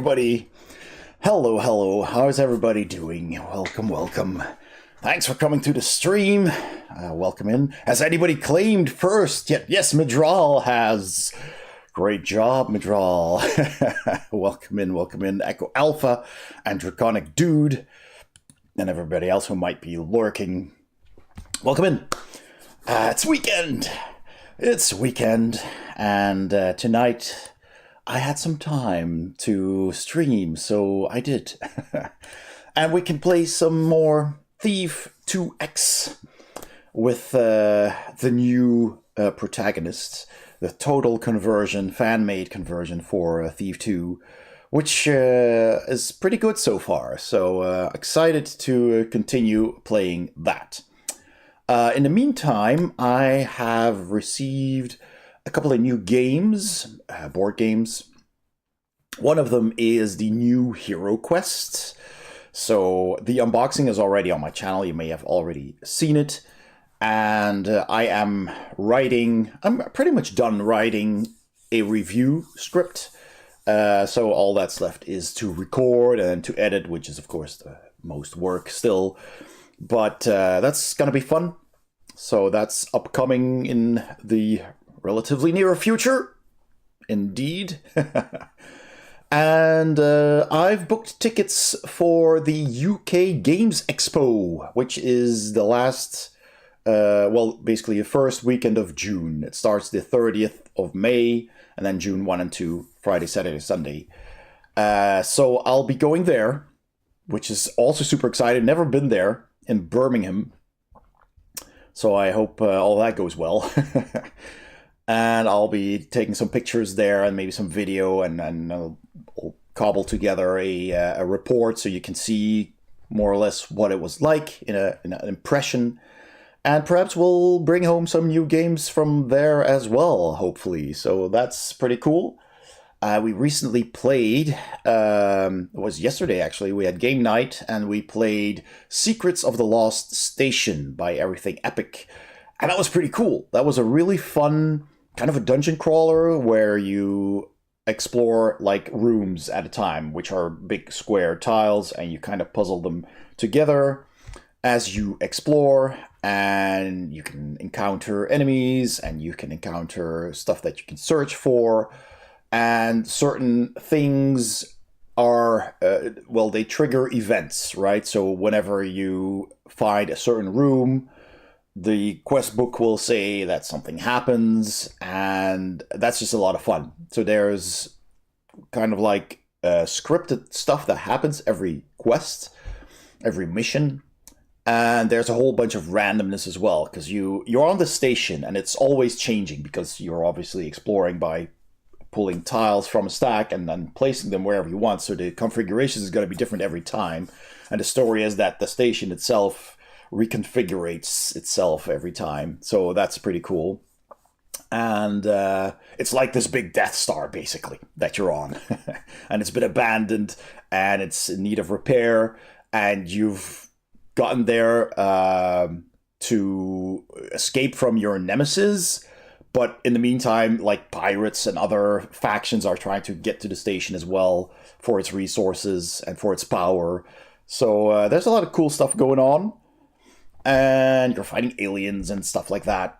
everybody! Hello, hello. How's everybody doing? Welcome, welcome. Thanks for coming to the stream. Welcome in. Has anybody claimed first? Yes, Midral has. Great job, Midral. Welcome in. Echo Alpha and Draconic Dude and everybody else who might be lurking. Welcome in. It's weekend. It's weekend, and tonight I had some time to stream, so I did. And we can play some more Thief 2X with the new protagonist, the total conversion, fan-made conversion for Thief 2, which is pretty good so far. So excited to continue playing that. In the meantime, I have received a couple of new games, board games. One of them is the new Hero Quest. So the unboxing is already on my channel. You may have already seen it. And I'm pretty much done writing a review script. So all that's left is to record and to edit, which is of course the most work still. But that's going to be fun. So that's upcoming in the relatively near future. Indeed. And I've booked tickets for the UK Games Expo, which is the last, basically the first weekend of June. It starts the 30th of May, and then June 1 and 2, Friday, Saturday, Sunday. So I'll be going there, which is also super exciting. Never been there, in Birmingham. So I hope all that goes well. And I'll be taking some pictures there and maybe some video, and I'll cobble together a report so you can see more or less what it was like in an impression. And perhaps we'll bring home some new games from there as well, hopefully. So that's pretty cool. We recently played, it was yesterday actually, we had game night and we played Secrets of the Lost Station by Everything Epic. And that was pretty cool. That was a really fun kind of a dungeon crawler where you explore like rooms at a time, which are big square tiles, and you kind of puzzle them together as you explore, and you can encounter enemies and you can encounter stuff that you can search for, and certain things are, they trigger events, right? So whenever you find a certain room, the quest book will say that something happens, and that's just a lot of fun. So there's kind of like scripted stuff that happens every quest, every mission, and there's a whole bunch of randomness as well, because you're on the station and it's always changing because you're obviously exploring by pulling tiles from a stack and then placing them wherever you want. So the configuration is going to be different every time, and the story is that the station itself reconfigurates itself every time. So that's pretty cool. And it's like this big Death Star, basically, that you're on. And it's been abandoned, and it's in need of repair, and you've gotten there to escape from your nemesis. But in the meantime, like, pirates and other factions are trying to get to the station as well for its resources and for its power. So there's a lot of cool stuff going on. And you're fighting aliens and stuff like that.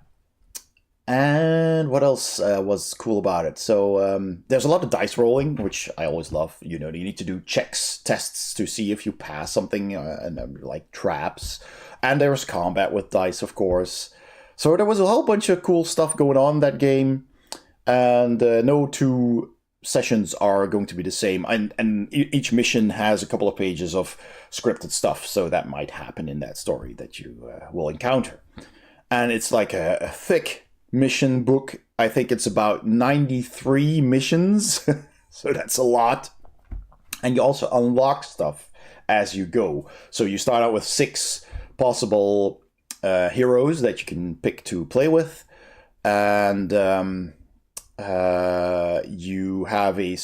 And what else was cool about it? So there's a lot of dice rolling, which I always love. You know, you need to do tests to see if you pass something, like traps. And there's combat with dice, of course. So there was a whole bunch of cool stuff going on in that game. And no two sessions are going to be the same, and each mission has a couple of pages of scripted stuff, so that might happen in that story that you will encounter. And it's like a thick mission book. I think it's about 93 missions, so that's a lot. And you also unlock stuff as you go. So you start out with 6 possible heroes that you can pick to play with, and you have a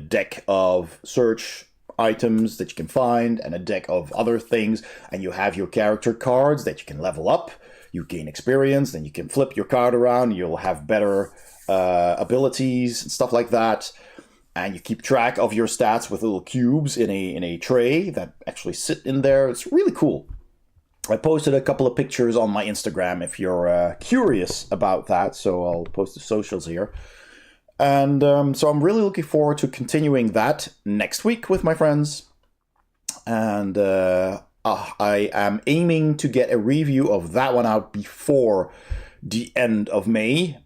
deck of search items that you can find, and a deck of other things, and you have your character cards that you can level up. You gain experience, then you can flip your card around, you'll have better abilities and stuff like that. and you keep track of your stats with little cubes in a tray that actually sit in there. It's really cool. I posted a couple of pictures on my Instagram if you're curious about that, so I'll post the socials here. And so I'm really looking forward to continuing that next week with my friends. And I am aiming to get a review of that one out before the end of May.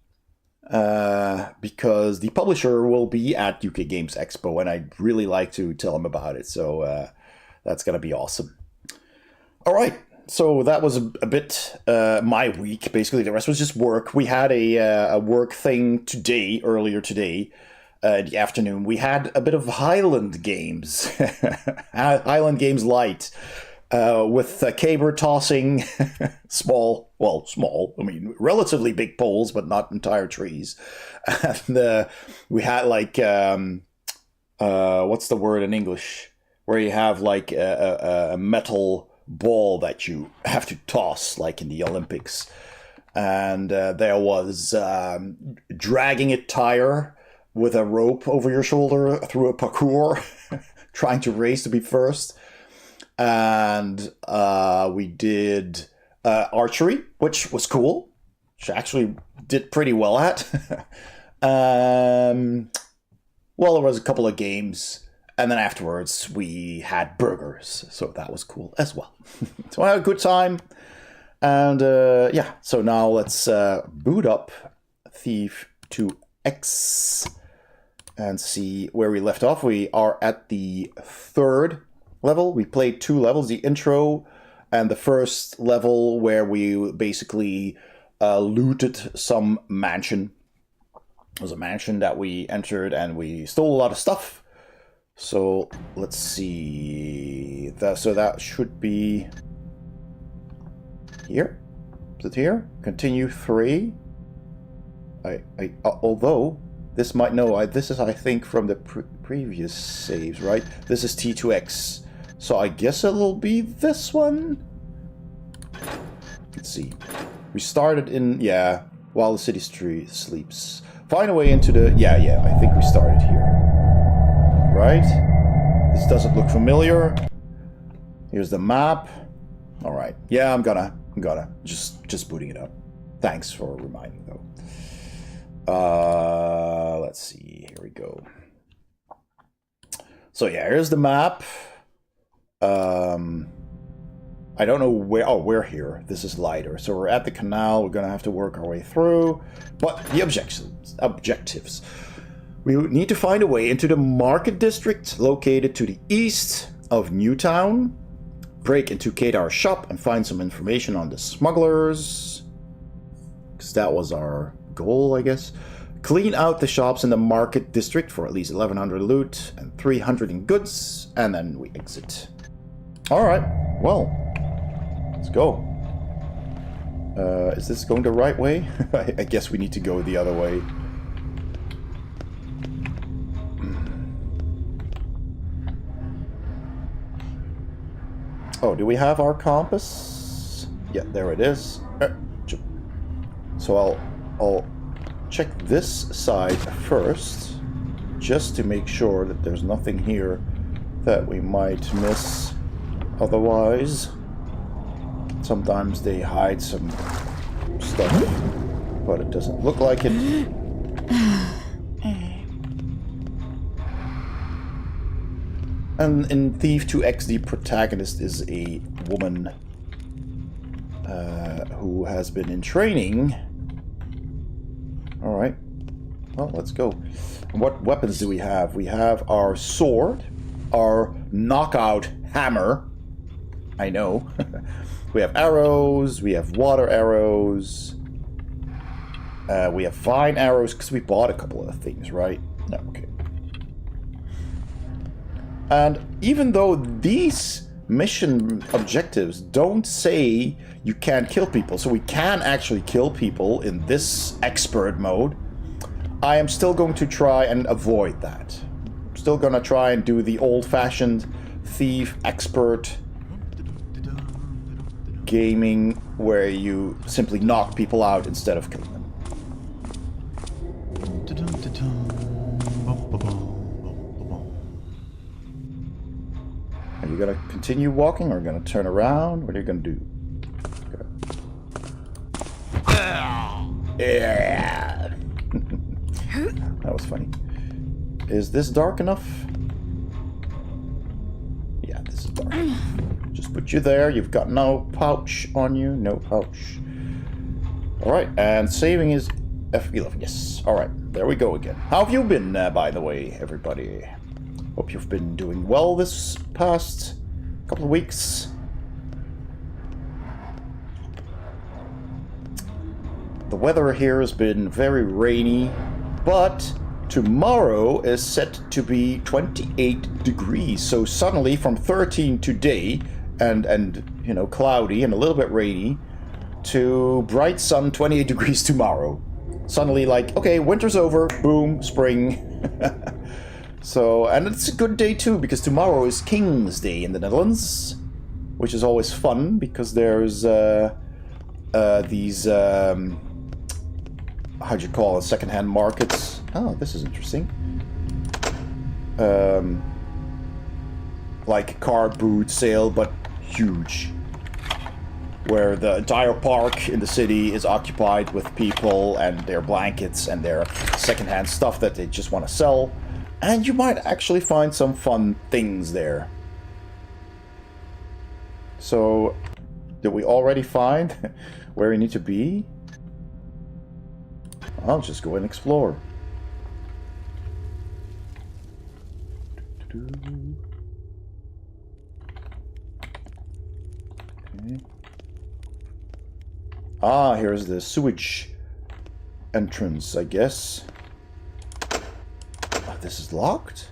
Because the publisher will be at UK Games Expo, and I'd really like to tell them about it. So that's going to be awesome. All right. So that was a bit my week. Basically, the rest was just work. We had a work thing today, earlier today, in the afternoon. We had a bit of Highland Games, Highland Games Light, with caber tossing small, I mean, relatively big poles, but not entire trees. And we had like, what's the word in English? Where you have like a metal ball that you have to toss, like in the Olympics. And there was dragging a tire with a rope over your shoulder through a parkour, trying to race to be first. And we did archery, which was cool, which I actually did pretty well at. Well, there was a couple of games. And then afterwards, we had burgers. So that was cool as well. So I had a good time. And yeah, so now let's boot up Thief 2X and see where we left off. We are at the 3rd level. We played 2 levels, the intro and the first level where we basically looted some mansion. It was a mansion that we entered and we stole a lot of stuff. So let's see. So that should be here. Is it here? Continue 3. Although this might this is I think from the previous saves, right? This is T2X. So I guess it'll be this one. Let's see. We started in while the city sleeps. Find a way into the I think we started here. Right? This doesn't look familiar. Here's the map. All right. Yeah, I'm gonna just booting it up. Thanks for reminding though. Let's see. Here we go. So yeah, here's the map. I don't know where. Oh, we're here. This is lighter. So we're at the canal. We're gonna have to work our way through. But the objectives. We need to find a way into the market district located to the east of Newtown, break into Kadar's shop and find some information on the smugglers, because that was our goal, I guess. Clean out the shops in the market district for at least 1,100 loot and 300 in goods, and then we exit. Alright, well, let's go. Is this going the right way? I guess we need to go the other way. Oh, do we have our compass? Yeah, there it is. So I'll check this side first, just to make sure that there's nothing here that we might miss. Otherwise, sometimes they hide some stuff, but it doesn't look like it. And in Thief 2X, the protagonist is a woman who has been in training. Alright. Well, let's go. And what weapons do we have? We have our sword, our knockout hammer. I know. We have arrows, we have water arrows. We have vine arrows, because we bought a couple of things, right? No, okay. And even though these mission objectives don't say you can't kill people, so we can actually kill people in this expert mode, I am still going to try and avoid that. I'm still going to try and do the old-fashioned thief expert gaming where you simply knock people out instead of killing them. continue walking or are you going to turn around? What are you going to do? Okay. Yeah. That was funny. Is this dark enough? Yeah, this is dark. Just put you there. You've got no pouch on you. No pouch. Alright, and saving is F11. Yes. Alright, there we go again. How have you been, by the way, everybody? Hope you've been doing well this past couple of weeks. The weather here has been very rainy, but tomorrow is set to be 28 degrees. So suddenly from 13 today and you know, cloudy and a little bit rainy to bright sun, 28 degrees tomorrow. Suddenly like, okay, winter's over, boom, spring. So, and it's a good day too, because tomorrow is King's Day in the Netherlands, which is always fun because there's these how'd you call it, secondhand markets. Oh, this is interesting. Like car boot sale, but huge. Where the entire park in the city is occupied with people and their blankets and their secondhand stuff that they just want to sell. And you might actually find some fun things there. So, did we already find where we need to be? I'll just go and explore. Okay. Ah, here's the sewage entrance, I guess. Oh, this is locked?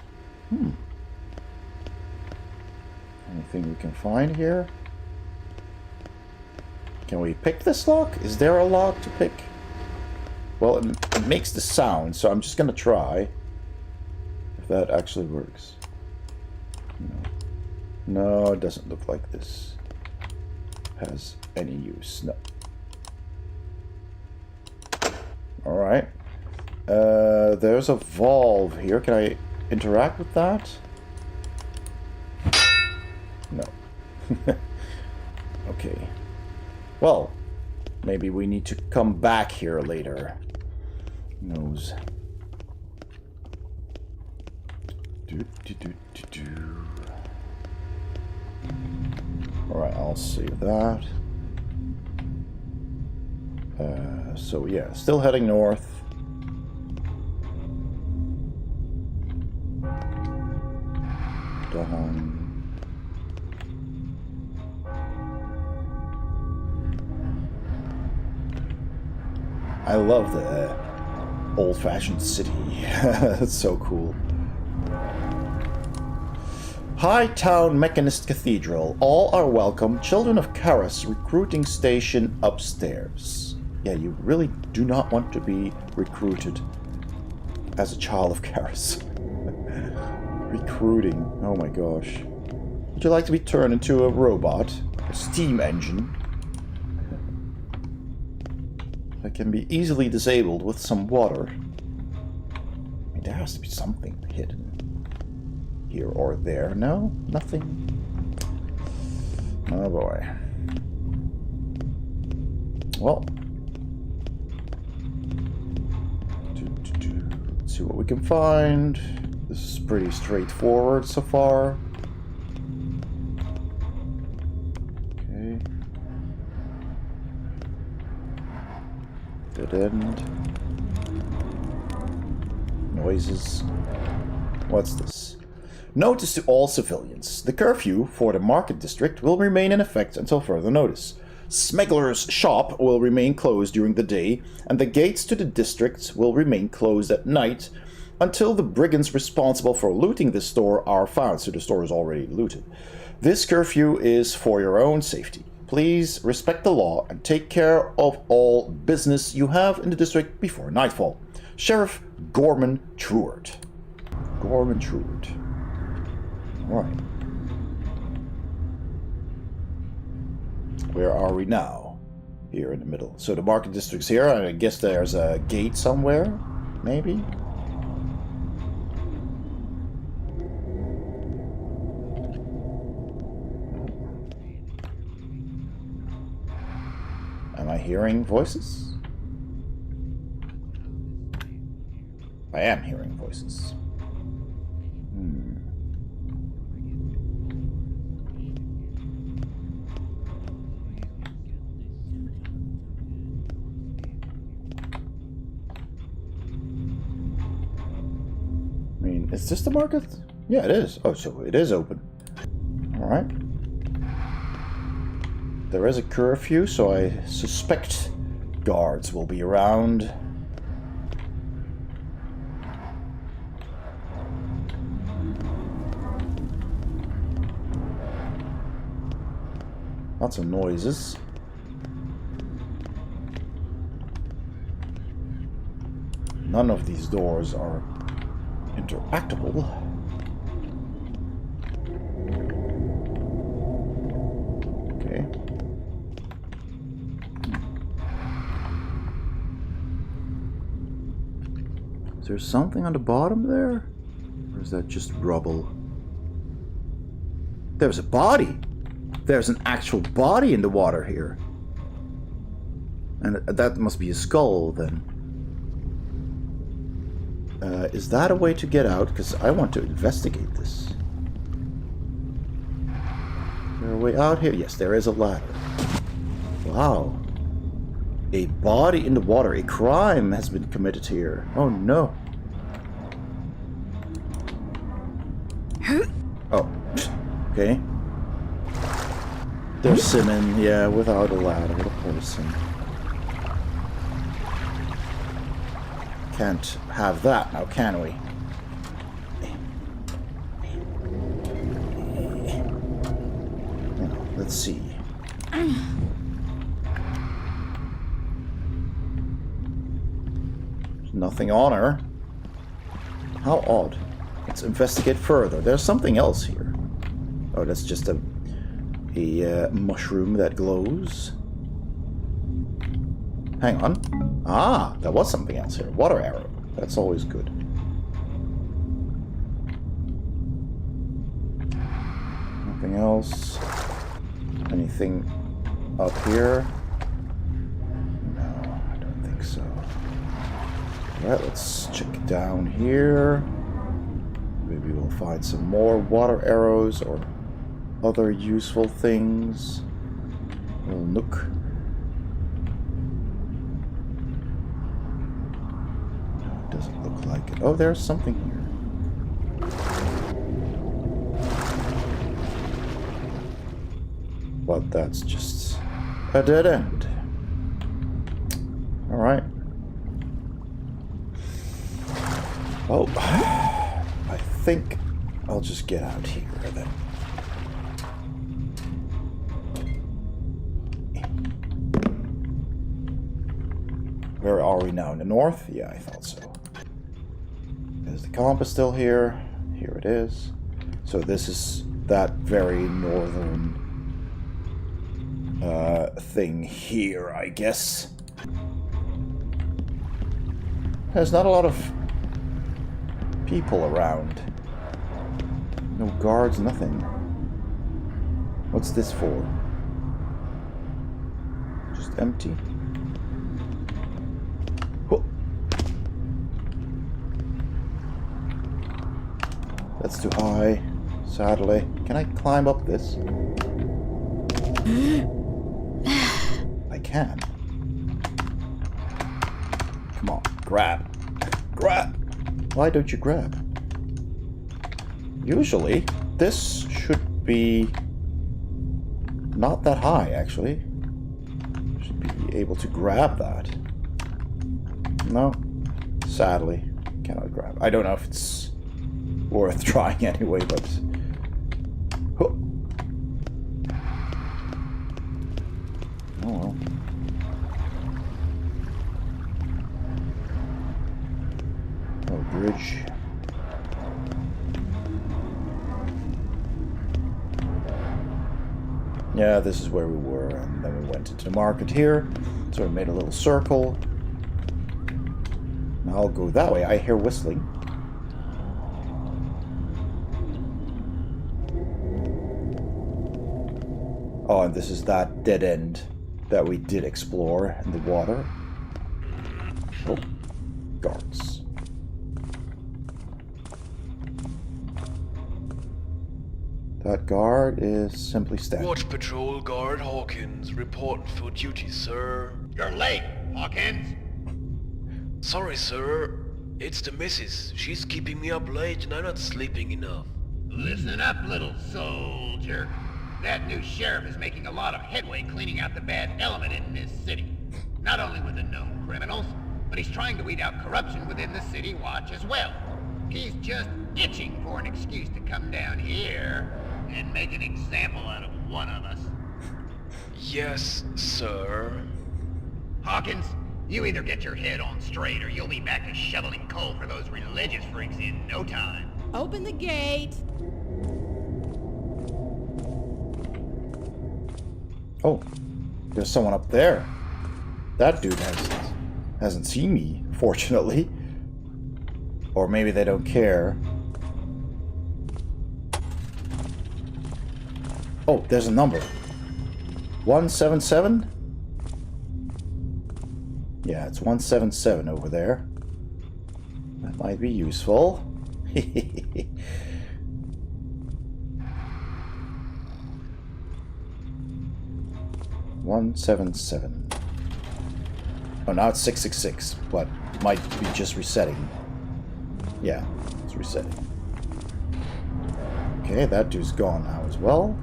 Anything we can find here? Can we pick this lock? Is there a lock to pick? Well, it makes the sound, so I'm just gonna try if that actually works. No, it doesn't look like this has any use. No. Alright. There's a valve here. Can I interact with that? No. Okay. Well, maybe we need to come back here later. Who knows? Alright, I'll save that. So yeah, still heading north. Down. I love the old-fashioned city. That's so cool. Hightown Mechanist Cathedral. All are welcome. Children of Karas recruiting station upstairs. Yeah, you really do not want to be recruited as a child of Karas. Recruiting. Oh my gosh. Would you like to be turned into a robot? A steam engine? That can be easily disabled with some water. I mean, there has to be something hidden here or there. No? Nothing? Oh boy. Well. Let's see what we can find. This is pretty straightforward so far. Okay. Dead end. Noises. What's this? Notice to all civilians. The curfew for the market district will remain in effect until further notice. Smuggler's shop will remain closed during the day, and the gates to the district will remain closed at night until the brigands responsible for looting the store are found. So the store is already looted. This curfew is for your own safety. Please respect the law and take care of all business you have in the district before nightfall. Sheriff Gorman Truart. Gorman Truart. Alright. Where are we now? Here in the middle. So the market district's here, and I guess there's a gate somewhere, maybe? hearing voices? I am hearing voices. I mean, is this the market? Yeah, it is. Oh, so it is open. Alright. There is a curfew, so I suspect guards will be around. Lots of noises. None of these doors are interactable. Okay. Is there something on the bottom there? Or is that just rubble? There's a body! There's an actual body in the water here. And that must be a skull, then. Is that a way to get out? Because I want to investigate this. Is there a way out here? Yes, there is a ladder. Wow. A body in the water. A crime has been committed here. Oh, no. Oh. Okay. They're simming, yeah, without a ladder. What a person. Can't have that now, can we? Let's see. There's nothing on her. How odd. Let's investigate further. There's something else here. Oh, that's just a mushroom that glows. Hang on. Ah, there was something else here. Water arrow. That's always good. Nothing else. Anything up here? No, I don't think so. Alright, let's check down here. Maybe we'll find some more water arrows or other useful things. A little nook. No, it doesn't look like it. Oh, there's something here. But that's just a dead end. Alright. Oh, I think I'll just get out here then. Where are we now? In the north? Yeah, I thought so. Is the compass still here? Here it is. So this is that very northern thing here, I guess. There's not a lot of people around. No guards, nothing. What's this for? Just empty. Oh. That's too high, sadly. Can I climb up this? I can. Come on, grab. Grab! Why don't you grab? Usually, this should be not that high, actually. Should be able to grab that. No, sadly, cannot grab. I don't know if it's worth trying anyway, but... Oh, well. Oh, bridge. Yeah, this is where we were, and then we went into the market here. So we made a little circle. Now I'll go that way. I hear whistling. Oh, and this is that dead end that we did explore in the water. Oh, guards. That guard is simply standing. Watch Patrol Guard Hawkins reporting for duty, sir. You're late, Hawkins. Sorry, sir. It's the missus. She's keeping me up late and I'm not sleeping enough. Listen up, little soldier. That new sheriff is making a lot of headway cleaning out the bad element in this city. Not only with the known criminals, but he's trying to weed out corruption within the city watch as well. He's just itching for an excuse to come down here and make an example out of one of us. Yes, sir. Hawkins, you either get your head on straight or you'll be back to shoveling coal for those religious freaks in no time. Open the gate. Oh, there's someone up there. That dude hasn't seen me, fortunately. Or maybe they don't care. Oh, there's a number. 177? Yeah, it's 177 over there. That might be useful. 177. Oh, now it's 666, but might be just resetting. Yeah, it's resetting. Okay, that dude's gone now as well.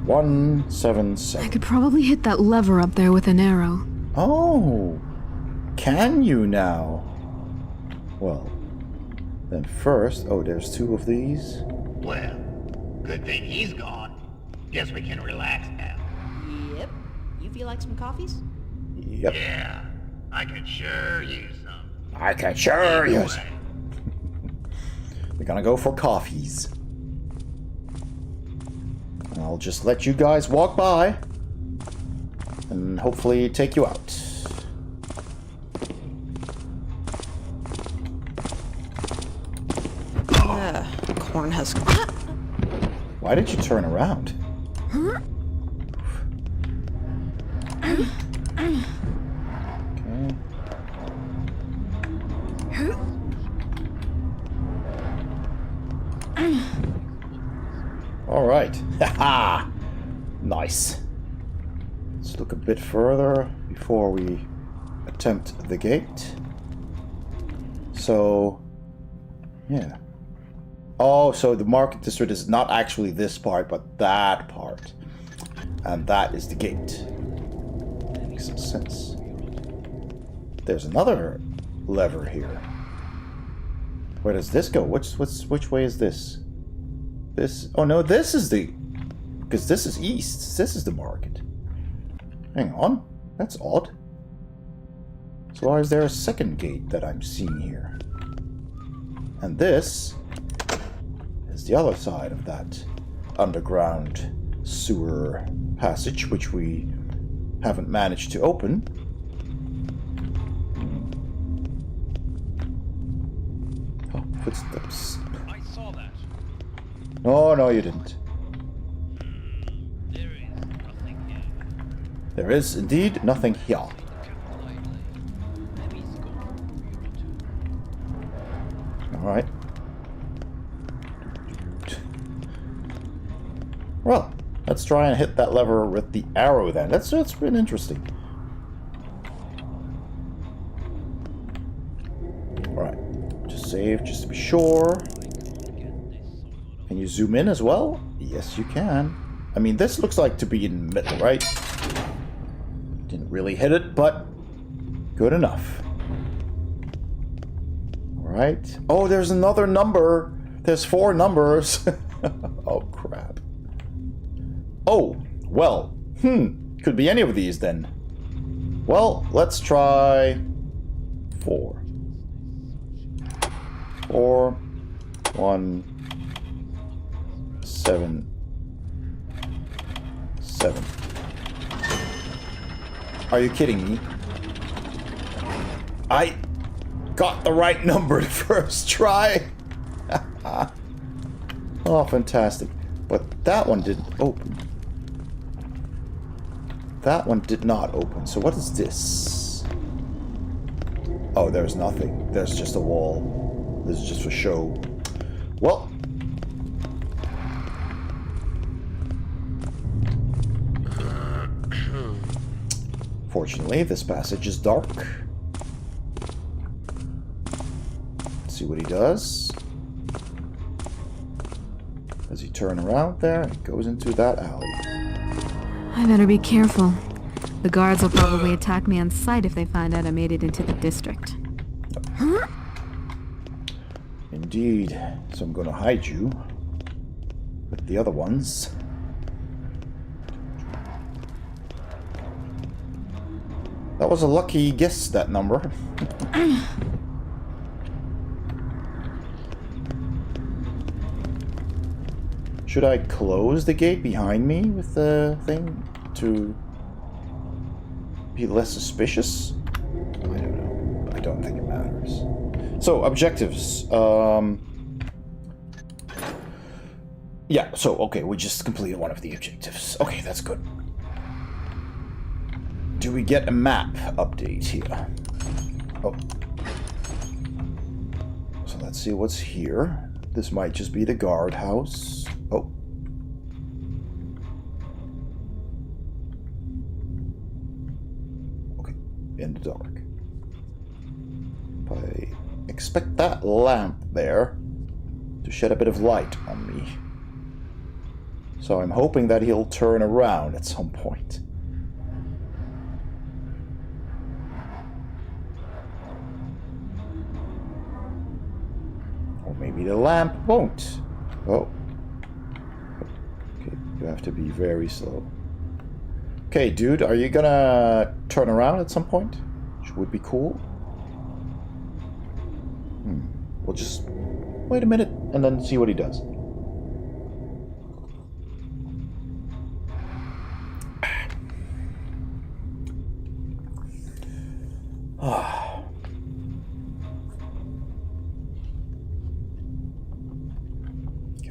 177. I could probably hit that lever up there with an arrow. Oh, can you now? Well, then first... Oh, there's two of these. Well, good thing he's gone. Guess we can relax now. Yep. You feel like some coffees? Yep. Yeah, I could sure use some. I can sure use... Anyway, We're gonna go for coffees. I'll just let you guys walk by and hopefully take you out. Corn husk. Why did you turn around? Okay. All right. Haha. Nice. Let's look a bit further before we attempt the gate. So, yeah. Oh, so the market district is not actually this part, but that part. And that is the gate. Makes some sense. There's another lever here. Where does this go? Which way is this? This... Oh, no, this is the... Because this is east. This is the market. Hang on. That's odd. So why is there a second gate that I'm seeing here? And this is the other side of that underground sewer passage, which we haven't managed to open. Oh, footsteps. I saw that. No, no, you didn't. There is nothing here. There is indeed nothing here. Alright. Well, let's try and hit that lever with the arrow then. That's been interesting. Alright. Just save, just to be sure. Can you zoom in as well? Yes, you can. I mean, this looks like to be in the middle, right? Didn't really hit it, but good enough. Alright. Oh, there's another number. There's 4 numbers. Oh, crap. Oh, well. Could be any of these then. Well, let's try 4. 4, 1, 7, 7. Are you kidding me? I got the right number the first try. Oh, fantastic. But that one didn't open. That one did not open. So what is this? Oh, there's nothing. There's just a wall. This is just for show. Well. Fortunately, this passage is dark. Let's see what he does. Does he turn around there and goes into that alley? I better be careful. The guards will probably attack me on sight if they find out I made it into the district. Indeed. So I'm going to hide you with the other ones. That was a lucky guess, that number. Should I close the gate behind me with the thing to be less suspicious? I don't know. I don't think it matters. So, objectives. Yeah, so, okay, we just completed one of the objectives. Okay, that's good. Do we get a map update here? Oh. So let's see what's here. This might just be the guardhouse. Oh. Okay, in the dark. I expect that lamp there to shed a bit of light on me. So I'm hoping that he'll turn around at some point. Or maybe the lamp won't. Oh. Okay, you have to be very slow. Okay, dude, are you gonna turn around at some point? Which would be cool. We'll just wait a minute and then see what he does.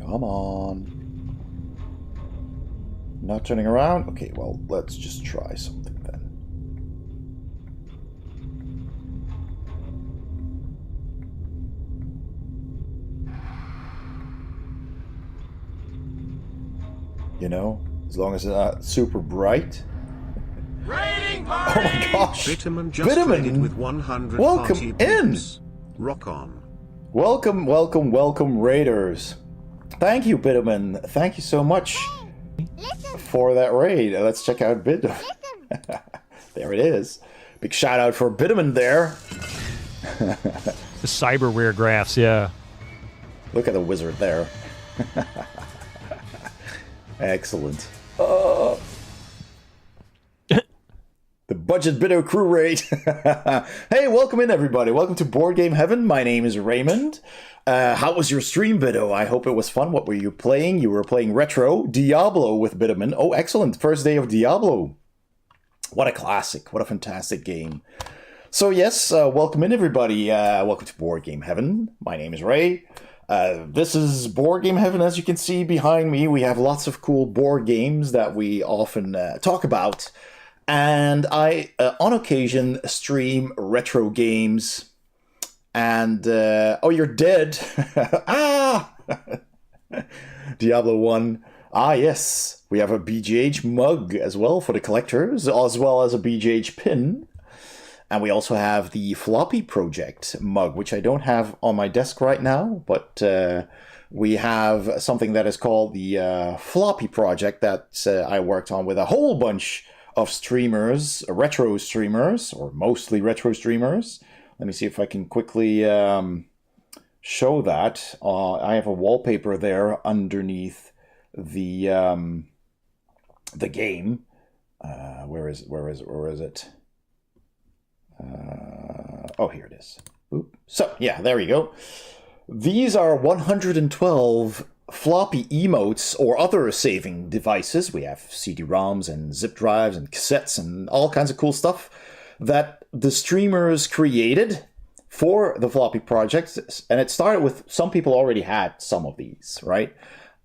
Come on. Not turning around? Okay, well, let's just try something then. You know, as long as it's not super bright. Raiding Oh party! my gosh! Vitamin just Vitamin, traded with 100 welcome party in! pips. Rock on. Welcome, welcome, welcome, Raiders. Thank you, Bitumen. Thank you so much for that raid. Let's check out Bitumen. There it is. Big shout out for Bitumen there. The cyberware graphs, yeah. Look at the wizard there. Excellent. The Budget Biddo crew raid. Hey, welcome in, everybody. Welcome to Board Game Heaven. My name is Raymond. How was your stream, Biddo? I hope it was fun. What were you playing? You were playing Retro Diablo with Bitumen. Oh, excellent. First day of Diablo. What a classic. What a fantastic game. So, yes, welcome in, everybody. Welcome to Board Game Heaven. My name is Ray. This is Board Game Heaven. As you can see behind me, we have lots of cool board games that we often talk about. And I, on occasion, stream retro games. And, oh, you're dead. Ah! Diablo 1. Ah, yes. We have a BGH mug as well for the collectors, as well as a BGH pin. And we also have the Floppy Project mug, which I don't have on my desk right now, but we have something that is called the Floppy Project that I worked on with a whole bunch of streamers, retro streamers, or mostly retro streamers. Let me see if I can quickly show that. I have a wallpaper there underneath the game. Where is it? Oh, here it is. Oop. So, yeah, there you go. These are 112 floppy emotes or other saving devices. We have CD-ROMs and zip drives and cassettes and all kinds of cool stuff that the streamers created for the Floppy Project. And it started with some people already had some of these, right?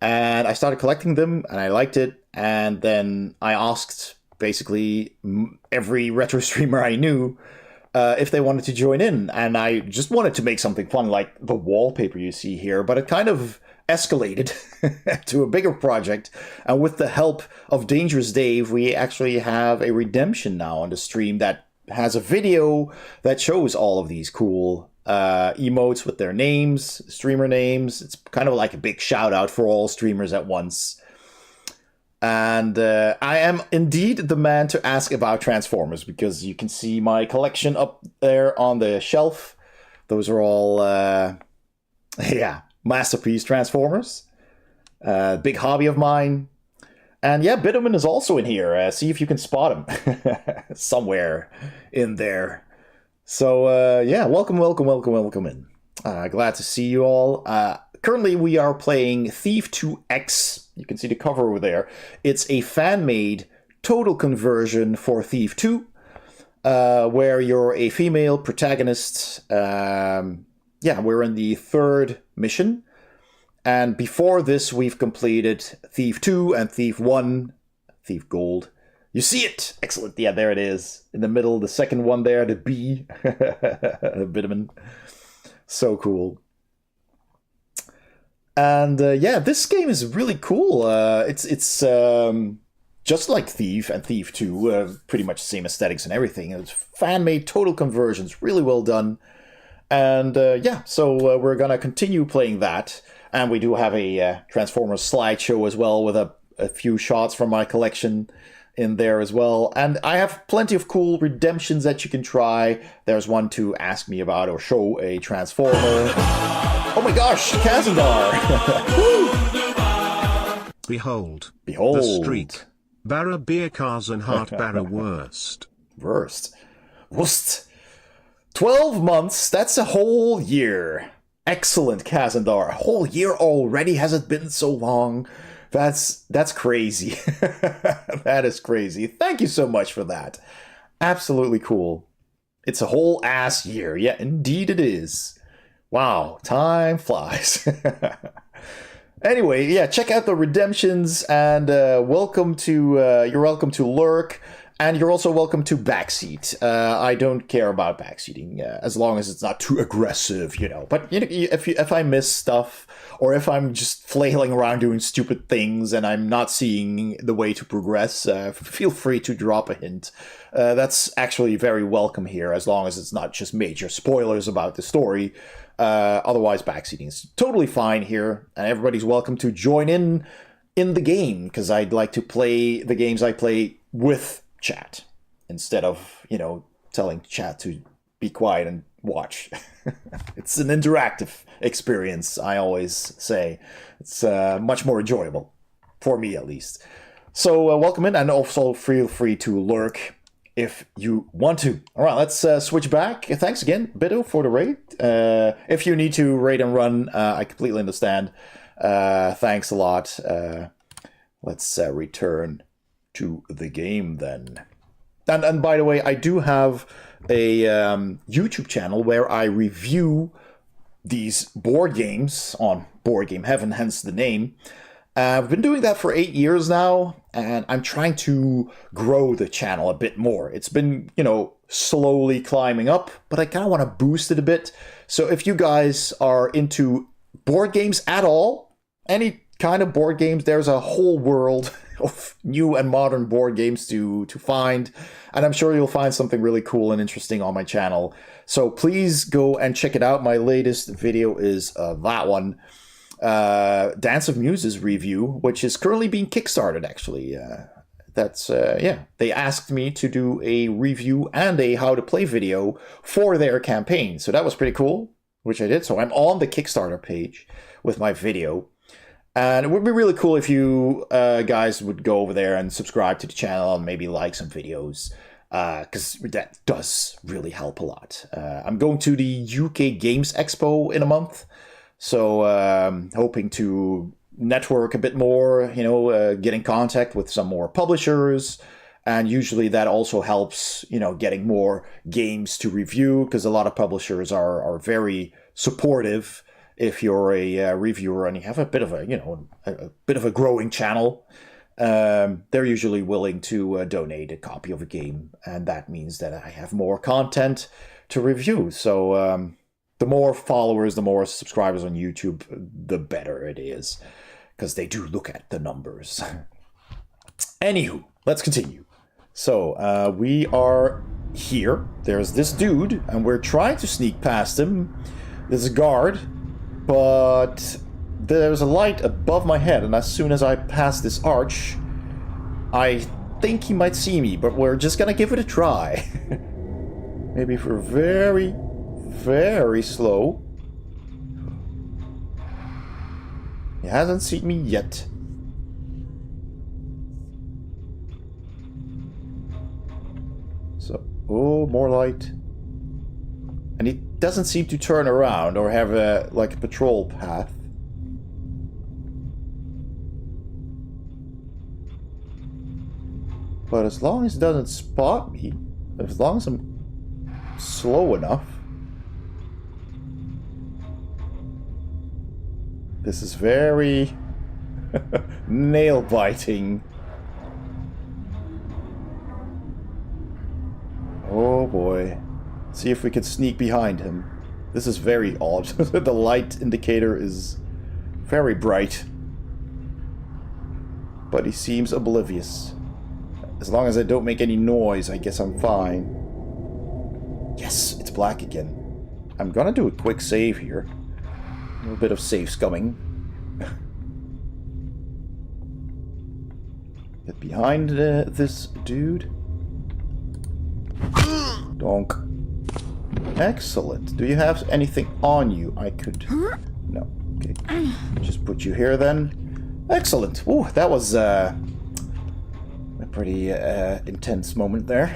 And I started collecting them and I liked it. And then I asked basically every retro streamer I knew if they wanted to join in. And I just wanted to make something fun like the wallpaper you see here, but it kind of escalated to a bigger project. And with the help of Dangerous Dave, we actually have a redemption now on the stream that has a video that shows all of these cool emotes with their names, streamer names. It's kind of like a big shout out for all streamers at once. And I am indeed the man to ask about Transformers, because you can see my collection up there on the shelf. Those are all, masterpiece Transformers. Big hobby of mine. And yeah, Bitterman is also in here. See if you can spot him somewhere in there. So welcome in. Glad to see you all. Currently, we are playing Thief 2X. You can see the cover over there. It's a fan-made total conversion for Thief 2, where you're a female protagonist. We're in the third mission. And before this, we've completed Thief 2 and Thief 1, Thief Gold. You see it! Excellent. Yeah, there it is. In the middle, the second one there, the B. A vitamin. So cool. And this game is really cool. It's just like Thief and Thief 2, pretty much the same aesthetics and everything. It's fan-made total conversions, really well done. And so we're gonna continue playing that. And we do have a Transformers slideshow as well, with a few shots from my collection in there as well. And I have plenty of cool redemptions that you can try. There's one to ask me about or show a Transformer. Oh my gosh, Kazandar! Behold. Behold. The street. Barra beer cars and heart barra worst. Worst. 12 months, that's a whole year. Excellent, Kazandar. A whole year already? Has it been so long? That's crazy. That is crazy. Thank you so much for that. Absolutely cool. It's a whole ass year. Yeah, indeed it is. Wow, time flies. Anyway, yeah, check out the redemptions, and you're welcome to lurk. And you're also welcome to backseat. I don't care about backseating as long as it's not too aggressive, you know. But if I miss stuff, or if I'm just flailing around doing stupid things and I'm not seeing the way to progress, feel free to drop a hint. That's actually very welcome here, as long as it's not just major spoilers about the story. Otherwise, backseating is totally fine here, and everybody's welcome to join in the game, because I'd like to play the games I play with chat instead of telling chat to be quiet and watch. It's an interactive experience, I always say. It's much more enjoyable, for me at least. So welcome in, and also feel free to lurk if you want to. All right, let's switch back. Thanks again, Bido, for the raid. If you need to raid and run, I completely understand. Thanks a lot. Let's return to the game then. And by the way, I do have a YouTube channel where I review these board games on Board Game Heaven, hence the name. I've been doing that for 8 years now, and I'm trying to grow the channel a bit more. It's been, slowly climbing up, but I kind of want to boost it a bit. So if you guys are into board games at all, any kind of board games, there's a whole world of new and modern board games to find, and I'm sure you'll find something really cool and interesting on my channel. So please go and check it out. My latest video is that one, Dance of Muses review, which is currently being kickstarted, actually. They asked me to do a review and a how to play video for their campaign, so that was pretty cool, which I did. So I'm on the Kickstarter page with my video. And it would be really cool if you guys would go over there and subscribe to the channel and maybe like some videos, because that does really help a lot. I'm going to the UK Games Expo in a month, so hoping to network a bit more, get in contact with some more publishers, and usually that also helps, getting more games to review, because a lot of publishers are very supportive if you're a reviewer and you have a bit of a growing channel. they're usually willing to donate a copy of a game, and that means that I have more content to review. So the more followers, the more subscribers on YouTube, the better it is, because they do look at the numbers. Anywho, let's continue. So we are here. There's this dude, and we're trying to sneak past him. There's a guard, but there's a light above my head, and as soon as I pass this arch, I think he might see me, but we're just gonna give it a try. Maybe if we're very, very slow. He hasn't seen me yet. So, oh, more light. And he doesn't seem to turn around or have a patrol path. But as long as he doesn't spot me, as long as I'm slow enough. This is very nail-biting. Oh boy. See if we can sneak behind him. This is very odd. The light indicator is very bright. But he seems oblivious. As long as I don't make any noise, I guess I'm fine. Yes, it's black again. I'm gonna do a quick save here. A little bit of save scumming. Get behind this dude. Donk. Excellent. Do you have anything on you I could... No. Okay. Just put you here then. Excellent. Ooh, that was a pretty intense moment there.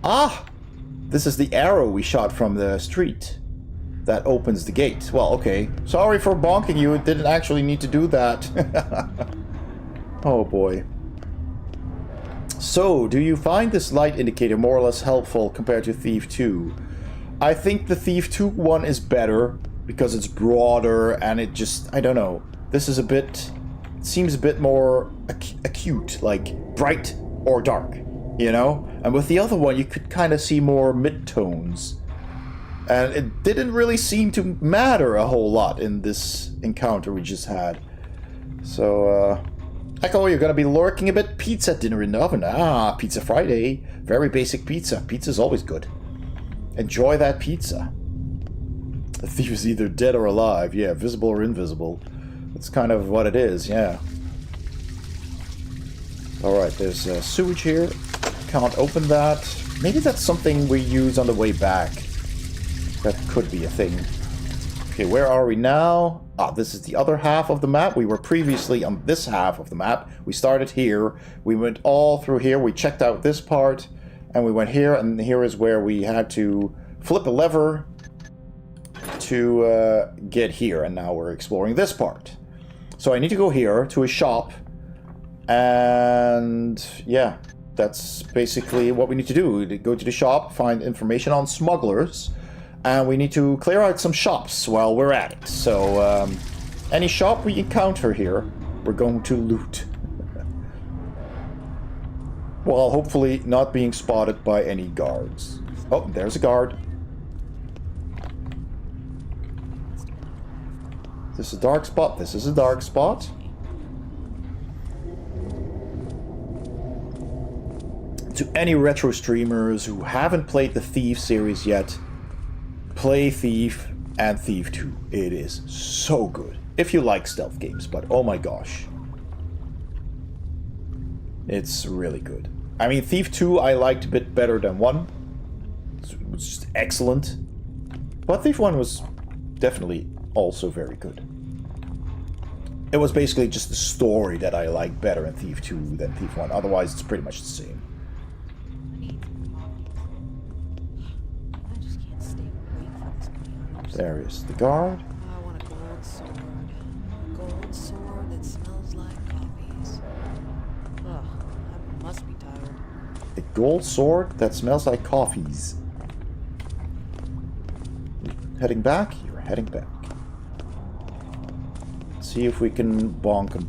Ah! This is the arrow we shot from the street. That opens the gate. Well, okay. Sorry for bonking you. It didn't actually need to do that. Oh boy. So, do you find this light indicator more or less helpful compared to Thief 2? I think the Thief 2 one is better because it's broader and it just, I don't know. This is a bit, it seems a bit more acute, like bright or dark, you know? And with the other one, you could kind of see more mid-tones. And it didn't really seem to matter a whole lot in this encounter we just had. So, Echo, you're gonna be lurking a bit. Pizza dinner in the oven. Ah, Pizza Friday. Very basic pizza. Pizza's always good. Enjoy that pizza. The thief is either dead or alive. Yeah, visible or invisible. That's kind of what it is, yeah. Alright, there's sewage here. Can't open that. Maybe that's something we use on the way back. That could be a thing. Okay, where are we now? Ah, this is the other half of the map. We were previously on this half of the map. We started here. We went all through here. We checked out this part. And we went here. And here is where we had to flip a lever to get here. And now we're exploring this part. So I need to go here to a shop. And yeah, that's basically what we need to do. Go to the shop, find information on smugglers. And we need to clear out some shops while we're at it. So, any shop we encounter here, we're going to loot. Well, hopefully not being spotted by any guards. Oh, there's a guard. Is this a dark spot? This is a dark spot. To any retro streamers who haven't played the Thief series yet, play Thief and Thief 2. It is so good. If you like stealth games, but oh my gosh. It's really good. I mean, Thief 2 I liked a bit better than 1. It was just excellent. But Thief 1 was definitely also very good. It was basically just the story that I liked better in Thief 2 than Thief 1. Otherwise, it's pretty much the same. There is the guard. I want a gold sword. A gold sword that smells like coffees. Ugh, I must be tired. A gold sword that smells like coffees. Heading back? You're heading back. Let's See if we can bonk him.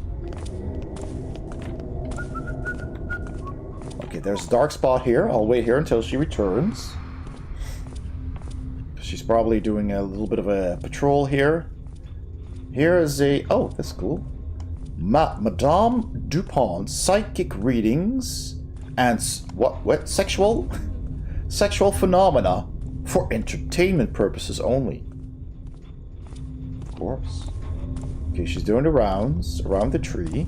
Okay, there's a dark spot here. I'll wait here until she returns. She's probably doing a little bit of a patrol here. Here is a... Oh, that's cool. Madame Dupont's psychic readings and... What? Sexual? Sexual phenomena for entertainment purposes only. Of course. Okay, she's doing the rounds around the tree.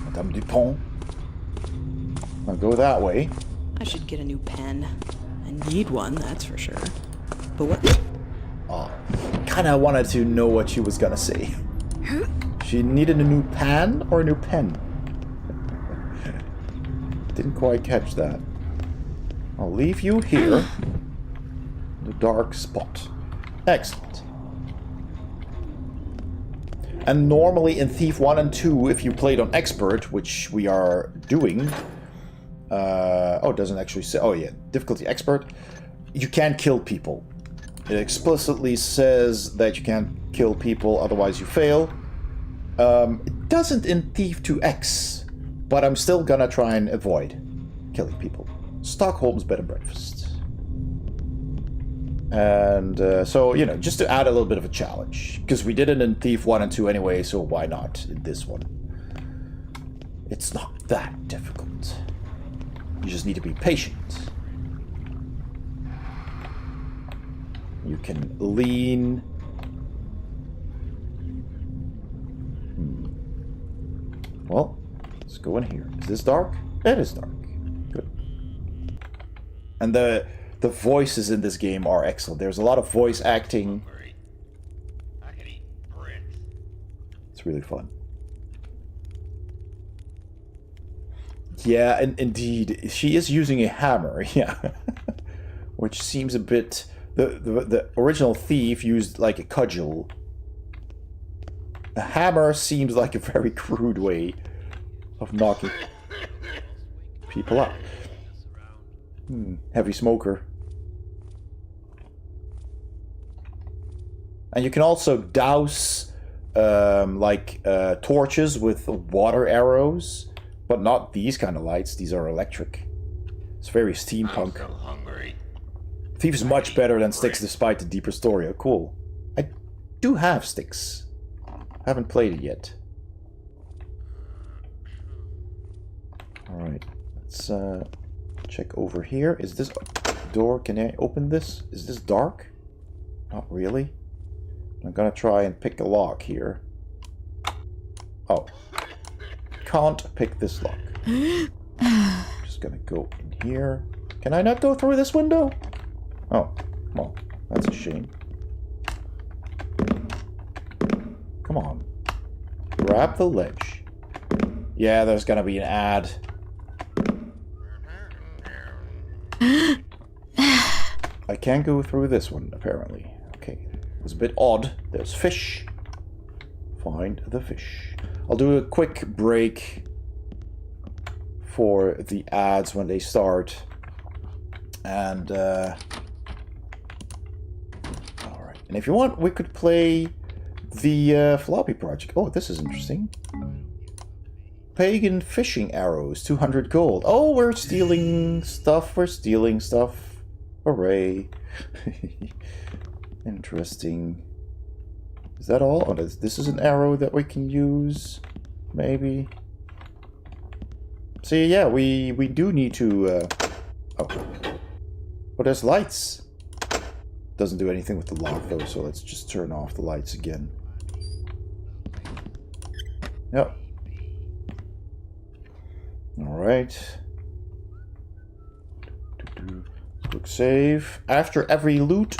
Madame Dupont. I'll go that way. I should get a new pen. I need one, that's for sure. But what? Oh, kinda wanted to know what she was gonna say. She needed a new pan or a new pen? Didn't quite catch that. I'll leave you here. The dark spot. Excellent. And normally in Thief 1 and 2, if you played on Expert, which we are doing... oh, it doesn't actually say... Oh yeah, difficulty Expert. You can't kill people. It explicitly says that you can't kill people, otherwise you fail. It doesn't in Thief 2X, but I'm still gonna try and avoid killing people. Stockholm's bed and breakfast. And so, you know, just to add a little bit of a challenge. Because we did it in Thief 1 and 2 anyway, so why not in this one? It's not that difficult. You just need to be patient. You can lean. Well, let's go in here. Is this dark? It is dark. Good. And the voices in this game are excellent. There's a lot of voice acting. I can eat bricks. It's really fun. Yeah, and indeed, she is using a hammer. Yeah, which seems a bit. The original Thief used like a cudgel. A hammer seems like a very crude way of knocking people up. Heavy smoker. And you can also douse torches with water arrows, but not these kind of lights. These are electric. It's very steampunk. I'm so hungry. Thief is much better than Sticks despite the deeper story. Oh, cool. I do have Sticks. Haven't played it yet. Alright, let's check over here. Is this door? Can I open this? Is this dark? Not really. I'm gonna try and pick a lock here. Oh. Can't pick this lock. Just gonna go in here. Can I not go through this window? Oh, well, that's a shame. Come on. Grab the ledge. Yeah, there's gonna be an ad. I can't go through this one, apparently. Okay, it was a bit odd. There's fish. Find the fish. I'll do a quick break for the ads when they start. And, alright. And if you want, we could play the floppy project. Oh, this is interesting. Pagan fishing arrows, 200 gold. Oh, we're stealing stuff. We're stealing stuff. Hooray. Interesting. Is that all? Oh, this is an arrow that we can use. Maybe. See, yeah, we do need to... Oh, there's lights. Doesn't do anything with the lock, though, so let's just turn off the lights again. Yep. Alright. Quick save. After every loot,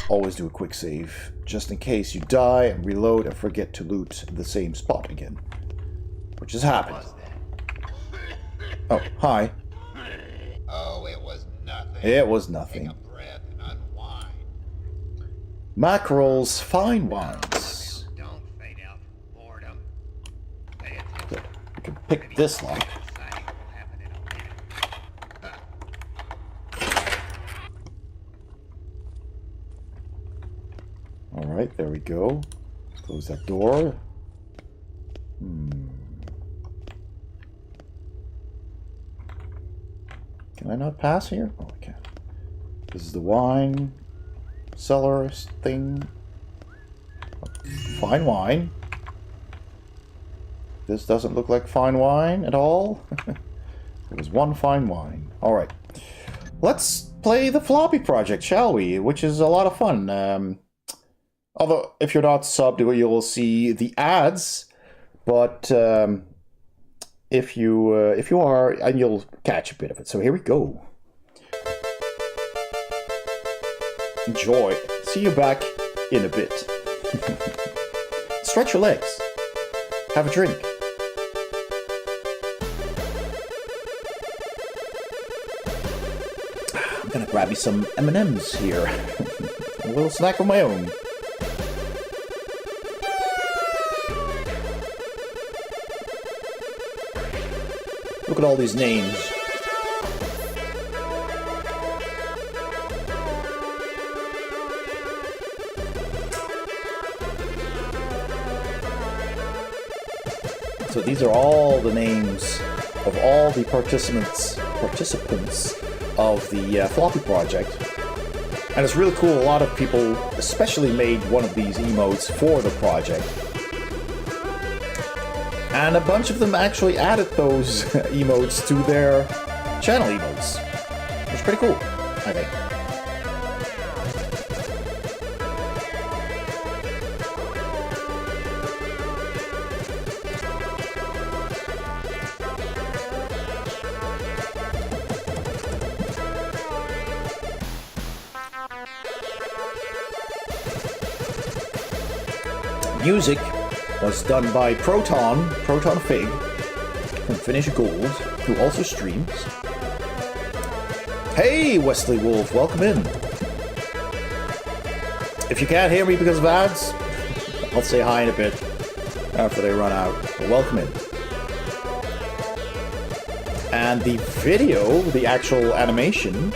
always do a quick save, just in case you die and reload and forget to loot the same spot again. Which has happened. Oh, hi. Oh, it was nothing. It was nothing. Take a breath and unwind. Mackerel's fine wines. Don't fade out from boredom. Pay attention. Good. We can pick this lock. Exciting will happen in a minute. Alright, there we go. Close that door. Can I not pass here? Oh, I can. This is the wine cellar thing. Fine wine. This doesn't look like fine wine at all. There was one fine wine. Alright. Let's play the floppy project, shall we? Which is a lot of fun. Although, if you're not subbed, you will see the ads. But if you are, and you'll catch a bit of it. So here we go. Enjoy. See you back in a bit. Stretch your legs. Have a drink. I'm gonna grab me some M&Ms here. A little snack of my own. Look at all these names. So these are all the names of all the participants of the floppy project. And it's really cool. A lot of people especially made one of these emotes for the project. And a bunch of them actually added those emotes to their channel emotes. It's pretty cool, I think. Music was done by Proton Fig from Finish Gold, who also streams. Hey, Wesley Wolf, welcome in. If you can't hear me because of ads, I'll say hi in a bit after they run out. But welcome in. And the video, the actual animation,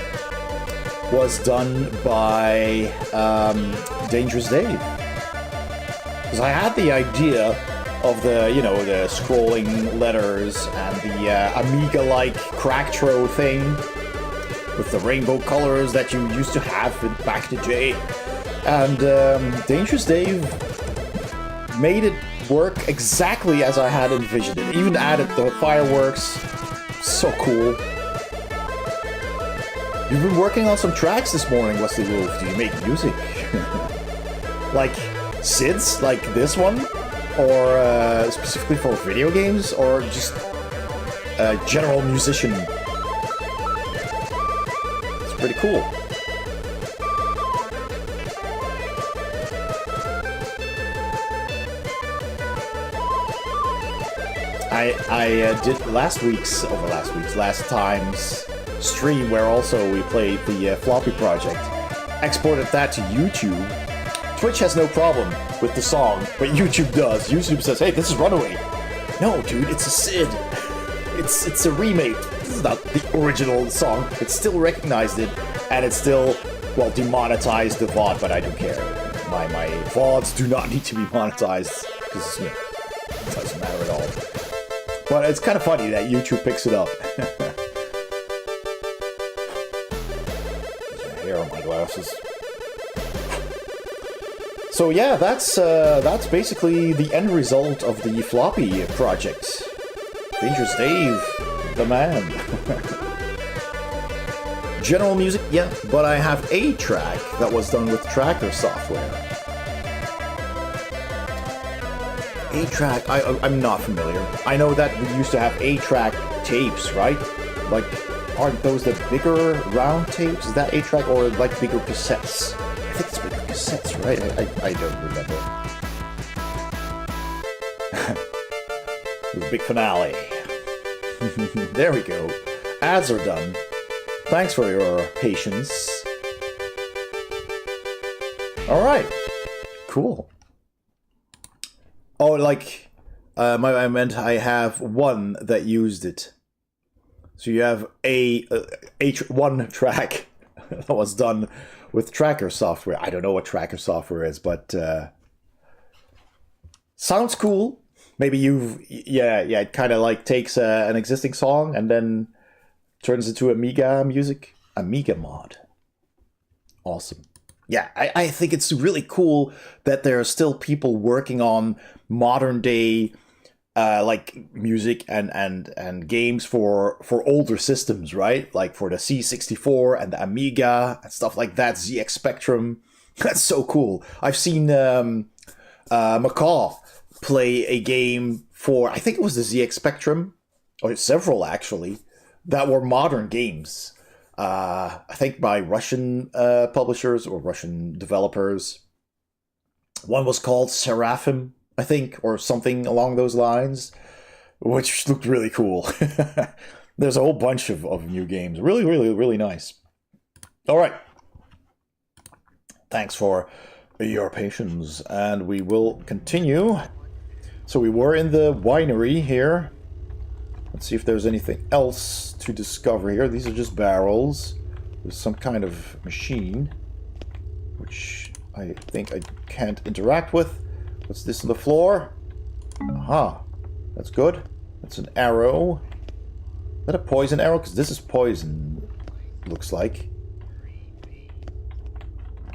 was done by Dangerous Dave. Because I had the idea of the, you know, the scrolling letters and the Amiga-like crack throw thing with the rainbow colors that you used to have back in the day. And Dangerous Dave made it work exactly as I had envisioned it. Even added the fireworks. So cool. You've been working on some tracks this morning, Wesley Wolf. Do you make music? Like SIDS, like this one? Or specifically for video games? Or just a general musician? It's pretty cool. I did last time's stream where also we played the floppy project. Exported that to YouTube. Twitch has no problem with the song, but YouTube does. YouTube says, hey, this is Runaway. No, dude, it's a SID. It's a remake. This is not the original song. It still recognized it, and it's still, well, demonetized the VOD, but I don't care. My VODs do not need to be monetized, because, you know, it doesn't matter at all. But it's kind of funny that YouTube picks it up. There's my hair on my glasses. So yeah, that's basically the end result of the floppy project. Dangerous Dave, the man. General music, yeah, but I have a track that was done with tracker software. A-track, I'm not familiar. I know that we used to have A-track tapes, right? Like, aren't those the bigger round tapes? Is that A-track or like bigger cassettes? I think it's bigger cassettes, right? I don't remember. The big finale. There we go. Ads are done. Thanks for your patience. Alright. Cool. Oh, like, I meant I have one that used it. So you have one track that was done with tracker software. I don't know what tracker software is, but Sounds cool. Maybe it kind of like takes an existing song and then turns into Amiga music. Amiga mod. Awesome. Yeah, I think it's really cool that there are still people working on modern day like music and games for older systems, right? Like for the C64 and the Amiga and stuff like that, ZX Spectrum. That's so cool. I've seen Macaw play a game for, I think it was the ZX Spectrum, or several actually, that were modern games. I think by Russian publishers or Russian developers. One was called Seraphim, I think, or something along those lines, which looked really cool. There's a whole bunch of new games. Really, really, really nice. All right. Thanks for your patience, and we will continue. So we were in the winery here. Let's see if there's anything else to discover here. These are just barrels. There's some kind of machine, which I think I can't interact with. What's this on the floor? Aha, that's good. That's an arrow. Is that a poison arrow? Because this is poison, looks like.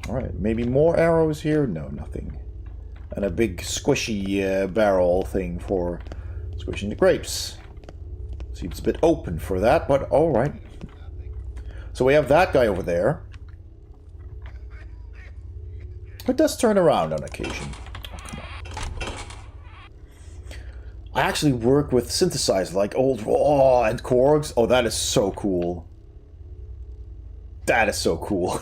Alright, maybe more arrows here? No, nothing. And a big squishy barrel thing for squishing the grapes. Seems a bit open for that, but alright. So we have that guy over there. It does turn around on occasion. Oh, come on. I actually work with synthesizers like old raw and Korgs. Oh, that is so cool. That is so cool.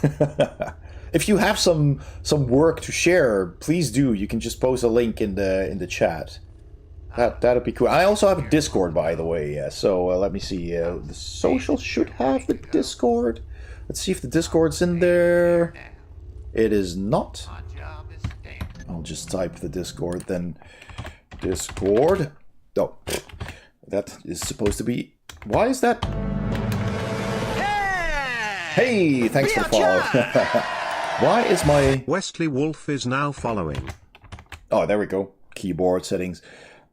If you have some work to share, please do. You can just post a link in the chat. That'd be cool. I also have a Discord, by the way. So let me see. The social should have the Discord. Let's see if the Discord's in there. It is not. I'll just type the Discord then. Discord. Oh, that is supposed to be. Why is that? Hey, thanks for the follow. Why is my Wesley Wolf is now following. Oh, there we go. Keyboard settings.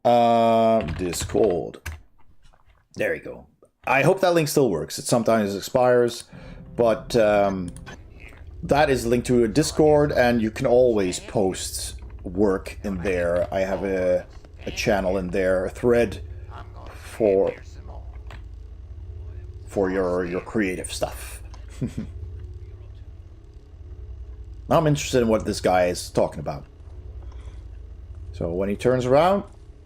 Discord. There you go. I hope that link still works. It sometimes expires, but that is linked to a Discord, and you can always post work in there. I have a channel in there, a thread for your creative stuff. Now I'm interested in what this guy is talking about. So when he turns around,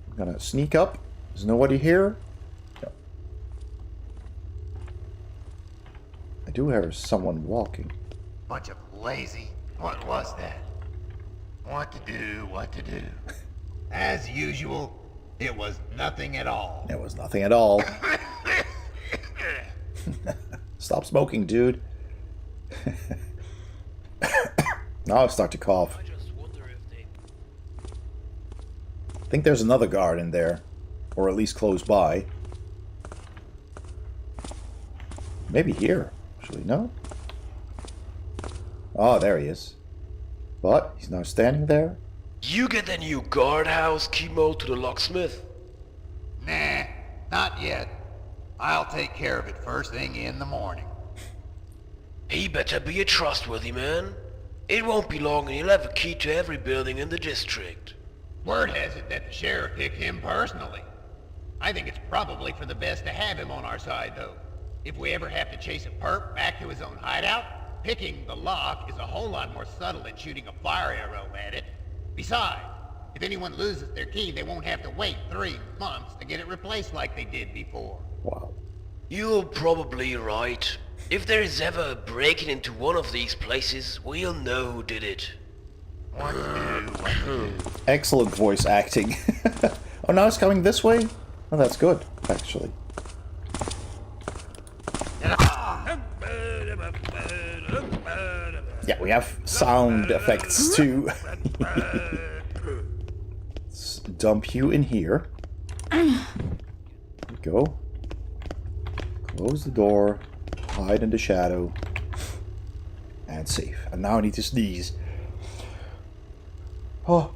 I'm gonna sneak up. There's nobody here. No. I do hear someone walking. Bunch of lazy. What was that? What to do, what to do. As usual, it was nothing at all. It was nothing at all. Stop smoking, dude. Now I start to cough. I just wonder if they... I think there's another guard in there. Or at least close by. Maybe here. Actually, no? Oh, there he is. But he's now standing there. You get the new guardhouse key mode to the locksmith? Nah, not yet. I'll take care of it first thing in the morning. He better be a trustworthy man. It won't be long and he'll have a key to every building in the district. Word has it that the sheriff picked him personally. I think it's probably for the best to have him on our side, though. If we ever have to chase a perp back to his own hideout, picking the lock is a whole lot more subtle than shooting a fire arrow at it. Besides, if anyone loses their key, they won't have to wait 3 months to get it replaced like they did before. Wow. You're probably right. If there is ever a break-in into one of these places, we'll know who did it. What to do, what to do. Excellent voice acting. Oh, now it's coming this way? Oh, that's good, actually. Yeah, we have sound effects too. Let's dump you in here. There we go. Close the door. Hide in the shadow. And save. And now I need to sneeze. Oh.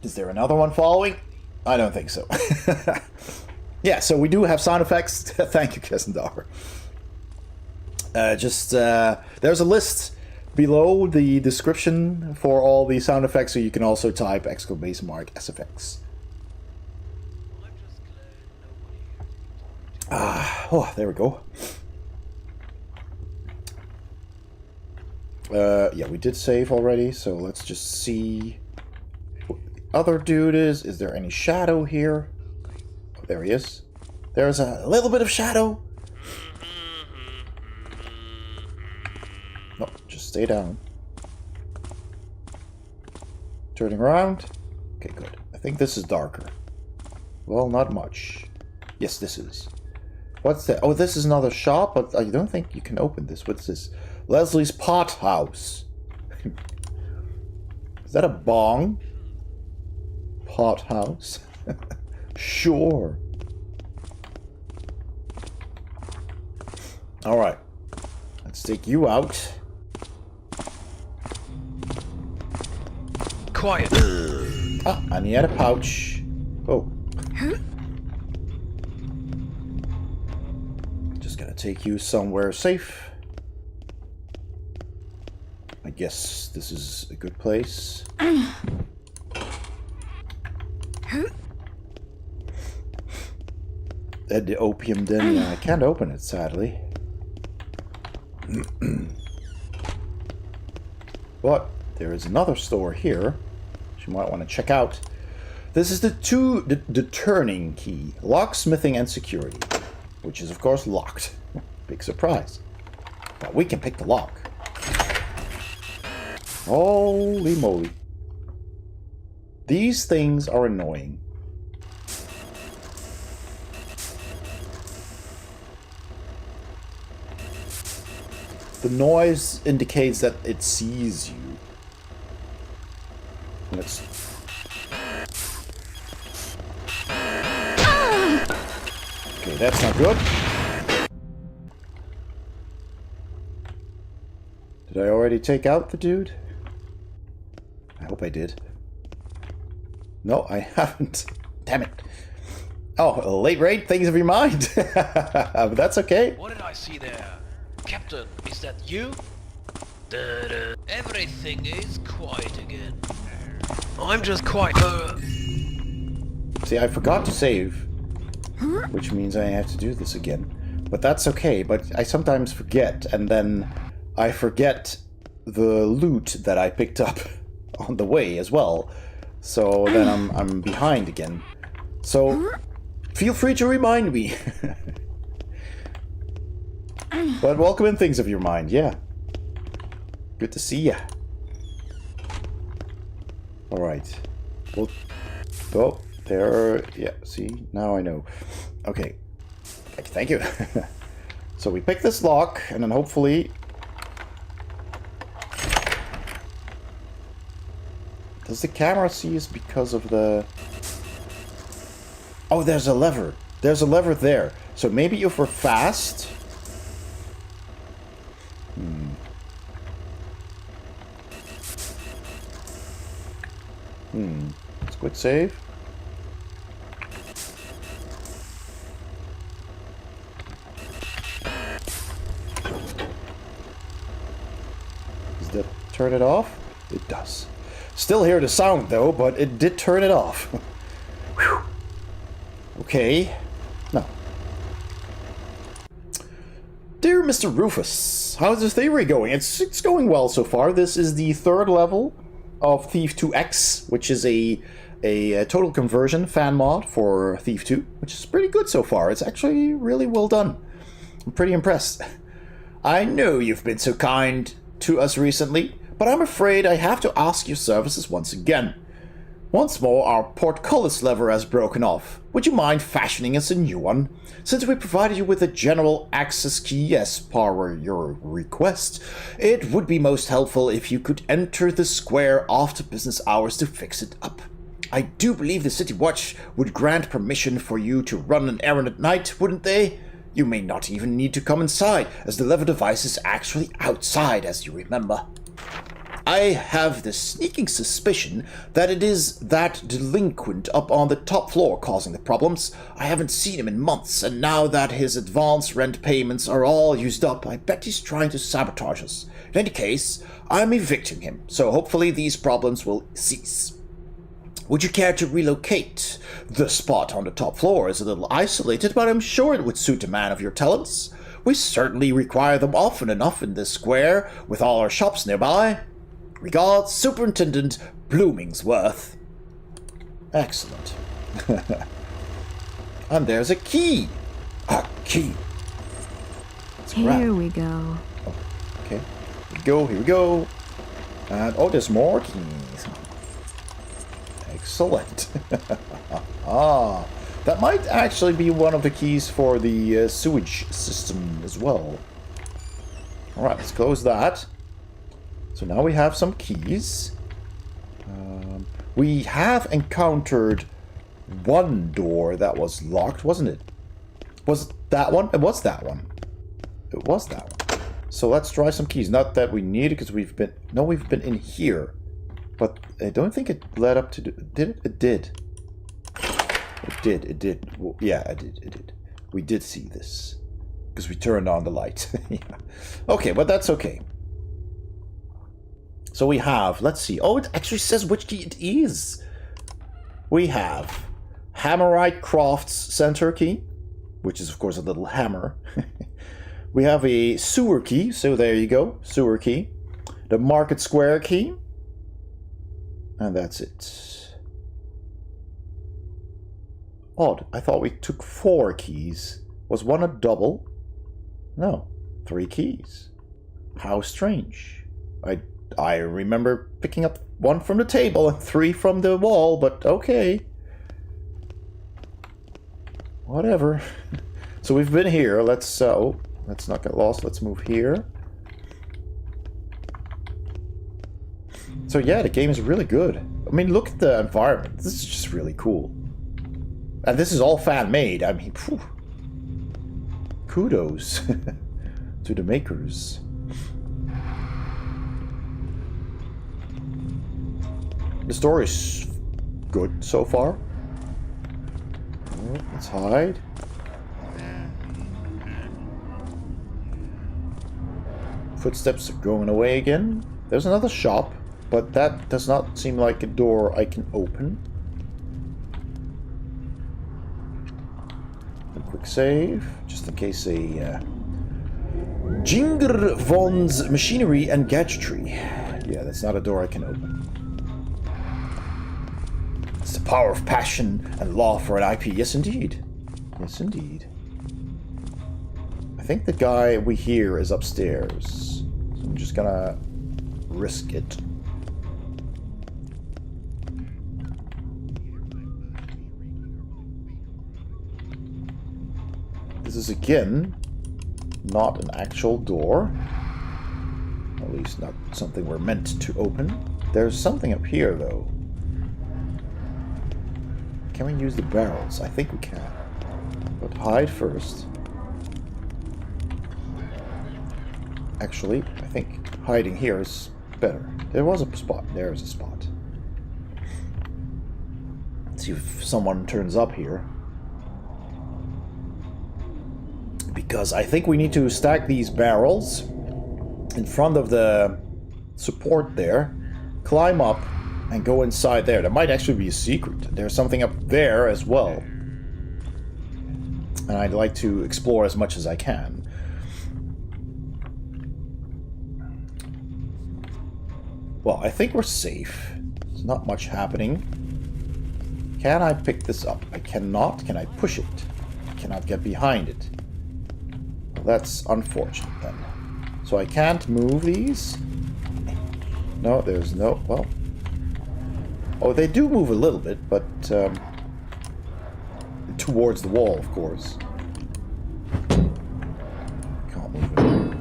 Is there another one following? I don't think so. Yeah, so we do have sound effects. Thank you, Kessendauer. There's a list below the description for all the sound effects, so you can also type !SFX. Oh, there we go. Yeah, we did save already, so let's just see what the other dude is. Is there any shadow here? Oh, there he is. There's a little bit of shadow. No, just stay down. Turning around. Okay, good. I think this is darker. Well, not much. Yes, this is. What's that? Oh, this is another shop, but I don't think you can open this. What's this? Leslie's Pot House. Is that a bong? Pot House? Sure. Alright. Let's take you out. Quiet. Ah, and he had a pouch. Oh. Just gonna take you somewhere safe. I guess this is a good place. At the opium den, I can't open it, sadly. But there is another store here you might want to check out. This is the turning key, locksmithing and security, which is of course locked. Big surprise. But we can pick the lock. Holy moly. These things are annoying. The noise indicates that it sees you. Let's... Okay, that's not good. Did I already take out the dude? I hope I did. No, I haven't. Damn it. Oh, late raid, things of your mind. But that's okay. What did I see there? Captain, is that you? Everything is quiet again. I'm just quiet. See, I forgot to save, which means I have to do this again. But that's okay, but I sometimes forget, and then I forget the loot that I picked up on the way as well. So then I'm behind again. So feel free to remind me. But welcome in things of your mind, yeah. Good to see ya. Alright. Well, oh, there, yeah, see, now I know. Okay. Thank you. So we pick this lock, and then hopefully... Does the camera see us because of the... Oh, there's a lever. There's a lever there. So maybe if we're fast... Let's quick save. Does that turn it off? It does. Still hear the sound though, but it did turn it off. Whew. Okay. No. Dear Mr. Rufus, how's the theory going? It's going well so far. This is the third level of Thief 2X, which is a total conversion fan mod for Thief 2, which is pretty good so far. It's actually really well done. I'm pretty impressed. I know you've been so kind to us recently, but I'm afraid I have to ask your services once again. Once more, our portcullis lever has broken off. Would you mind fashioning us a new one? Since we provided you with a general access key as per your request, it would be most helpful if you could enter the square after business hours to fix it up. I do believe the City Watch would grant permission for you to run an errand at night, wouldn't they? You may not even need to come inside, as the lever device is actually outside, as you remember. I have the sneaking suspicion that it is that delinquent up on the top floor causing the problems. I haven't seen him in months, and now that his advance rent payments are all used up, I bet he's trying to sabotage us. In any case, I'm evicting him, so hopefully these problems will cease. Would you care to relocate? The spot on the top floor is a little isolated, but I'm sure it would suit a man of your talents. We certainly require them often enough in this square, with all our shops nearby. Regards, Superintendent Bloomingsworth. Excellent. And there's a key. A key. Here we go. Oh, okay. Here we go. And oh, there's more keys. Excellent. Ah, that might actually be one of the keys for the sewage system as well. Alright, let's close that. So now we have some keys. We have encountered one door that was locked, wasn't it? Was it that one? It was that one. It was that one. So let's try some keys. Not that we need it, because we've been... No, we've been in here. But I don't think it led up to... Did it? It did. It did. Well, yeah, it did. We did see this. Because we turned on the light. Yeah. Okay, but that's okay. So we have... Let's see. Oh, it actually says which key it is. We have Hammerite Crafts Center key, which is, of course, a little hammer. We have a sewer key. So there you go. Sewer key. The Market Square key. And that's it. Odd. I thought we took 4 keys. Was one a double? No. 3 keys. How strange. I remember picking up 1 from the table and 3 from the wall, but okay. Whatever. So we've been here. Let's not get lost. Let's move here. So yeah, the game is really good. I mean, look at the environment. This is just really cool. And this is all fan-made. I mean, phew. Kudos to the makers. The story is good so far. Let's hide. Footsteps are going away again. There's another shop, but that does not seem like a door I can open. A quick save, just in case a Jinger Von's Machinery and Gadgetry. Yeah, that's not a door I can open. It's the power of passion and law for an IP. Yes, indeed. Yes, indeed. I think the guy we hear is upstairs. So I'm just gonna risk it. This is again not an actual door. At least not something we're meant to open. There's something up here though. Can we use the barrels? I think we can. But hide first. Actually, I think hiding here is better. There was a spot. There's a spot. Let's see if someone turns up here. Because I think we need to stack these barrels in front of the support there. Climb up and go inside there. There might actually be a secret. There's something up there as well. And I'd like to explore as much as I can. Well, I think we're safe. There's not much happening. Can I pick this up? I cannot. Can I push it? I cannot get behind it. Well, that's unfortunate then. So I can't move these? No, there's no... Well... Oh, they do move a little bit, but... towards the wall, of course. Can't move them.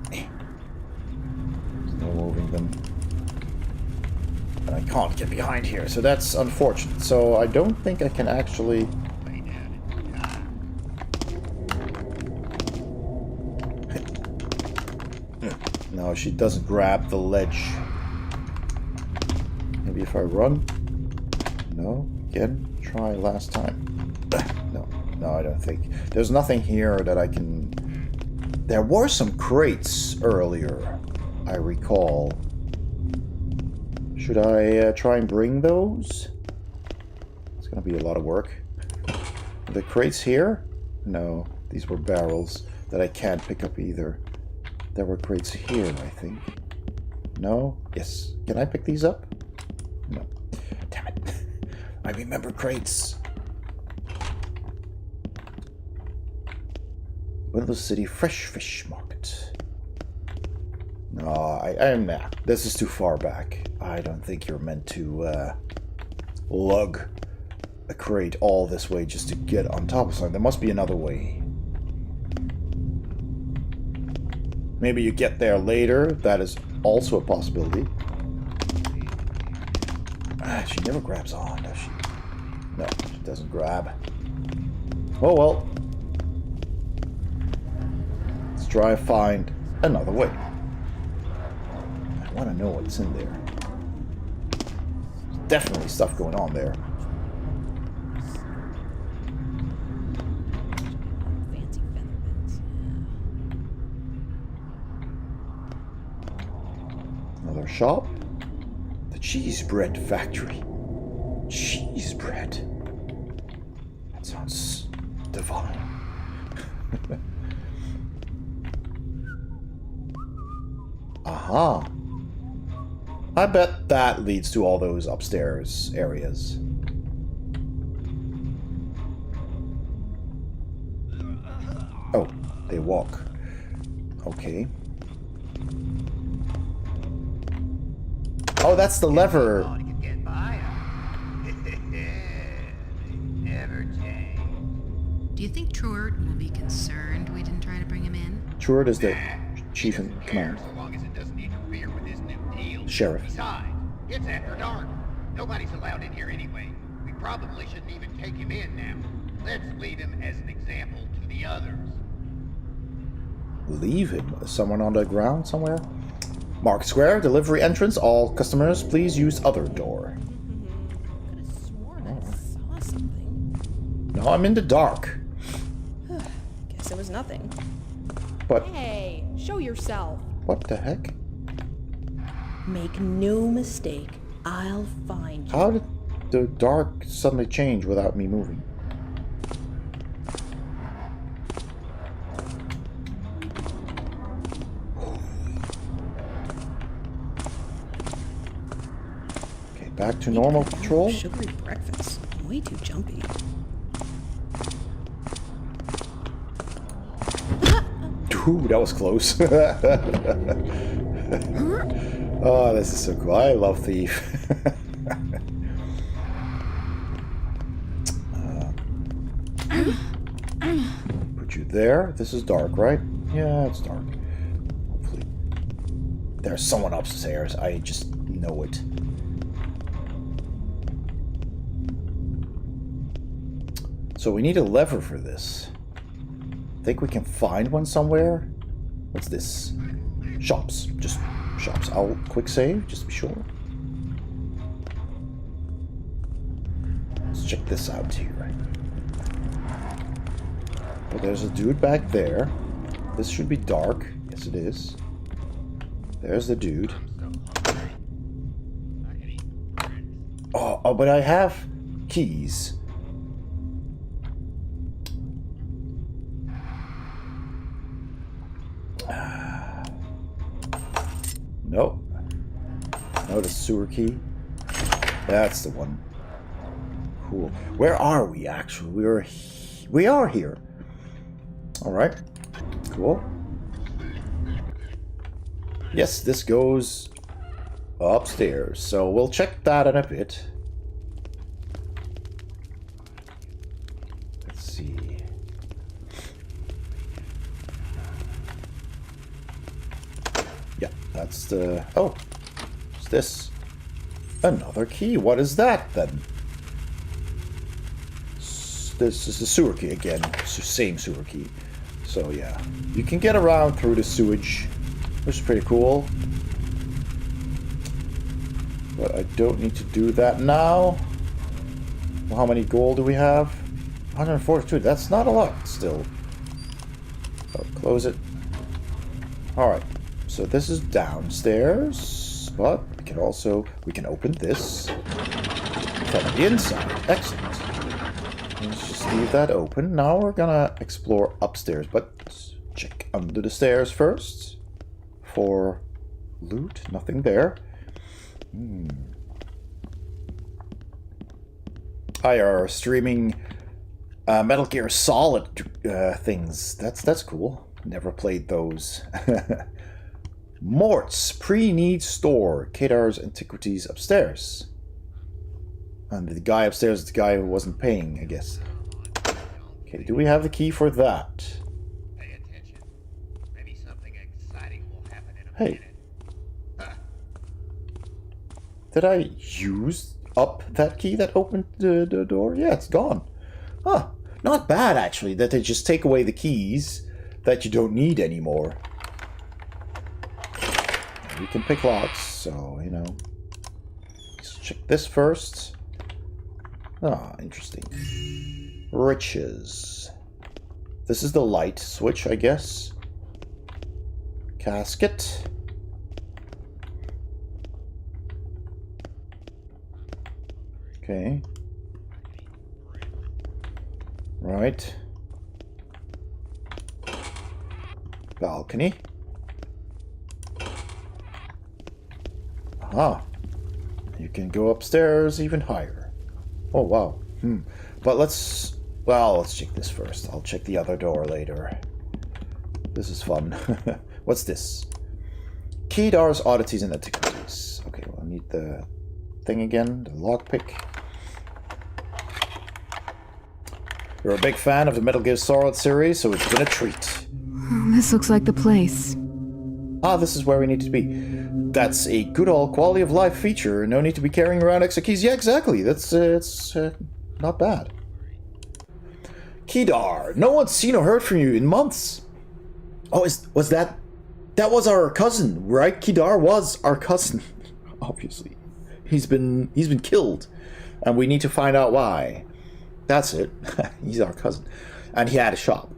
There's no moving them. And I can't get behind here, so that's unfortunate. So I don't think I can actually... No, she doesn't grab the ledge. Maybe if I run? No? Again? Try last time. No, I don't think. There's nothing here that I can... There were some crates earlier, I recall. Should I try and bring those? It's gonna be a lot of work. Are the crates here? No, these were barrels that I can't pick up either. There were crates here, I think. No? Yes. Can I pick these up? No. Damn it. I remember crates. Window City Fresh Fish Market. No, I am not. This is too far back. I don't think you're meant to lug a crate all this way just to get on top of something. There must be another way. Maybe you get there later. That is also a possibility. She never grabs on, does she? No, she doesn't grab. Oh well. Let's try and find another way. I want to know what's in there. There's definitely stuff going on there. Fancy feather beds. Another shop. The cheese bread factory. Cheese bread. That sounds divine. Aha. I bet that leads to all those upstairs areas. Oh, they walk. Okay. Oh, that's the lever. All you can get by 'em. They never change. Do you think Truart will be concerned we didn't try to bring him in? Truart is the chief in command. So long as it doesn't interfere with his new deal. Sheriff. Besides, it's after dark. Nobody's allowed in here anyway. We probably shouldn't even take him in now. Let's leave him as an example to the others. Leave him? Someone on the ground somewhere? Mark Square, delivery entrance. All customers, please use other door. Could have sworn I saw something. No, I'm in the dark. Guess it was nothing. But Hey, show yourself. what the heck? Make no mistake, I'll find you. How did the dark suddenly change without me moving? Okay, back to normal control. Sugary breakfast. Way too jumpy. Ooh, that was close. Oh, this is so cool. I love Thief. Put you there. This is dark, right? Yeah, it's dark. Hopefully. There's someone upstairs. I just know it. So we need a lever for this. Think we can find one somewhere? What's this? Shops. Just shops. I'll quick save, just to be sure. Let's check this out here. Well, there's a dude back there. This should be dark. Yes, it is. There's the dude. Oh, but I have keys. Nope. No, the sewer key. That's the one. Cool. Where are we actually? We are here. All right. Cool. Yes, this goes upstairs. So we'll check that in a bit. Let's see. Yeah, that's the... Oh, what's this? Another key. What is that, then? This is the sewer key again. It's the same sewer key. So, yeah. You can get around through the sewage which is pretty cool. But I don't need to do that now. Well, how many gold do we have? 142. That's not a lot still. So close it. Alright. So this is downstairs. But we can open this from the inside. Excellent. Let's just leave that open. Now we're gonna explore upstairs, but check under the stairs first for loot. Nothing there. I are streaming Metal Gear Solid things. That's cool. Never played those. Mort's pre-need store. Kadar's antiquities upstairs. And the guy upstairs is the guy who wasn't paying, I guess. Okay, do we have the key for that? Pay attention. Maybe something exciting will happen in a Hey. minute. Did I use up that key that opened the door? Yeah, it's gone. Huh. Not bad, actually, that they just take away the keys that you don't need anymore. We can pick locks, so, you know. Let's check this first. Ah, interesting. Riches. This is the light switch, I guess. Casket. Okay. Right. Balcony. Aha. You can go upstairs even higher. Oh, wow. But let's check this first. I'll check the other door later. This is fun. What's this? Kedar's Oddities and Antiquities. Okay, well, I need the thing again, the lockpick. You're a big fan of the Metal Gear Solid series, so it's been a treat. This looks like the place. Ah, this is where we need to be. That's a good old quality of life feature. No need to be carrying around extra keys. Yeah, exactly. That's it's not bad. Kedar, no one's seen or heard from you in months. Oh, was that was our cousin, right? Kedar was our cousin. Obviously, he's been killed, and we need to find out why. That's it. He's our cousin, and he had a shop.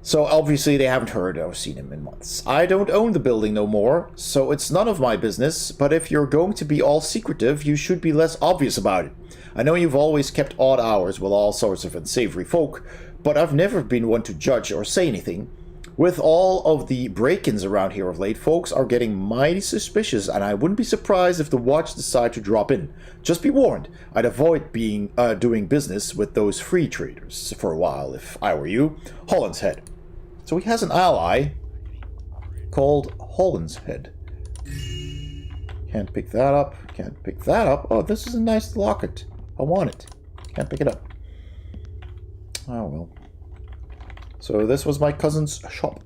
So obviously they haven't heard or seen him in months. I don't own the building no more, so it's none of my business, but if you're going to be all secretive, you should be less obvious about it. I know you've always kept odd hours with all sorts of unsavory folk, but I've never been one to judge or say anything. With all of the break-ins around here of late, folks are getting mighty suspicious, and I wouldn't be surprised if the watch decide to drop in. Just be warned, I'd avoid doing business with those free traders for a while if I were you. Holland's Head. So he has an ally called Holland's Head. Can't pick that up. Can't pick that up. Oh, this is a nice locket. I want it. Can't pick it up. Oh, well. So this was my cousin's shop.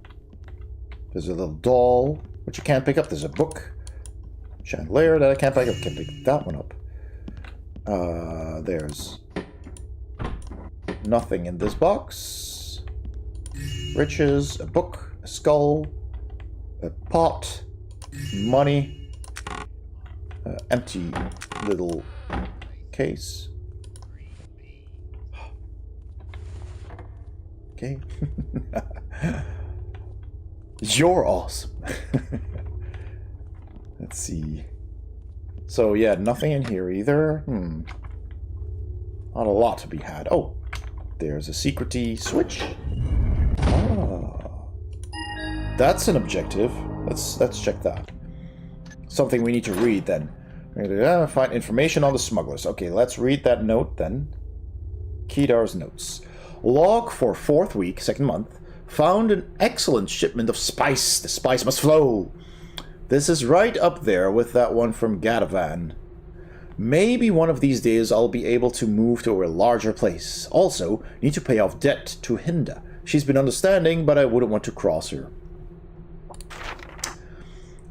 There's a little doll, which you can't pick up. There's a book. Chandelier that I can't pick up. Can't pick that one up. There's nothing in this box. Riches, a book, a skull, a pot, money, empty little case. Okay. You're awesome. Let's see. So yeah, nothing in here either. Not a lot to be had. Oh, there's a secret-y switch. That's an objective. Let's check that. Something we need to read then. We're gonna find information on the smugglers. Okay, let's read that note then. Kedar's notes. Log for 4th week, 2nd month. Found an excellent shipment of spice. The spice must flow. This is right up there with that one from Gadavan. Maybe one of these days I'll be able to move to a larger place. Also, need to pay off debt to Hinda. She's been understanding, but I wouldn't want to cross her.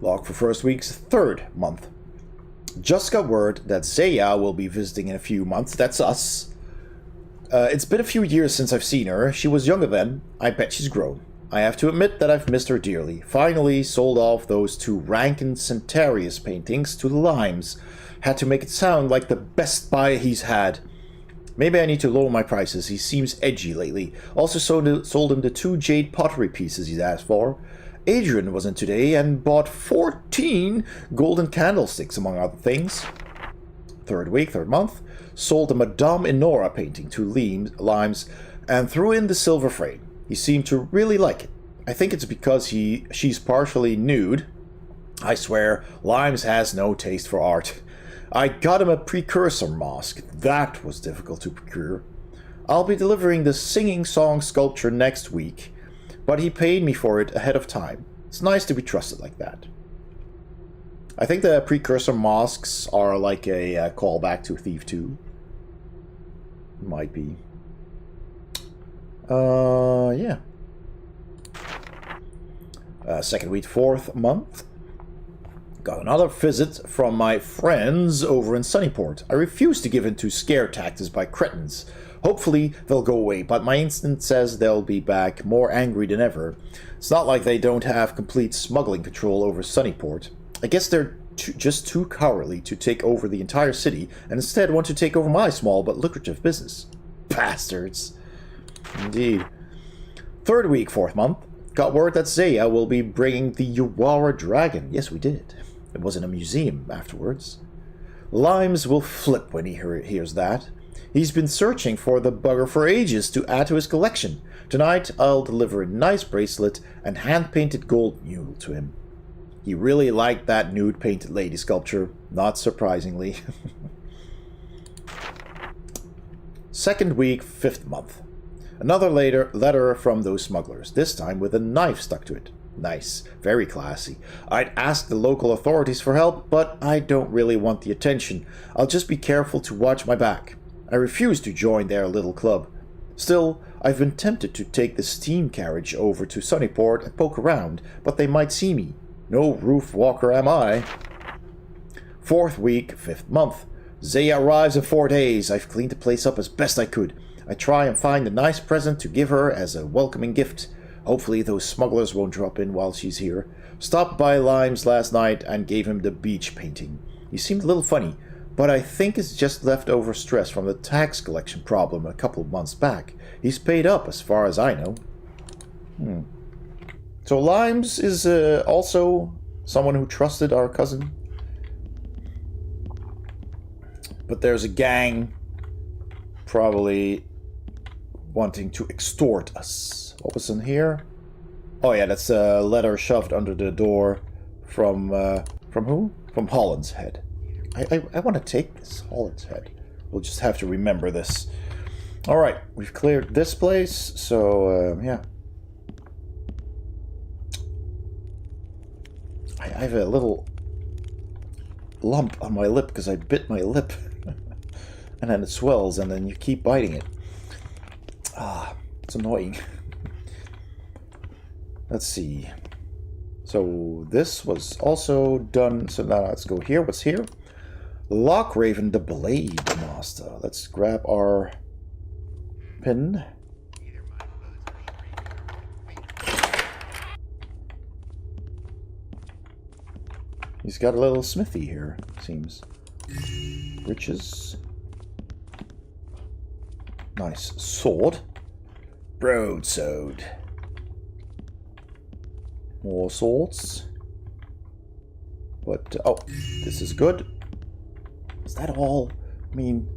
Log for 1st week's 3rd month. Just got word that SEGA will be visiting in a few months. That's us. It's been a few years since I've seen her. She was younger then. I bet she's grown. I have to admit that I've missed her dearly. Finally sold off those 2 Rankin Centarius paintings to the Limes. Had to make it sound like the best buy he's had. Maybe I need to lower my prices. He seems edgy lately. Also sold him the 2 jade pottery pieces he's asked for. Adrian was in today and bought 14 golden candlesticks, among other things. Third week, third month. Sold a Madame Enora painting to Limes and threw in the silver frame. He seemed to really like it. I think it's because she's partially nude. I swear, Limes has no taste for art. I got him a precursor mask. That was difficult to procure. I'll be delivering the singing song sculpture next week, but he paid me for it ahead of time. It's nice to be trusted like that. I think the precursor masks are like a callback to Thief 2. Might be. Yeah. Second week, fourth month. Got another visit from my friends over in Sunnyport. I refuse to give in to scare tactics by cretins. Hopefully they'll go away, but my instinct says they'll be back more angry than ever. It's not like they don't have complete smuggling control over Sunnyport. I guess they're just too cowardly to take over the entire city, and instead want to take over my small but lucrative business. Bastards. Indeed. Third week, fourth month. Got word that Zaya will be bringing the Yuwara dragon. Yes, we did. It was in a museum afterwards. Limes will flip when he hears that. He's been searching for the bugger for ages to add to his collection. Tonight, I'll deliver a nice bracelet and hand-painted gold mule to him. He really liked that nude-painted lady sculpture, not surprisingly. Second week, fifth month. Another letter from those smugglers, this time with a knife stuck to it. Nice, very classy. I'd ask the local authorities for help, but I don't really want the attention. I'll just be careful to watch my back. I refuse to join their little club. Still, I've been tempted to take the steam carriage over to Sunnyport and poke around, but they might see me. No roof walker am I. Fourth week, fifth month. Zaya arrives in 4 days. I've cleaned the place up as best I could. I try and find a nice present to give her as a welcoming gift. Hopefully those smugglers won't drop in while she's here. Stopped by Limes last night and gave him the beach painting. He seemed a little funny, but I think it's just leftover stress from the tax collection problem a couple of months back. He's paid up as far as I know. So Limes is also someone who trusted our cousin. But there's a gang probably wanting to extort us. What was in here? Oh yeah, that's a letter shoved under the door from who? From Holland's Head. I want to take this Holland's Head. We'll just have to remember this. Alright, we've cleared this place, so yeah. I have a little lump on my lip because I bit my lip. And then it swells, and then you keep biting it. Ah, it's annoying. Let's see. So this was also done. So now let's go here. What's here? Lockraven the Blade Master. Let's grab our pin. He's got a little smithy here, seems. Riches. Nice sword. Broadsword. More swords. But, oh, this is good. Is that all? I mean,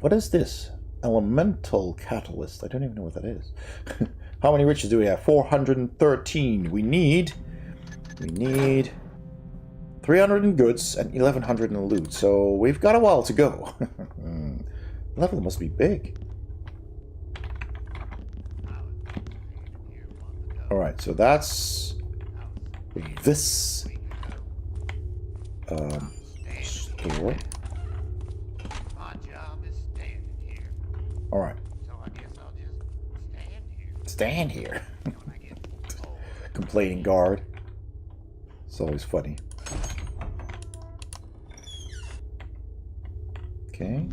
what is this? Elemental catalyst. I don't even know what that is. How many riches do we have? 413. We need 300 in goods and 1100 in loot. So we've got a while to go. Level must be big. Alright, so that's this store. Alright. Stand here. Complaining guard. It's always funny. Okay.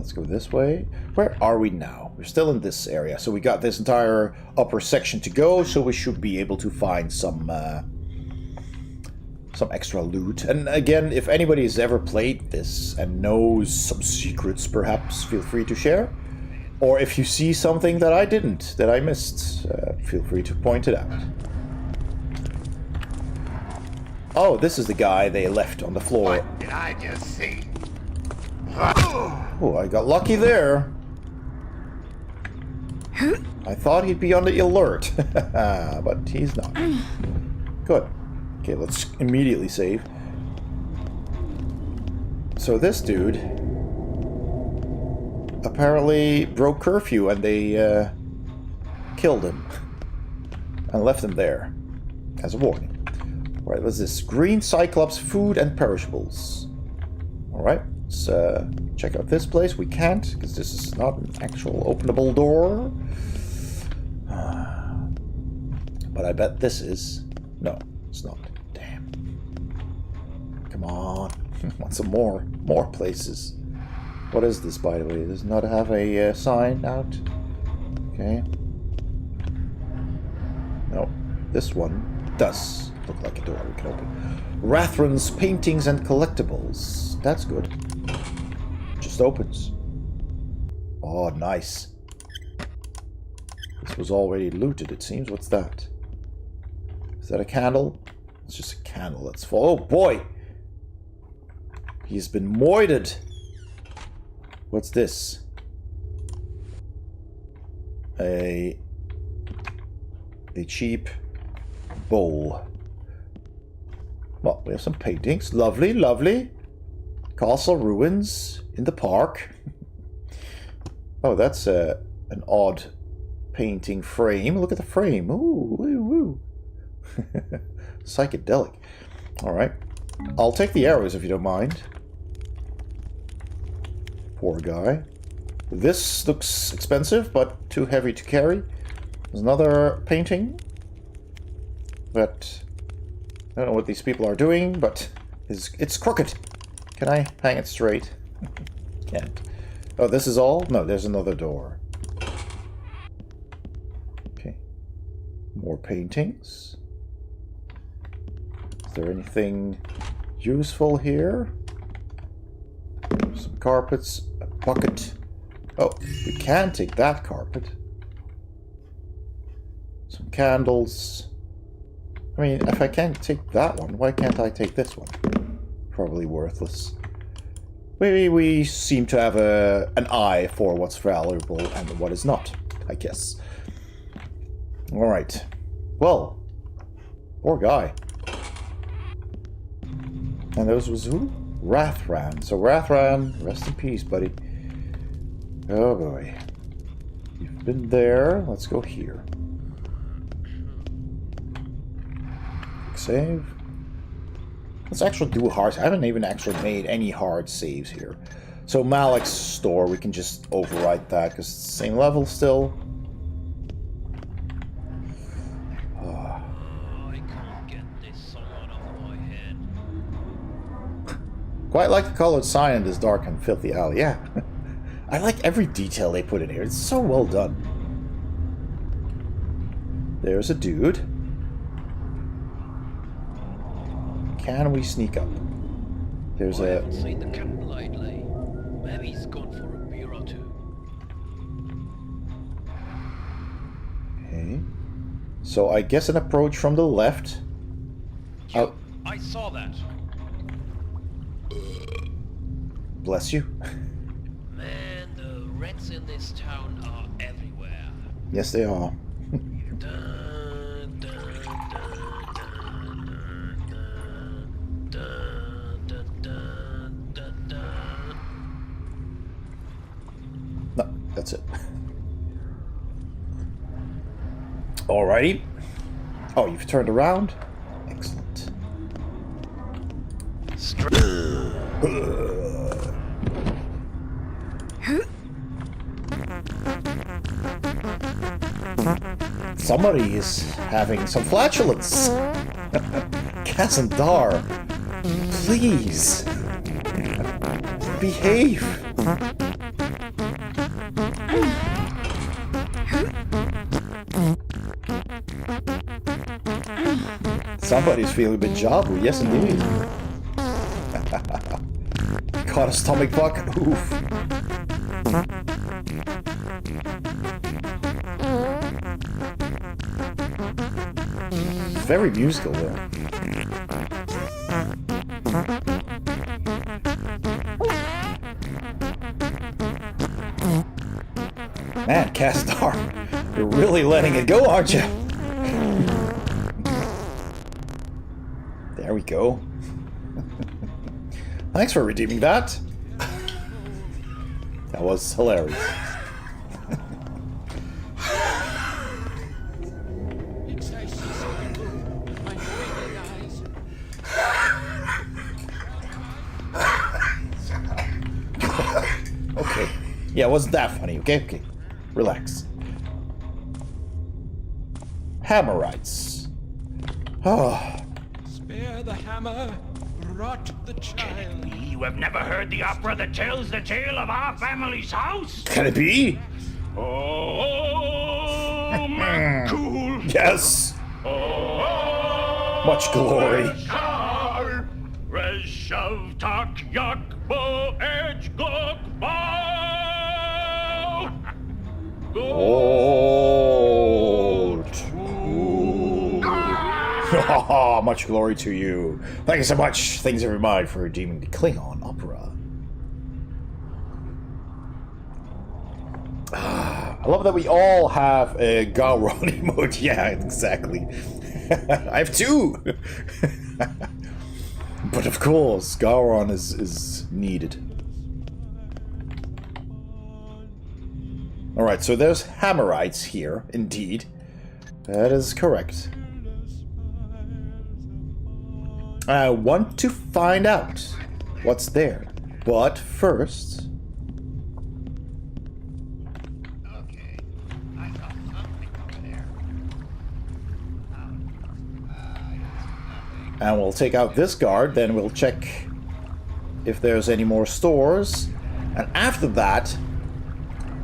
let's go this way. Where are we now? We're still in this area. So we got this entire upper section to go, so we should be able to find some extra loot. And again, if anybody has ever played this and knows some secrets, perhaps feel free to share. Or if you see something that I didn't, that I missed, feel free to point it out. Oh, this is the guy they left on the floor. What did I just see? Oh, I got lucky there. I thought he'd be on the alert, but he's not. Good. Okay, let's immediately save. So this dude apparently broke curfew and they killed him and left him there as a warning. Alright, what's this? Green Cyclops food and perishables. Alright, let's check out this place. We can't, because this is not an actual openable door. But I bet this is. No, it's not. Damn. Come on. Want some more places. What is this, by the way? Does it not have a sign out? Okay. No, this one does look like a door we can open. Rathran's paintings and collectibles. That's good. Just opens. Oh, nice. This was already looted, it seems. What's that? Is that a candle? It's just a candle that's full. Oh, boy! He's been moited. What's this? A cheap bowl. Well, we have some paintings. Lovely, lovely. Castle ruins in the park. Oh, that's an odd painting frame. Look at the frame. Ooh, woo, woo. Psychedelic. All right. I'll take the arrows if you don't mind. Poor guy. This looks expensive, but too heavy to carry. There's another painting. But I don't know what these people are doing, but it's crooked. Can I hang it straight? Can't. Oh, this is all? No, there's another door. Okay. More paintings. Is there anything useful here? Some carpets, a bucket. Oh, we can take that carpet. Some candles. I mean, if I can't take that one, why can't I take this one? Probably worthless. We seem to have an eye for what's valuable and what is not, I guess. Alright. Well, poor guy. And those was who? Rathran. So Rathran, rest in peace, buddy. Oh boy. You've been there. Let's go here. Quick save. Let's actually do hard. I haven't even actually made any hard saves here. So Malik's store, we can just overwrite that because it's the same level still. I can't get this song out of my head. Quite like the colored sign in this dark and filthy alley. Yeah. I like every detail they put in here. It's so well done. There's a dude. Can we sneak up? There's I a... haven't seen the captain lately. Maybe he's gone for a beer or two. Okay. So I guess an approach from the left. Yeah, I saw that. Bless you. Man, the rats in this town are everywhere. Yes, they are. Dun, dun, dun, dun, dun, dun, dun, dun. No, that's it. Alrighty. Oh, you've turned around? Excellent. Somebody is having some flatulence. Kazandar, please behave. Somebody's feeling a bit jobby, yes indeed. Caught a stomach bug? Oof. Very musical though. Man, Castar, you're really letting it go, aren't you? There we go. Thanks for redeeming that. That was hilarious. Okay. Yeah, it wasn't that funny, okay? Okay. Relax. Hammerites. Oh. Spare the hammer, rot the child. You have never heard the opera that tells the tale of our family's house? Can it be? Oh, my cool. Yes. Oh, Much glory. Reshav tak yak bo edge gok bow. Oh, much glory to you. Thank you so much. Thanks everybody for redeeming the Klingon opera. I love that we all have a Gowron emote. Yeah, exactly. I have two. But of course, Gowron is needed. Alright, so there's Hammerites here, indeed. That is correct. I want to find out what's there. But first... Okay, I saw something over there. And we'll take out this guard, then we'll check if there's any more stores. And after that,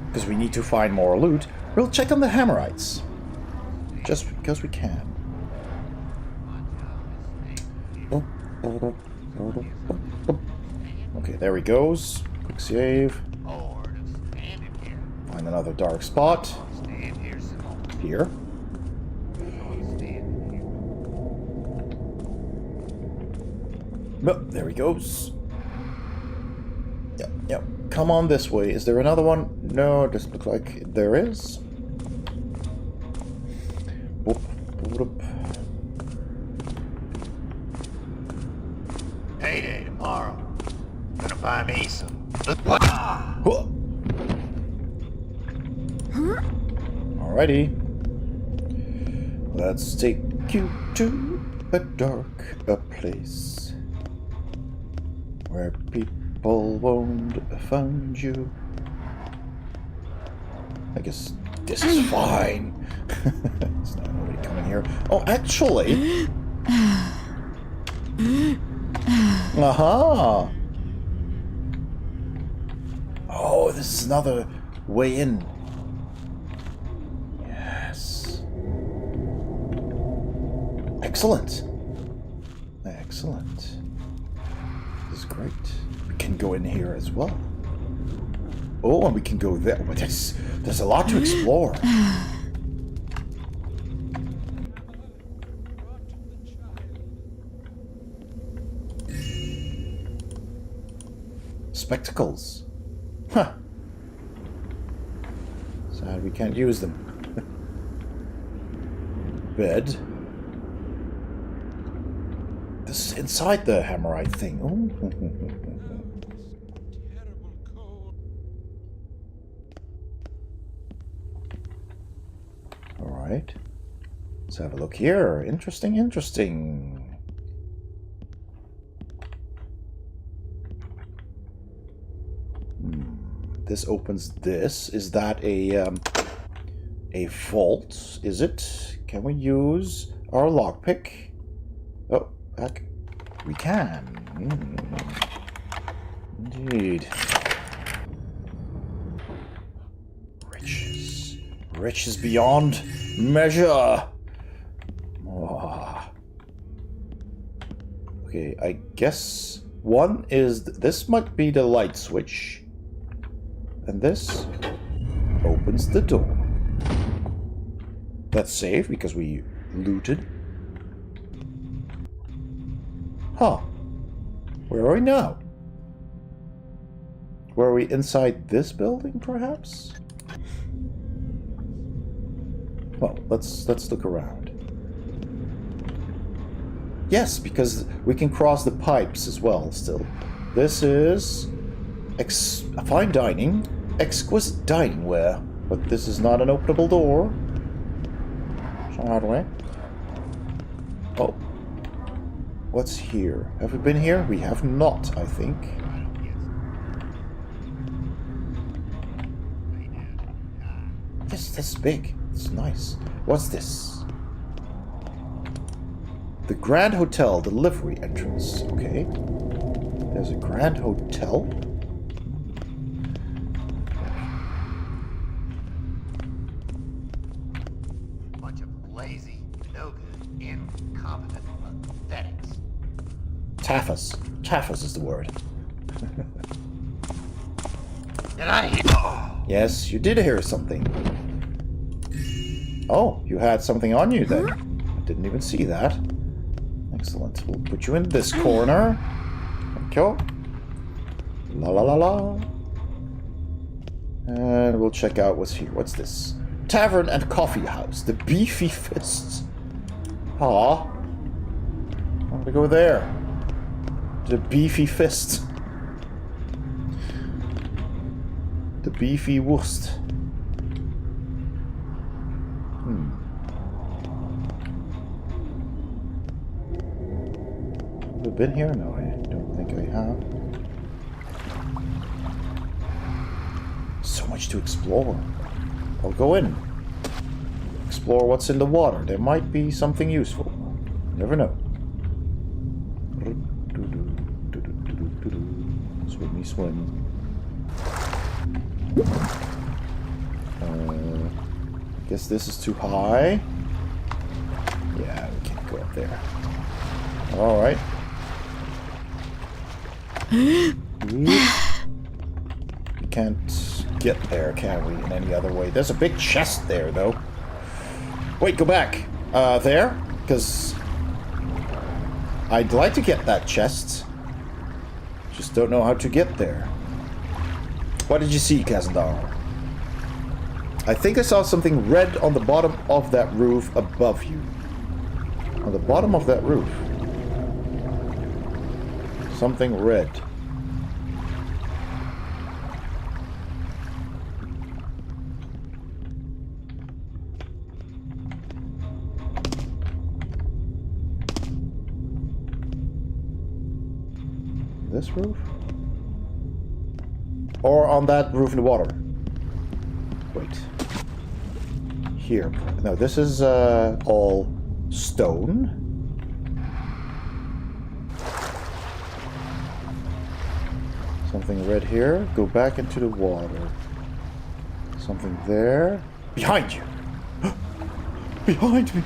because we need to find more loot, we'll check on the Hammerites. Just because we can. Okay, there he goes. Quick save. Find another dark spot. Here. Oh, there he goes. Yep, yep. Come on this way. Is there another one? No, it doesn't look like there is. Whoop, whoop. Payday tomorrow. Gonna buy me some. Alrighty. Let's take you to a dark place where people won't find you. I guess this is fine. There's not nobody coming here. Oh, actually. Aha! Oh, this is another way in. Yes. Excellent. Excellent. This is great. We can go in here as well. Oh, and we can go there. But there's a lot to explore. Spectacles. Huh. Sad we can't use them. Bed. This is inside the Hammerite thing. Oh. Alright. Let's have a look here. Interesting, interesting. This opens this. Is that a vault? Is it? Can we use our lockpick? Oh, heck. We can. Indeed. Riches beyond measure. Oh. Okay, I guess one is... This might be the light switch. And this opens the door. That's safe because we looted. Huh. Where are we now? Were we inside this building, perhaps? Well, let's look around. Yes, because we can cross the pipes as well, still. This is... fine dining. Exquisite diningware. But this is not an openable door. So how do I... Oh. What's here? Have we been here? We have not, I think. Yes, that's big. It's nice. What's this? The Grand Hotel delivery entrance. Okay. There's a Grand Hotel. Bunch of lazy, no good, incompetent pathetics. Taffas. Taffas is the word. Did I hear? Yes, you did hear something. Oh, you had something on you then. I didn't even see that. Excellent. We'll put you in this corner. Thank you. La la la la. And we'll check out what's here. What's this? Tavern and Coffee House. The Beefy Fists. Aw. I'm gonna go there. The Beefy Fist. The Beefy Wurst. Have I been here? No, I don't think I have. So much to explore. I'll go in. Explore what's in the water. There might be something useful. Never know. Swimmy swim. Guess this is too high. Yeah, we can't go up there. Alright. We can't get there, can we, in any other way? There's a big chest there, though. Wait, go back. There? Because I'd like to get that chest. Just don't know how to get there. What did you see, Kazandar? I think I saw something red on the bottom of that roof above you. On the bottom of that roof. Something red. This roof? Or on that roof in the water? Wait. Here. No, this is all stone. Something red here. Go back into the water. Something there. Behind you! Behind me!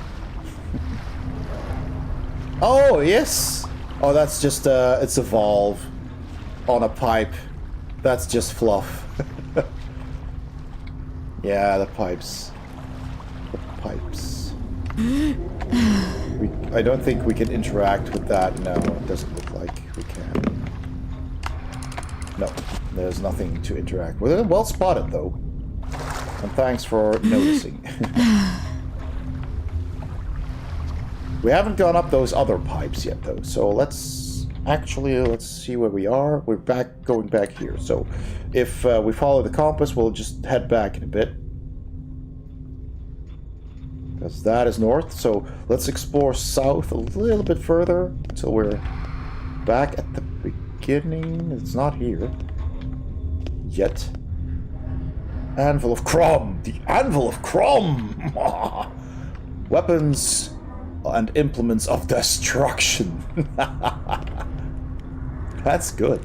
Oh, yes! Oh, that's just, it's a valve on a pipe. That's just fluff. Yeah, the pipes. The pipes. I don't think we can interact with that. No, it doesn't look like we can. No, there's nothing to interact with. Well spotted, though. And thanks for noticing. We haven't gone up those other pipes yet, though. So let's see where we are. We're going back here. So if we follow the compass, we'll just head back in a bit. Because that is north. So let's explore south a little bit further until we're back at the beginning. It's not here yet. Anvil of Crom! The Anvil of Crom! Weapons and implements of destruction. That's good.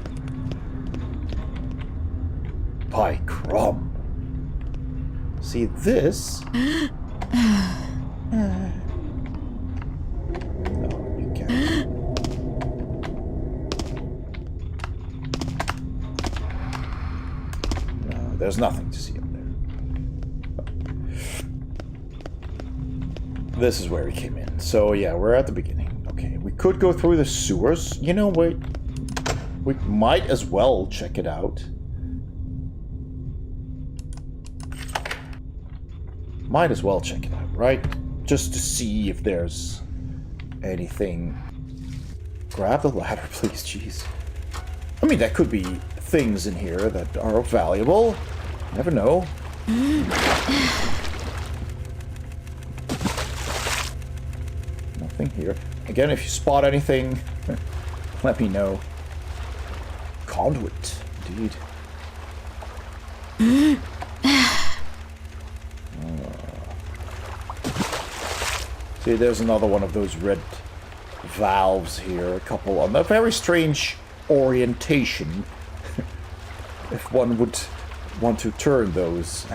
By Crom. See this? No, you can't. No, there's nothing to see up there. This is where we came in. So yeah, we're at the beginning. Okay, we could go through the sewers. You know what? We might as well check it out. Might as well check it out, right? Just to see if there's anything. Grab the ladder, please, jeez. I mean, there could be things in here that are valuable. Never know. Nothing here. Again, if you spot anything, let me know. Conduit, indeed. See, there's another one of those red valves here. A couple on a very strange orientation. If one would want to turn those.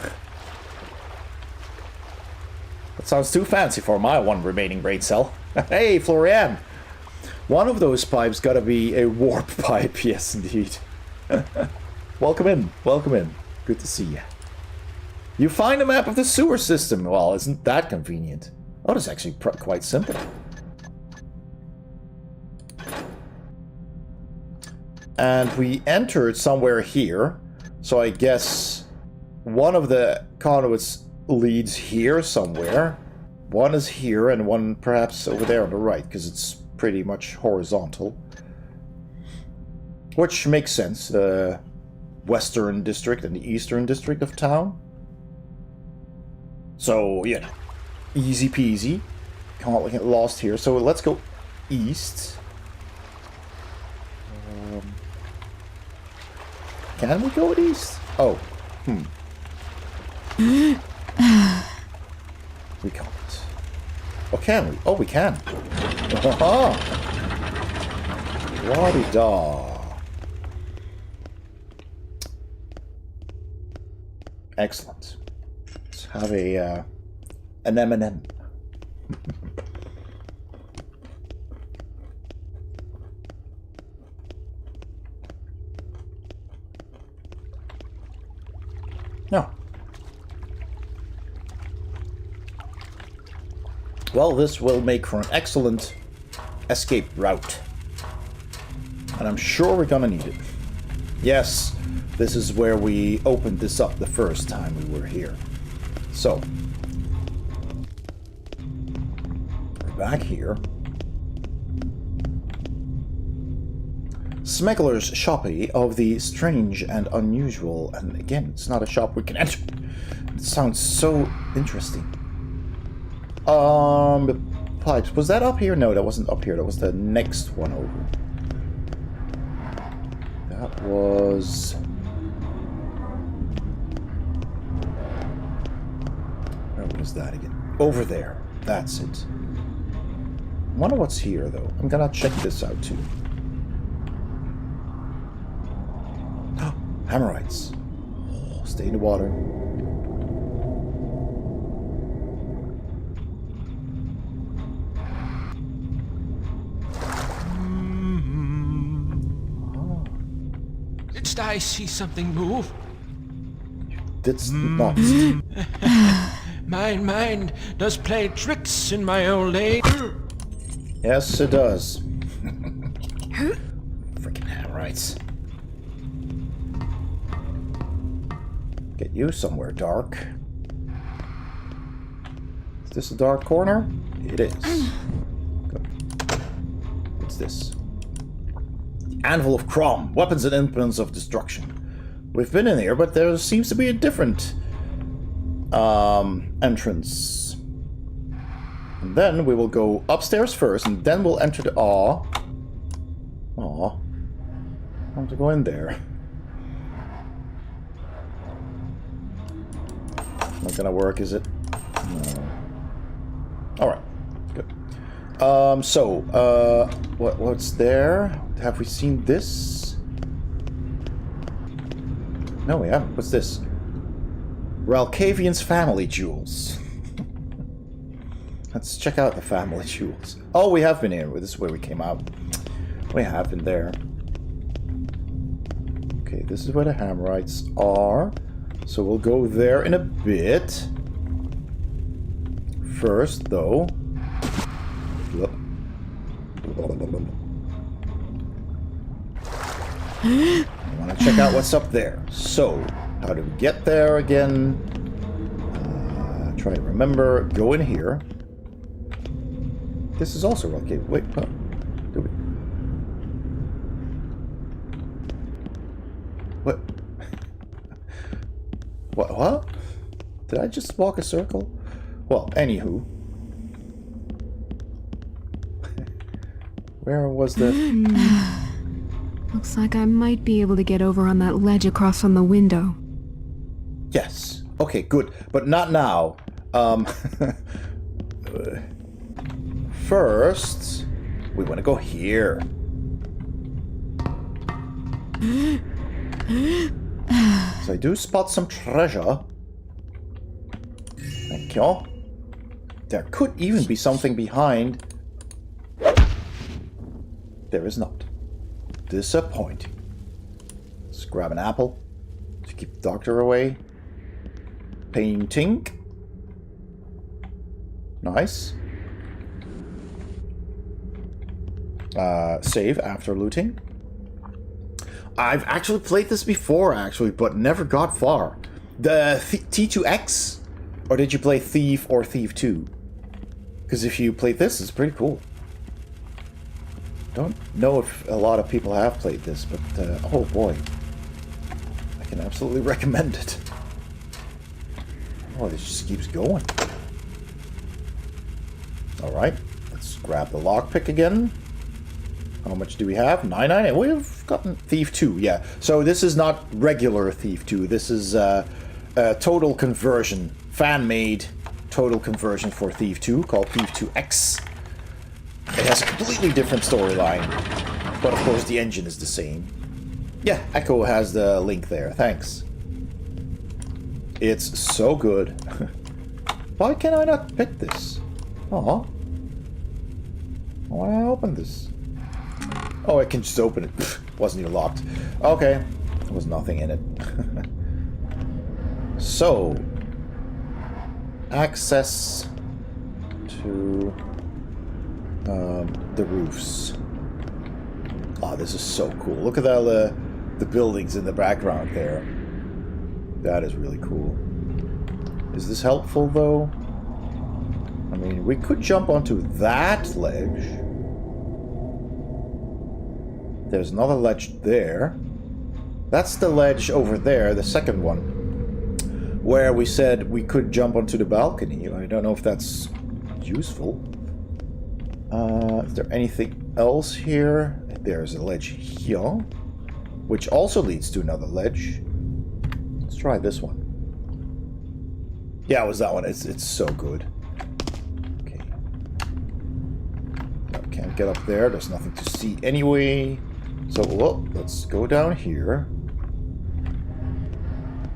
That sounds too fancy for my one remaining brain cell. Hey, Florian! One of those pipes gotta be a warp pipe, yes indeed. Welcome in, welcome in. Good to see you. You find a map of the sewer system. Well, isn't that convenient? Oh, that's actually quite simple. And we entered somewhere here, so I guess one of the conduits leads here somewhere. One is here and one perhaps over there on the right, because it's pretty much horizontal. Which makes sense, the western district and the eastern district of town. So, you know, easy peasy. Can't get lost here, so let's go east. Can we go east? Oh, We can't. Or can we? Oh, we can. La-di-da. Excellent. Let's have a an M&M. No. Well, this will make for an excellent escape route. And I'm sure we're gonna need it. Yes, this is where we opened this up the first time we were here. So, we're back here. Smuggler's Shoppy of the Strange and Unusual. And again, it's not a shop we can enter. It sounds so interesting. The pipes. Was that up here? No, that wasn't up here. That was the next one over. That was... Where was that again? Over there. That's it. I wonder what's here, though. I'm gonna check this out, too. Hammerites. Oh, stay in the water. Did I see something move? That's not. My mind does play tricks in my old age. Yes, it does. Freaking Hammerites. Get you somewhere dark. Is this a dark corner? It is. Good. What's this? The Anvil of Crom. Weapons and implements of destruction. We've been in here, but there seems to be a different entrance. And then we will go upstairs first, and then we'll enter the... Aw. I want to go in there. Not gonna work, is it? No. Alright. Good. What's there? Have we seen this? No, we haven't. What's this? Ralkavian's family jewels. Let's check out the family jewels. Oh, we have been here. This is where we came out. We have been there. Okay, this is where the Hammerites are. So we'll go there in a bit. First, though... I want to check out what's up there. So, how do we get there again? Try to remember. Go in here. This is also okay. Wait, huh? Do we? What? What? Did I just walk a circle? Well, anywho. Where was the... Looks like I might be able to get over on that ledge across from the window. Yes. Okay, good. But not now. First, we want to go here. So I do spot some treasure. Thank you. There could even be something behind. There is not. Disappointing. Let's grab an apple to keep the doctor away. Painting. Nice. Save after looting. I've actually played this before, but never got far. The T2X? Or did you play Thief or Thief 2? Because if you played this, it's pretty cool. Don't know if a lot of people have played this, but oh boy. I can absolutely recommend it. Oh, this just keeps going. Alright, let's grab the lockpick again. How much do we have? 998. We've gotten Thief 2, yeah. So this is not regular Thief 2. This is a total conversion. Fan-made total conversion for Thief 2 called Thief 2X. It has a completely different storyline. But of course the engine is the same. Yeah, Echo has the link there. Thanks. It's so good. Why can I not pick this? Aw. Why don't I open this? Oh, I can just open it. Wasn't even locked. Okay. There was nothing in it. So. Access to the roofs. Oh, this is so cool. Look at all the buildings in the background there. That is really cool. Is this helpful, though? I mean, we could jump onto that ledge. There's another ledge there. That's the ledge over there, the second one. Where we said we could jump onto the balcony. I don't know if that's useful. Is there anything else here? There's a ledge here. Which also leads to another ledge. Let's try this one. Yeah, it was that one. It's so good. Okay. No, can't get up there. There's nothing to see anyway. So, well, let's go down here.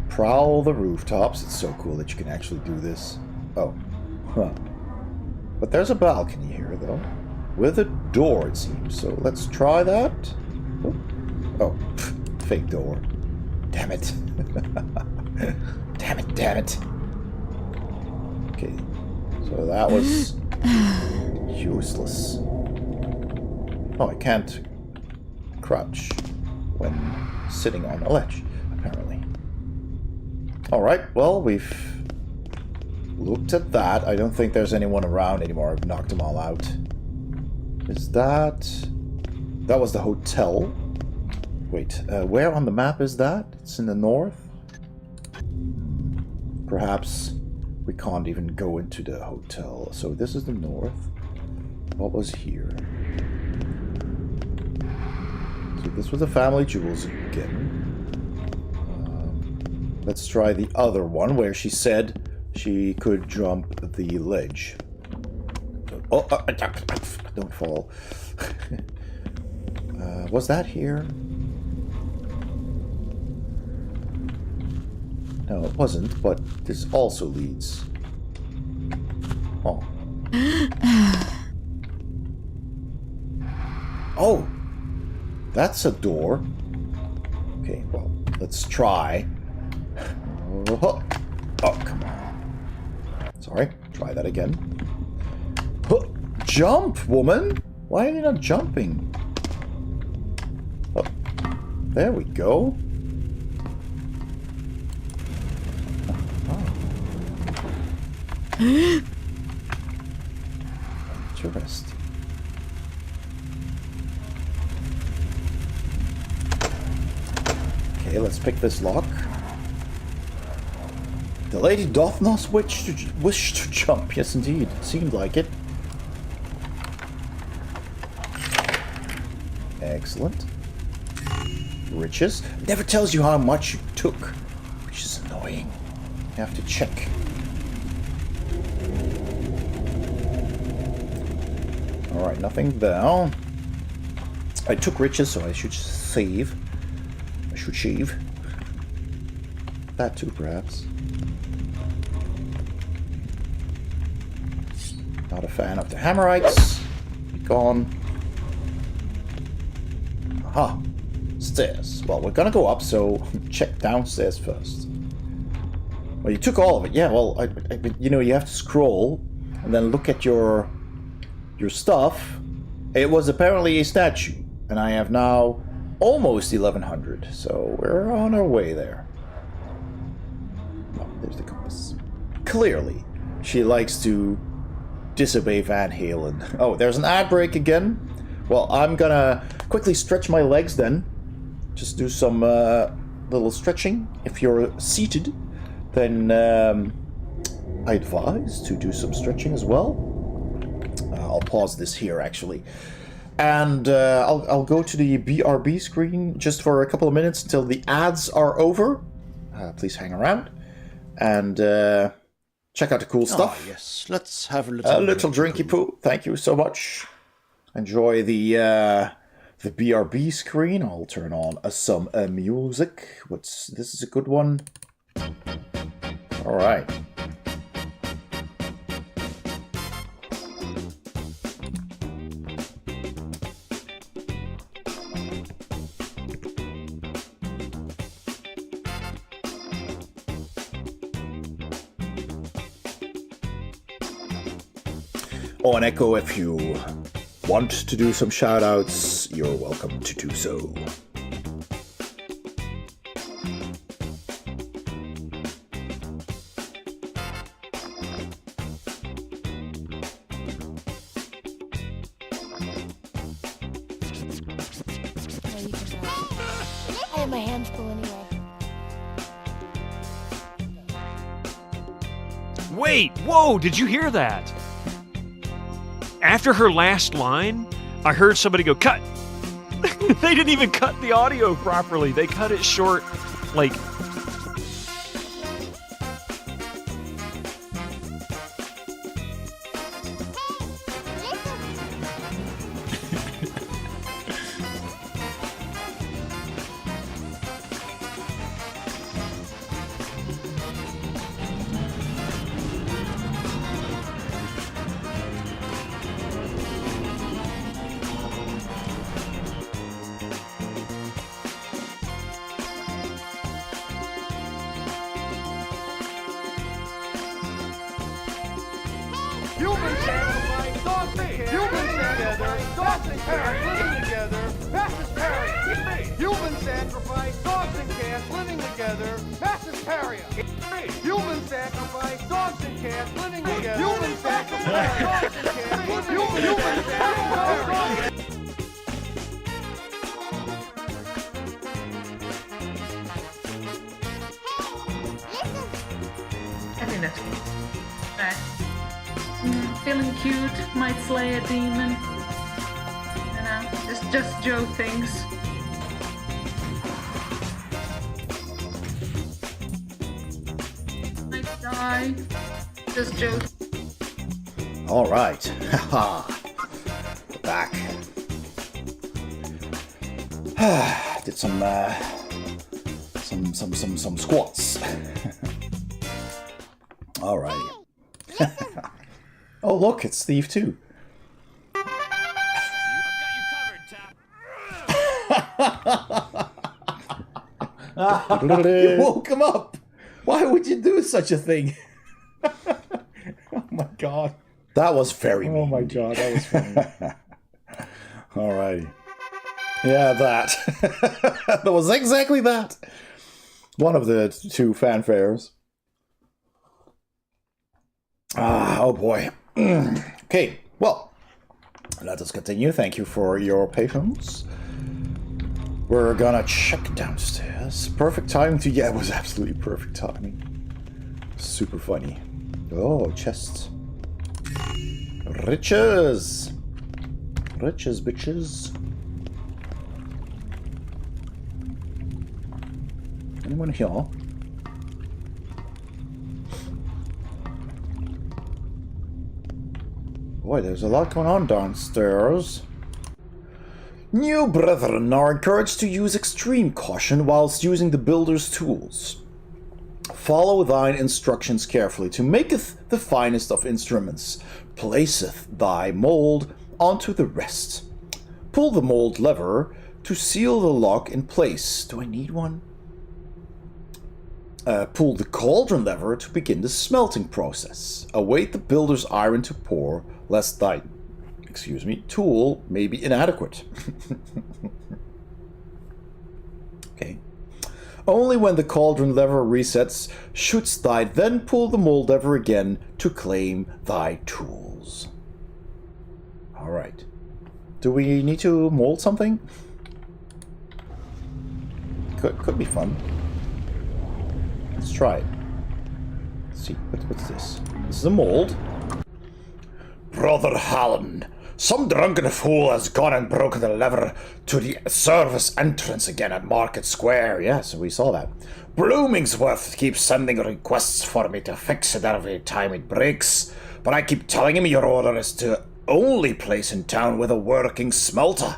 Prowl the rooftops. It's so cool that you can actually do this. Oh. Huh. But there's a balcony here, though. With a door, it seems. So let's try that. Oh. Fake door. Damn it. Damn it. Okay. So that was useless. Oh, I can't crouch when sitting on a ledge, apparently. Alright, well, we've looked at that. I don't think there's anyone around anymore. I've knocked them all out. Is that... That was the hotel. Wait, where on the map is that? It's in the north? Perhaps we can't even go into the hotel. So this is the north. What was here? So this was the family jewels again. Let's try the other one where she said she could jump the ledge. Oh, don't fall. Was that here? No, it wasn't, but this also leads. Oh. Oh! That's a door. Okay, well, let's try. Oh, come on. Sorry, try that again. Jump, woman! Why are you not jumping? Oh, there we go. Oh. Interesting. Okay, let's pick this lock. The lady doth not wish to jump. Yes, indeed. It seemed like it. Excellent. Riches. Never tells you how much you took, which is annoying. You have to check. Alright, nothing there. I took riches, so I should save. I should shave. That too, perhaps. Not a fan of the hammerites. Gone. Aha. Stairs. Well, we're gonna go up, so check downstairs first. Well, you took all of it. Yeah, well, you know, you have to scroll and then look at your stuff. It was apparently a statue, and I have now almost 1100, so we're on our way there. Oh, there's the compass. Clearly, she likes to disobey Van Halen. Oh, there's an ad break again. Well, I'm gonna quickly stretch my legs then. Just do some little stretching. If you're seated, then I advise to do some stretching as well. I'll pause this here, actually. And I'll go to the BRB screen just for a couple of minutes until the ads are over. Please hang around. And check out the cool stuff. Ah, yes. Let's have a little drinky poo. Thank you so much. Enjoy the BRB screen. I'll turn on some music. This is a good one. All right. Oh, and Echo, if you want to do some shoutouts, you're welcome to do so. I have my hands full anyway. Wait, whoa, did you hear that? After her last line, I heard somebody go, cut! They didn't even cut the audio properly. They cut it short, like... Human sacrifice, dogs and cats, human sacrifice, dogs and cats living together, passes Paria. Human sacrifice, dogs and cats living together, passes Paria. Human sacrifice, dogs and cats living together, human sacrifice, dogs and cats living together, human sacrifice. I think that's cool. Right. Feeling cute, might slay a demon. You know, just Joe things. Might die. Just Joe. All right. Haha. Back. Did some squats. Alrighty. Oh, look, it's Steve too. You woke him up. Why would you do such a thing? Oh my god. That was very mean. Oh my god, that was funny. Alrighty. Yeah, that. That was exactly that. One of the two fanfares. Oh boy. Okay, well, let us continue. Thank you for your patience. We're gonna check downstairs. Perfect timing to... Yeah, it was absolutely perfect timing. Super funny. Oh, chests. Riches! Riches, bitches. Anyone here? Boy, there's a lot going on downstairs. New brethren are encouraged to use extreme caution whilst using the builder's tools. Follow thine instructions carefully to maketh the finest of instruments. Placeth thy mold onto the rest. Pull the mold lever to seal the lock in place. Do I need one? Pull the cauldron lever to begin the smelting process. Await the builder's iron to pour, lest thy tool may be inadequate. Okay. Only when the cauldron lever resets shouldst thy then pull the mold lever again to claim thy tools. Alright. Do we need to mold something? Could be fun. Let's try it. Let's see. What's this? This is a mold. Brother Hallam, some drunken fool has gone and broken the lever to the service entrance again at Market Square. Yes, we saw that. Bloomingsworth keeps sending requests for me to fix it every time it breaks, but I keep telling him your order is the only place in town with a working smelter.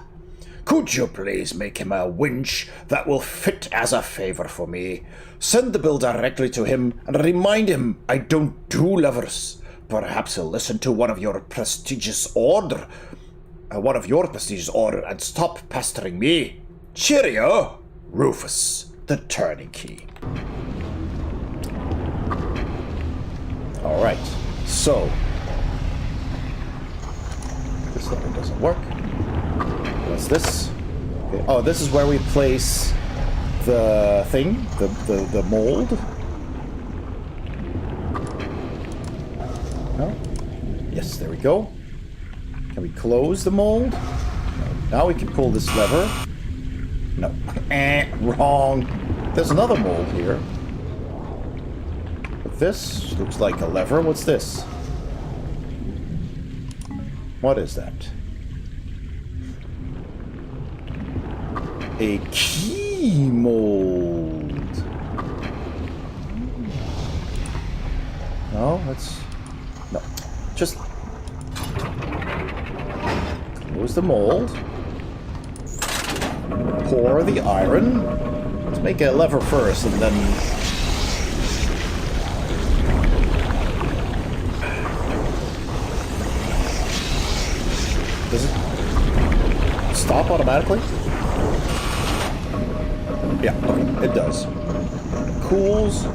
Could you please make him a winch that will fit as a favor for me? Send the bill directly to him and remind him I don't do levers. Perhaps he'll listen to one of your prestigious order and stop pestering me. Cheerio, Rufus, the turning key. Alright, so this lever doesn't work. What's this? Okay. Oh, this is where we place the thing, the mold. No? Yes, there we go. Can we close the mold? No. Now we can pull this lever. No. Wrong. There's another mold here. But this looks like a lever. What's this? What is that? A key mold. No, let's... No. Just... close the mold. Pour the iron. Let's make a lever first and then... Does it stop automatically? Yeah, okay, it does. Cools.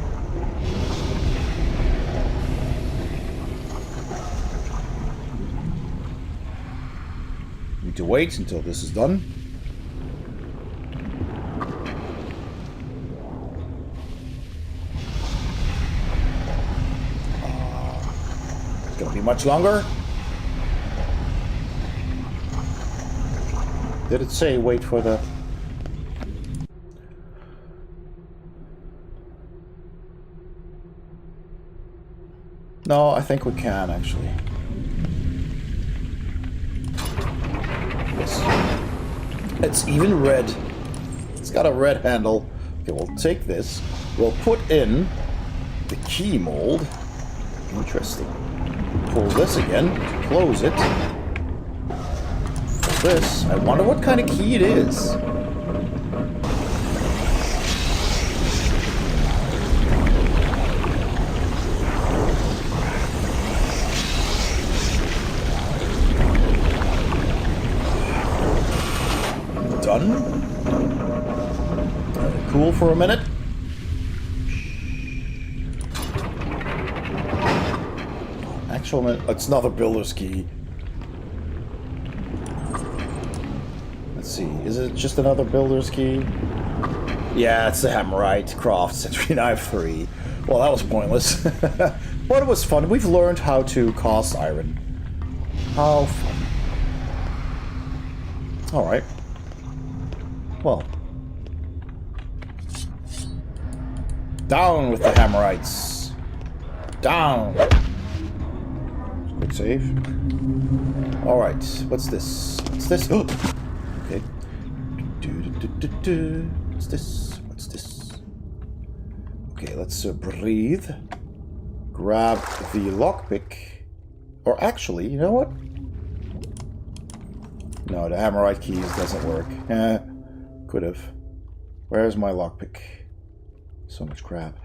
Need to wait until this is done. It's gonna be much longer. Did it say wait for the... No, I think we can, actually. Yes. It's even red. It's got a red handle. Okay, we'll take this. We'll put in the key mold. Interesting. Pull this again to close it. Pull this. I wonder what kind of key it is. gun. Cool for a minute. Actually, it's not a builder's key. Let's see, is it just another builder's key? Yeah, it's the Hammerite Croft Century Knife 3. Well, that was pointless. But it was fun. We've learned how to cast iron. How fun. Alright. Well. Down with the Hammerites. Down. Quick save. Alright, what's this? What's this? Oh! Okay. What's this? What's this? Okay, let's breathe. Grab the lockpick. Or actually, you know what? No, the Hammerite keys doesn't work. Could have. Where's my lockpick? So much crap.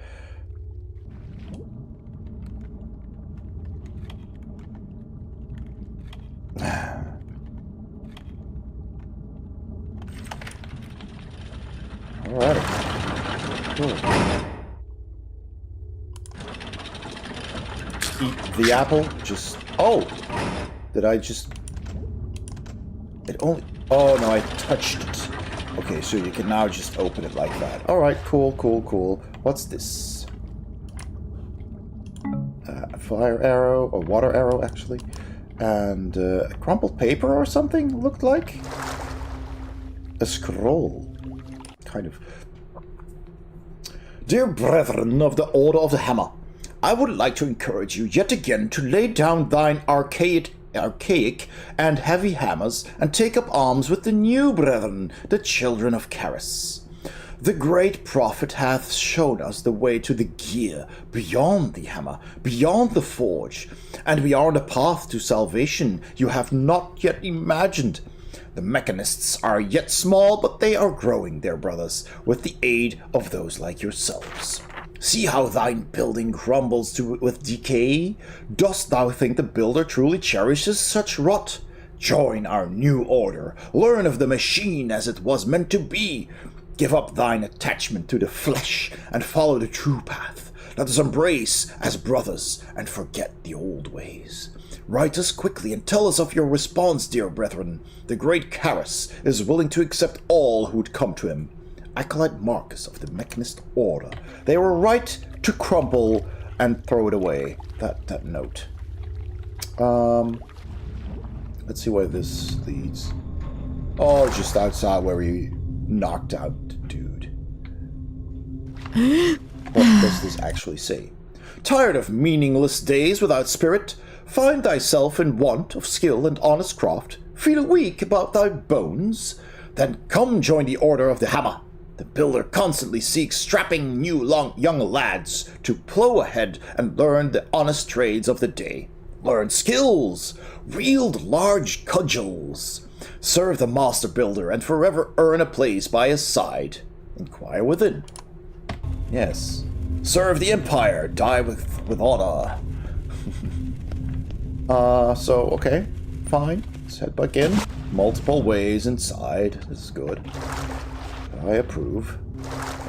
Alright. Cool. Eat the apple. Just... Oh! Did I just... It only... Oh, no, I touched it. Okay, so you can now just open it like that. Alright, cool, cool, cool. What's this? A fire arrow, a water arrow, actually. And a crumpled paper or something, looked like? A scroll. Kind of. Dear brethren of the Order of the Hammer, I would like to encourage you yet again to lay down thine archaic and heavy hammers and take up arms with the new brethren, the children of Charis. The great prophet hath shown us the way to the gear, beyond the hammer, beyond the forge, and we are on a path to salvation you have not yet imagined. The mechanists are yet small, but they are growing, dear brothers, with the aid of those like yourselves. See how thine building crumbles with decay? Dost thou think the builder truly cherishes such rot? Join our new order. Learn of the machine as it was meant to be. Give up thine attachment to the flesh and follow the true path. Let us embrace as brothers and forget the old ways. Write us quickly and tell us of your response, dear brethren. The great Charis is willing to accept all who would come to him. Acolyte Marcus of the Mechanist Order. They were right to crumple and throw it away. That note. Let's see where this leads. Oh, just outside where we knocked out the dude. What does this actually say? Tired of meaningless days without spirit? Find thyself in want of skill and honest craft? Feel weak about thy bones? Then come join the Order of the Hammer. The builder constantly seeks strapping young lads to plow ahead and learn the honest trades of the day. Learn skills, wield large cudgels, serve the master builder, and forever earn a place by his side. Inquire within. Yes. Serve the Empire, die with honor. So, okay, fine. Let's head back in. Multiple ways inside. This is good. I approve.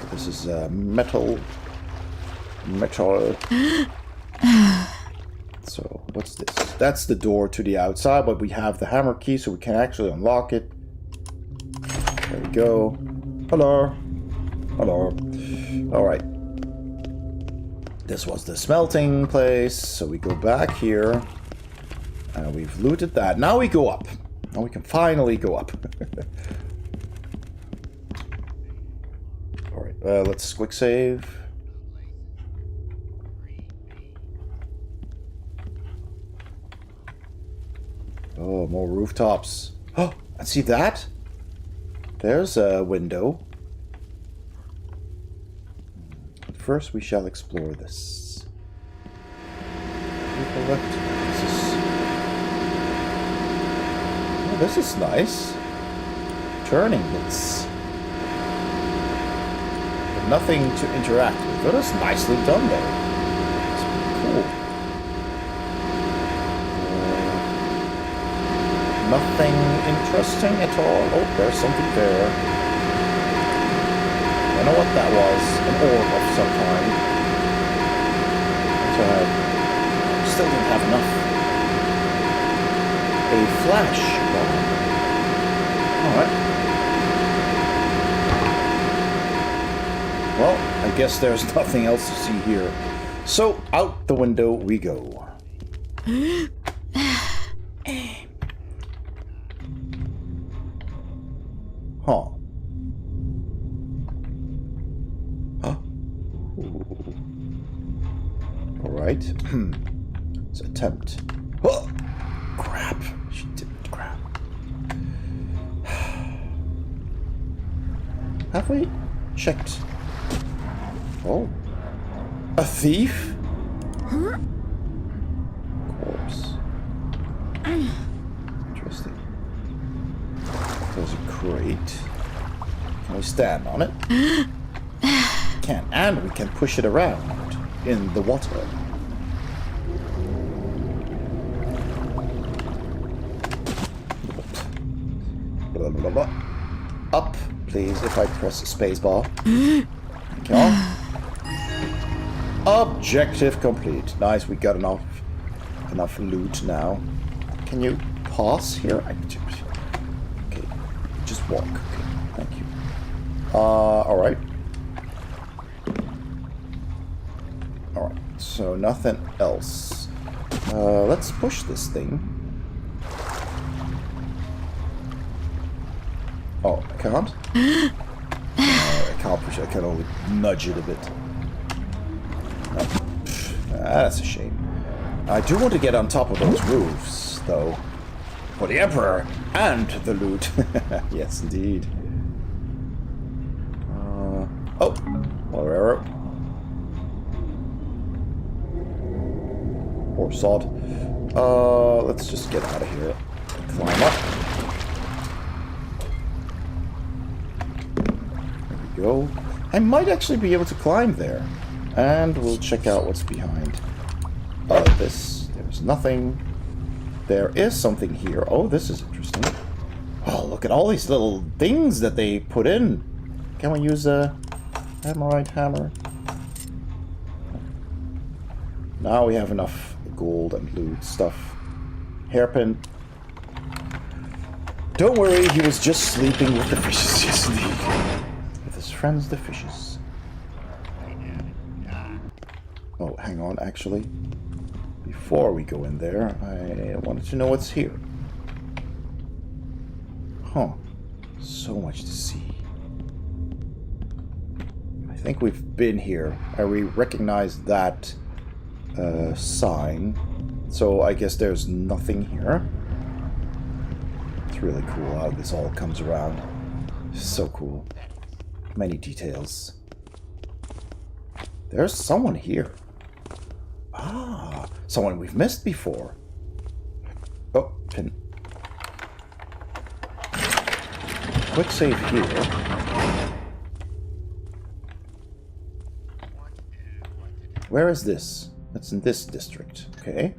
This is metal. So, what's this? That's the door to the outside, but we have the hammer key, so we can actually unlock it. There we go. Hello. Hello. Alright. This was the smelting place, so we go back here. And we've looted that. Now we go up. Now we can finally go up. Alright, let's quick save. Oh, more rooftops. Oh, and see that? There's a window. But first we shall explore this. Oh, this is nice. Turning bits. But nothing to interact with. That is nicely done there. It's pretty cool. Nothing interesting at all. Oh, there's something there. I don't know what that was. An orb of some kind. So I still didn't have enough. A flash bomb. Alright. Well, I guess there's nothing else to see here. So, out the window we go. Huh. Alright. Let's attempt. Oh! Crap. She didn't grab. Have we checked? Oh. A thief? Corpse. Interesting. There's a crate. Can we stand on it? Can. And we can push it around in the water. Blah, blah, blah. Up, please, if I press spacebar. Okay. Objective complete. Nice, we got enough loot now. Can you pause here? Okay, just walk. Okay, thank you. Alright. Alright, so nothing else. Let's push this thing. Oh, I can't? I can't push it, I can only nudge it a bit. No. That's a shame. I do want to get on top of those roofs, though. For the Emperor and the loot. Yes, indeed. Oh, water arrow. Or sod. Let's just get out of here. Climb up. There we go. I might actually be able to climb there. And we'll check out what's behind. There's nothing. There is something here. Oh, this is interesting. Oh, look at all these little things that they put in. Can we use a hammerite hammer? Now we have enough gold and loot stuff. Hairpin. Don't worry, he was just sleeping with the fishes. Yes, indeed. With his friends, the fishes. Oh, hang on, actually. Before we go in there, I wanted to know what's here. Huh. So much to see. I think we've been here. I recognize that sign. So I guess there's nothing here. It's really cool how this all comes around. So cool. Many details. There's someone here. Ah, someone we've missed before. Oh, pin. Quick save here. Where is this? It's in this district. Okay.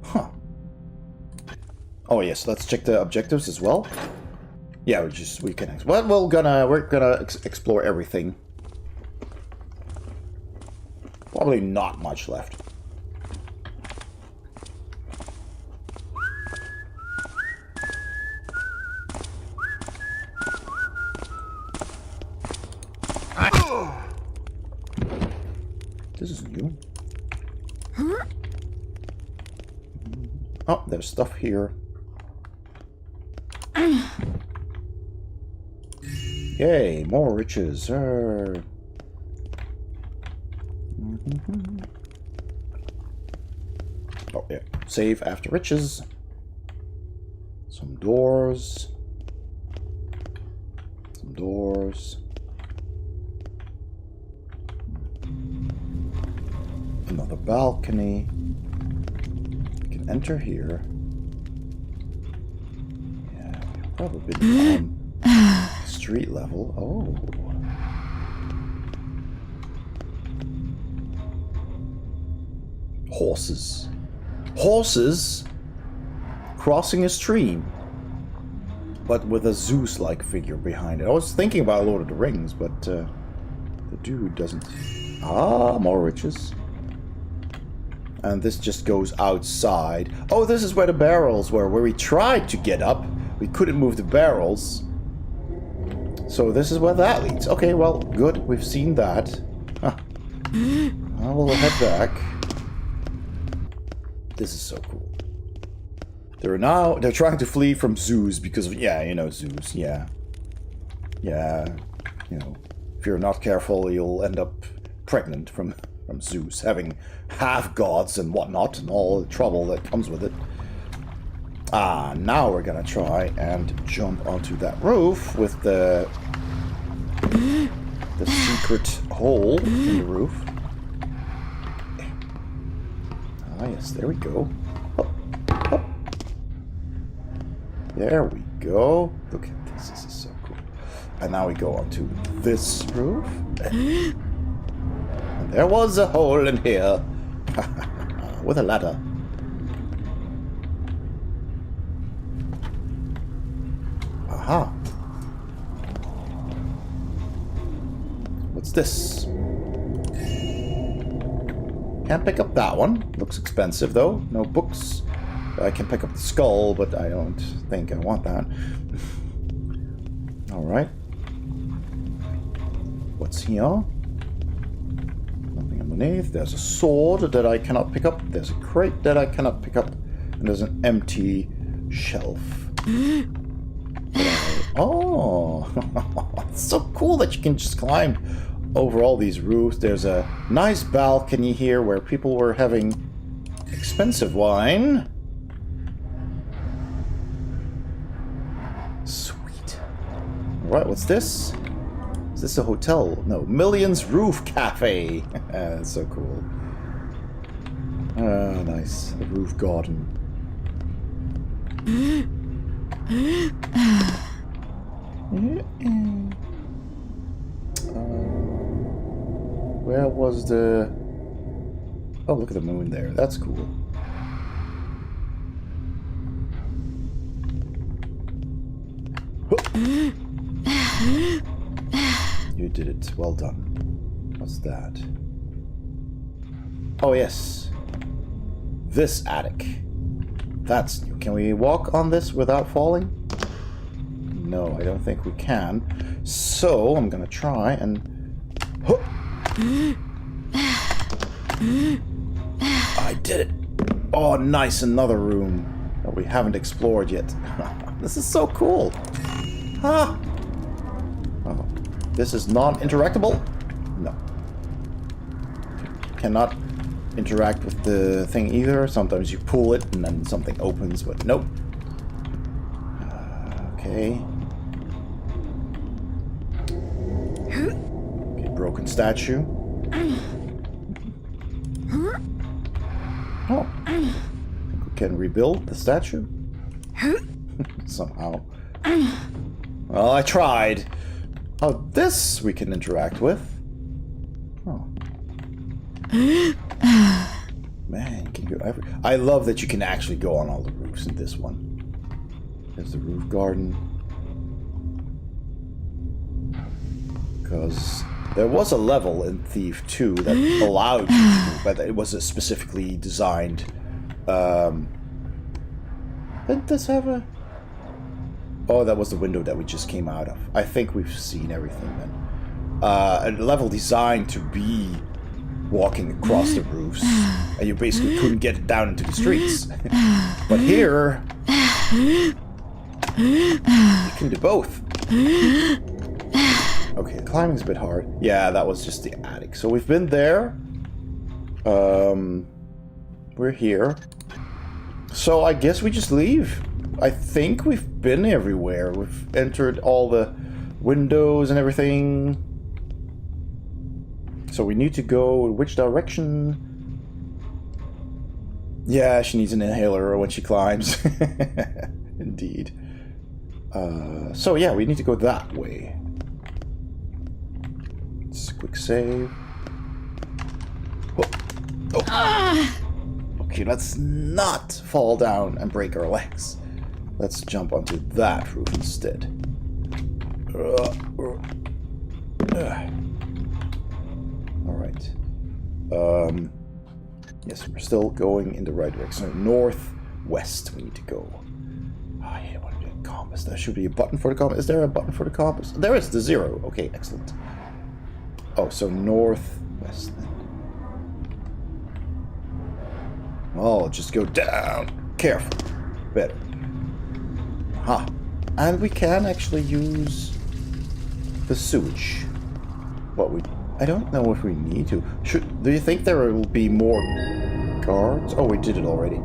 Huh. Oh yes, let's check the objectives as well. Yeah, we can. Well, we're gonna explore everything. Probably not much left. This is new. Oh, there's stuff here. Yay, more riches. Oh yeah, save after riches. Some doors. Some doors. Another balcony. You can enter here. Yeah, probably on street level. Oh. Horses. Horses crossing a stream. but with a Zeus-like figure behind it. I was thinking about Lord of the Rings, but the dude doesn't. Ah, more riches. And this just goes outside. Oh, this is where the barrels were, where we tried to get up. We couldn't move the barrels. So this is where that leads. Okay, well, good. We've seen that. Huh. I will head back. This is so cool. They're trying to flee from zoos because of, yeah, you know, zoos, yeah. Yeah, you know, if you're not careful, you'll end up pregnant from Zeus, having half-gods and whatnot, and all the trouble that comes with it. Ah, now we're gonna try and jump onto that roof with the secret hole in the roof. Ah, yes, there we go. Up, up. There we go. Look at this, this is so cool. And now we go onto this roof. And there was a hole in here. With a ladder. Aha. What's this? Can't pick up that one. Looks expensive though. No books. I can pick up the skull, but I don't think I want that. Alright. What's here? Nothing underneath. There's a sword that I cannot pick up. There's a crate that I cannot pick up. And there's an empty shelf. Oh, it's so cool that you can just climb over all these roofs. There's a nice balcony here where people were having expensive wine. Sweet. Alright, what's this? Is this a hotel? No, Millions Roof Cafe. That's so cool. Ah, nice. A roof garden. Where was the... Oh, look at the moon there. That's cool. You did it. Well done. What's that? Oh, yes. This attic. That's new. Can we walk on this without falling? No, I don't think we can. So, I'm gonna try and... I did it! Oh, nice, another room that we haven't explored yet. This is so cool! Ah! Oh, this is non-interactable? No. Cannot interact with the thing either. Sometimes you pull it and then something opens, but nope. Okay. Okay, broken statue. Oh. I think we can rebuild the statue. Somehow. Well, I tried. Oh, this we can interact with. Oh. Man, you can go every... I love that you can actually go on all the roofs in this one. There's the roof garden. Because there was a level in Thief 2 that allowed you to, but it was a specifically designed... Didn't this have a... Oh, that was the window that we just came out of. I think we've seen everything then. A level designed to be walking across the roofs, and you basically couldn't get it down into the streets. But here... You can do both. Okay, climbing's a bit hard. Yeah, that was just the attic. So we've been there. We're here. So I guess we just leave. I think we've been everywhere. We've entered all the windows and everything. So we need to go which direction? Yeah, she needs an inhaler when she climbs. Indeed. So yeah, we need to go that way. Let's quick save. Oh. Oh. Okay, let's not fall down and break our legs. Let's jump onto that roof instead. Alright. Yes, we're still going in the right direction. Northwest we need to go. Oh, yeah, what do compass? There should be a button for the compass. Is there a button for the compass? There is, the 0. Okay, excellent. Oh, so northwest then. Oh, just go down. Careful. Better. Huh. And we can actually use the sewage. I don't know if we need to. Do you think there will be more guards? Oh, we did it already.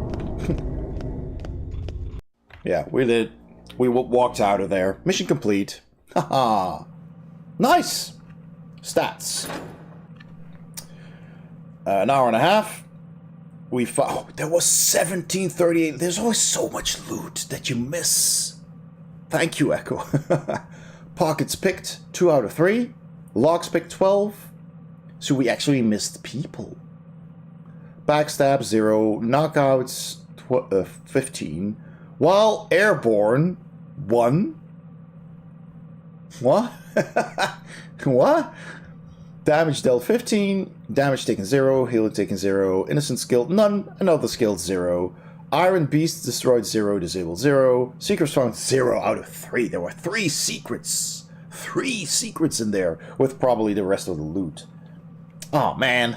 Yeah, we did. We walked out of there. Mission complete. Haha. Nice. Stats. An hour and a half. We found. Oh, there was 1738. There's always so much loot that you miss. Thank you, Echo. Pockets picked 2 out of 3. Logs picked 12. So we actually missed people. Backstab 0. Knockouts 15. While airborne 1. What? What? Damage dealt 15. Damage taken 0. Healing taken 0. Innocent skill none. Another skill 0. Iron Beast destroyed 0. Disabled 0. Secrets found 0 out of 3. There were 3 secrets. 3 secrets in there with probably the rest of the loot. Oh man.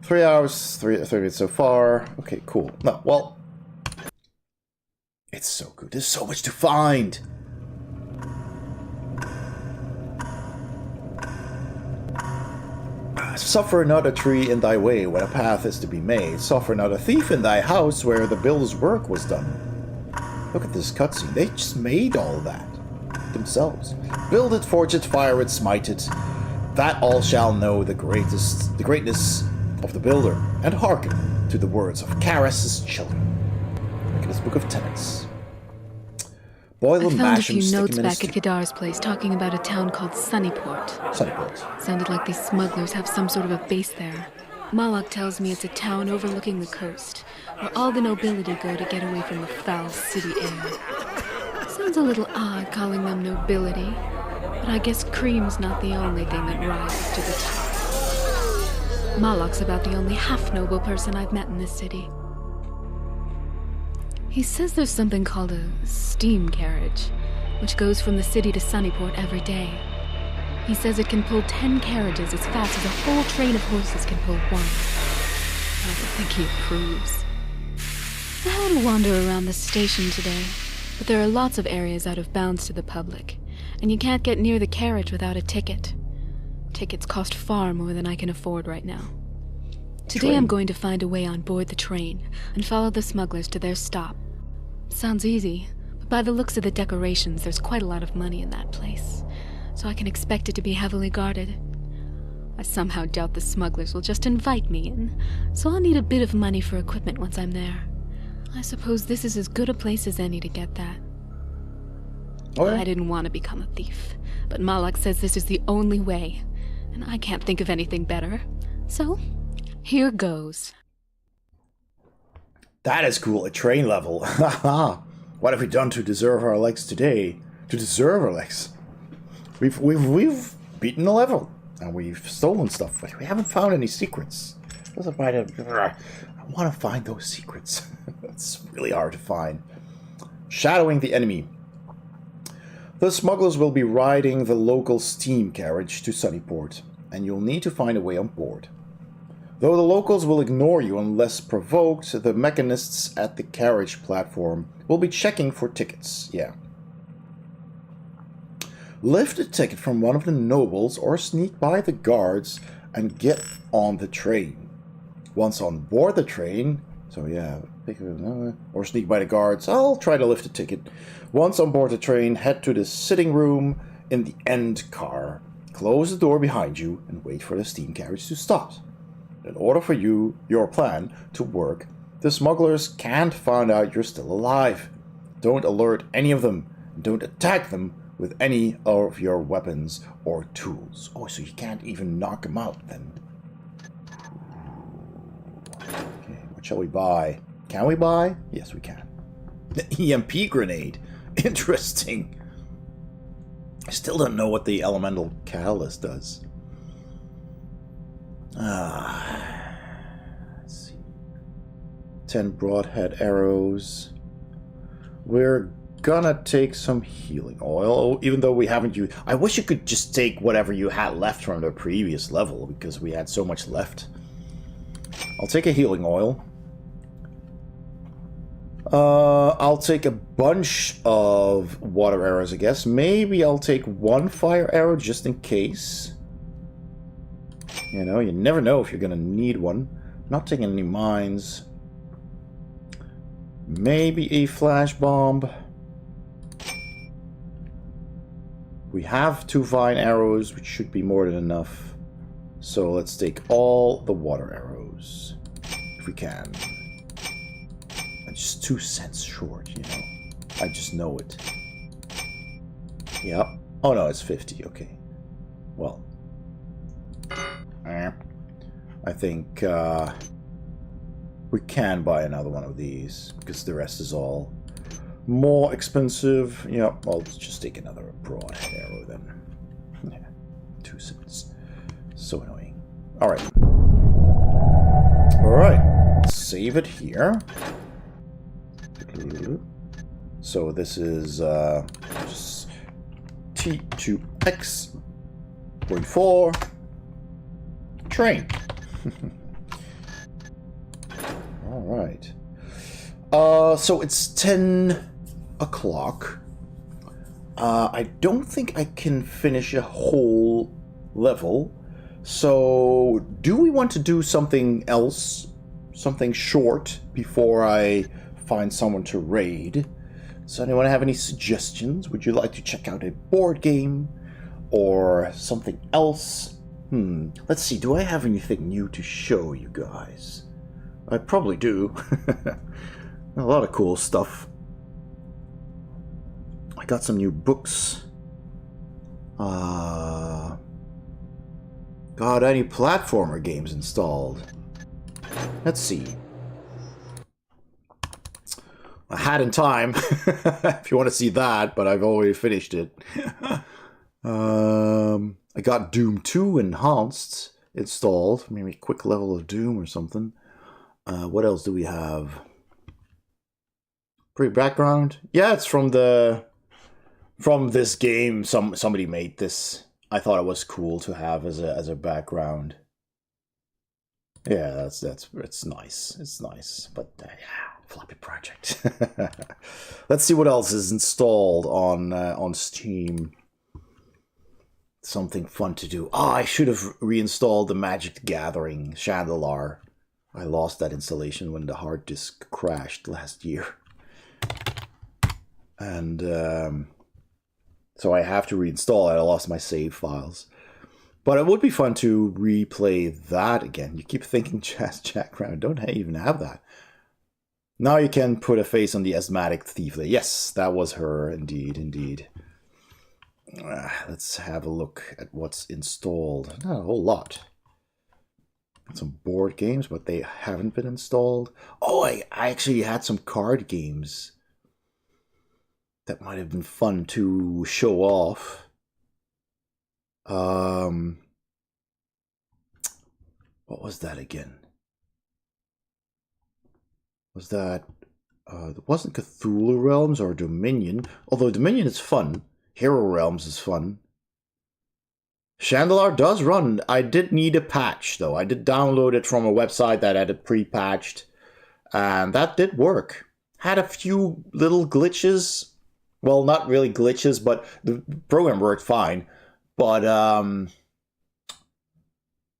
3 hours, 3 minutes so far. Okay, cool. No, well, it's so good. There's so much to find. Suffer not a tree in thy way when a path is to be made. Suffer not a thief in thy house where the builder's work was done. Look at this cutscene. They just made all that themselves. Build it, forge it, fire it, smite it. That all shall know the greatness of the builder, and hearken to the words of Karis' children. Look at this book of tenets. Boil I them, found a mash them, few stick notes them in a back at Kadar's place talking about a town called Sunnyport. Sunnyport. Sounded like these smugglers have some sort of a base there. Malak tells me it's a town overlooking the coast, where all the nobility go to get away from the foul city air. Sounds a little odd calling them nobility, but I guess cream's not the only thing that rises to the top. Malak's about the only half-noble person I've met in this city. He says there's something called a steam carriage, which goes from the city to Sunnyport every day. He says it can pull 10 carriages as fast as a whole train of horses can pull one. I don't think he approves. I had a wander around the station today, but there are lots of areas out of bounds to the public, and you can't get near the carriage without a ticket. Tickets cost far more than I can afford right now. Today I'm going to find a way on board the train and follow the smugglers to their stop. Sounds easy, but by the looks of the decorations, there's quite a lot of money in that place, so I can expect it to be heavily guarded. I somehow doubt the smugglers will just invite me in, so I'll need a bit of money for equipment once I'm there. I suppose this is as good a place as any to get that. I didn't want to become a thief, but Malak says this is the only way, and I can't think of anything better. So, here goes. That is cool, a train level. Haha. What have we done to deserve our legs today? To deserve our legs? We've beaten the level, and we've stolen stuff, but we haven't found any secrets. I want to find those secrets. It's really hard to find. Shadowing the enemy. The smugglers will be riding the local steam carriage to Sunnyport, and you'll need to find a way on board. Though the locals will ignore you unless provoked, the mechanists at the carriage platform will be checking for tickets. Yeah. Lift a ticket from one of the nobles or sneak by the guards and get on the train. Once on board the train, so yeah, or sneak by the guards, I'll try to lift a ticket. Once on board the train, head to the sitting room in the end car. Close the door behind you and wait for the steam carriage to stop. In order for your plan to work, the smugglers can't find out you're still alive. Don't alert any of them. Don't attack them with any of your weapons or tools. Oh, so you can't even knock them out then. Okay, what shall we buy? Can we buy? Yes, we can. The EMP grenade. Interesting. I still don't know what the elemental catalyst does. Let's see. 10 broadhead arrows. We're gonna take some healing oil, even though we haven't used... I wish you could just take whatever you had left from the previous level, because we had so much left. I'll take a healing oil. I'll take a bunch of water arrows, I guess. Maybe I'll take one fire arrow just in case. You know, you never know if you're gonna need one. Not taking any mines. Maybe a flash bomb. We have 2 vine arrows, which should be more than enough. So let's take all the water arrows, if we can. I'm just 2 cents short, you know. I just know it. Yep. Oh no, it's 50. Okay. Well. I think we can buy another one of these, because the rest is all more expensive. Yeah, I'll just take another broadhead arrow then. Yeah, 2 cents. So annoying. Alright. Alright. Save it here. So this is just T2X. Point 4. Train. Alright. So it's 10 o'clock. I don't think I can finish a whole level. So do we want to do something else? Something short before I find someone to raid? Does anyone have any suggestions? Would you like to check out a board game? Or something else? Let's see, do I have anything new to show you guys? I probably do. A lot of cool stuff. I got some new books. Got any platformer games installed? Let's see. I had in time, if you want to see that, but I've already finished it. I got Doom 2 Enhanced installed. Maybe a quick level of Doom or something. What else do we have? Pretty background. Yeah, it's from this game. Somebody made this. I thought it was cool to have as a background. Yeah, it's nice. It's nice, but yeah, floppy project. Let's see what else is installed on Steam. Something fun to do. Oh, I should have reinstalled the Magic the Gathering Chandelar. I lost that installation when the hard disk crashed last year. And so I have to reinstall it. I lost my save files. But it would be fun to replay that again. You keep thinking Jazz Jackground. Don't even have that. Now you can put a face on the asthmatic thief. Yes, that was her. Indeed. Let's have a look at what's installed. Not a whole lot. Some board games, but they haven't been installed. Oh, I actually had some card games. That might have been fun to show off. What was that again? Was that... it wasn't Cthulhu Realms or Dominion. Although Dominion is fun. Hero Realms is fun. Chandelar does run. I did need a patch, though. I did download it from a website that had it pre-patched. And that did work. Had a few little glitches. Well, not really glitches, but the program worked fine. But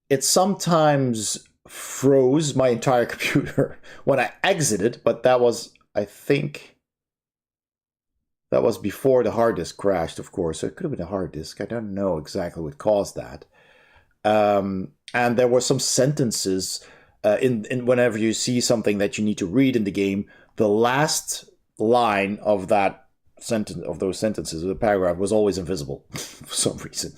it sometimes froze my entire computer when I exited. But that was, I think... That was before the hard disk crashed, of course. So it could have been a hard disk. I don't know exactly what caused that. And there were some sentences in whenever you see something that you need to read in the game, the last line of that sentence, of those sentences, of the paragraph, was always invisible for some reason.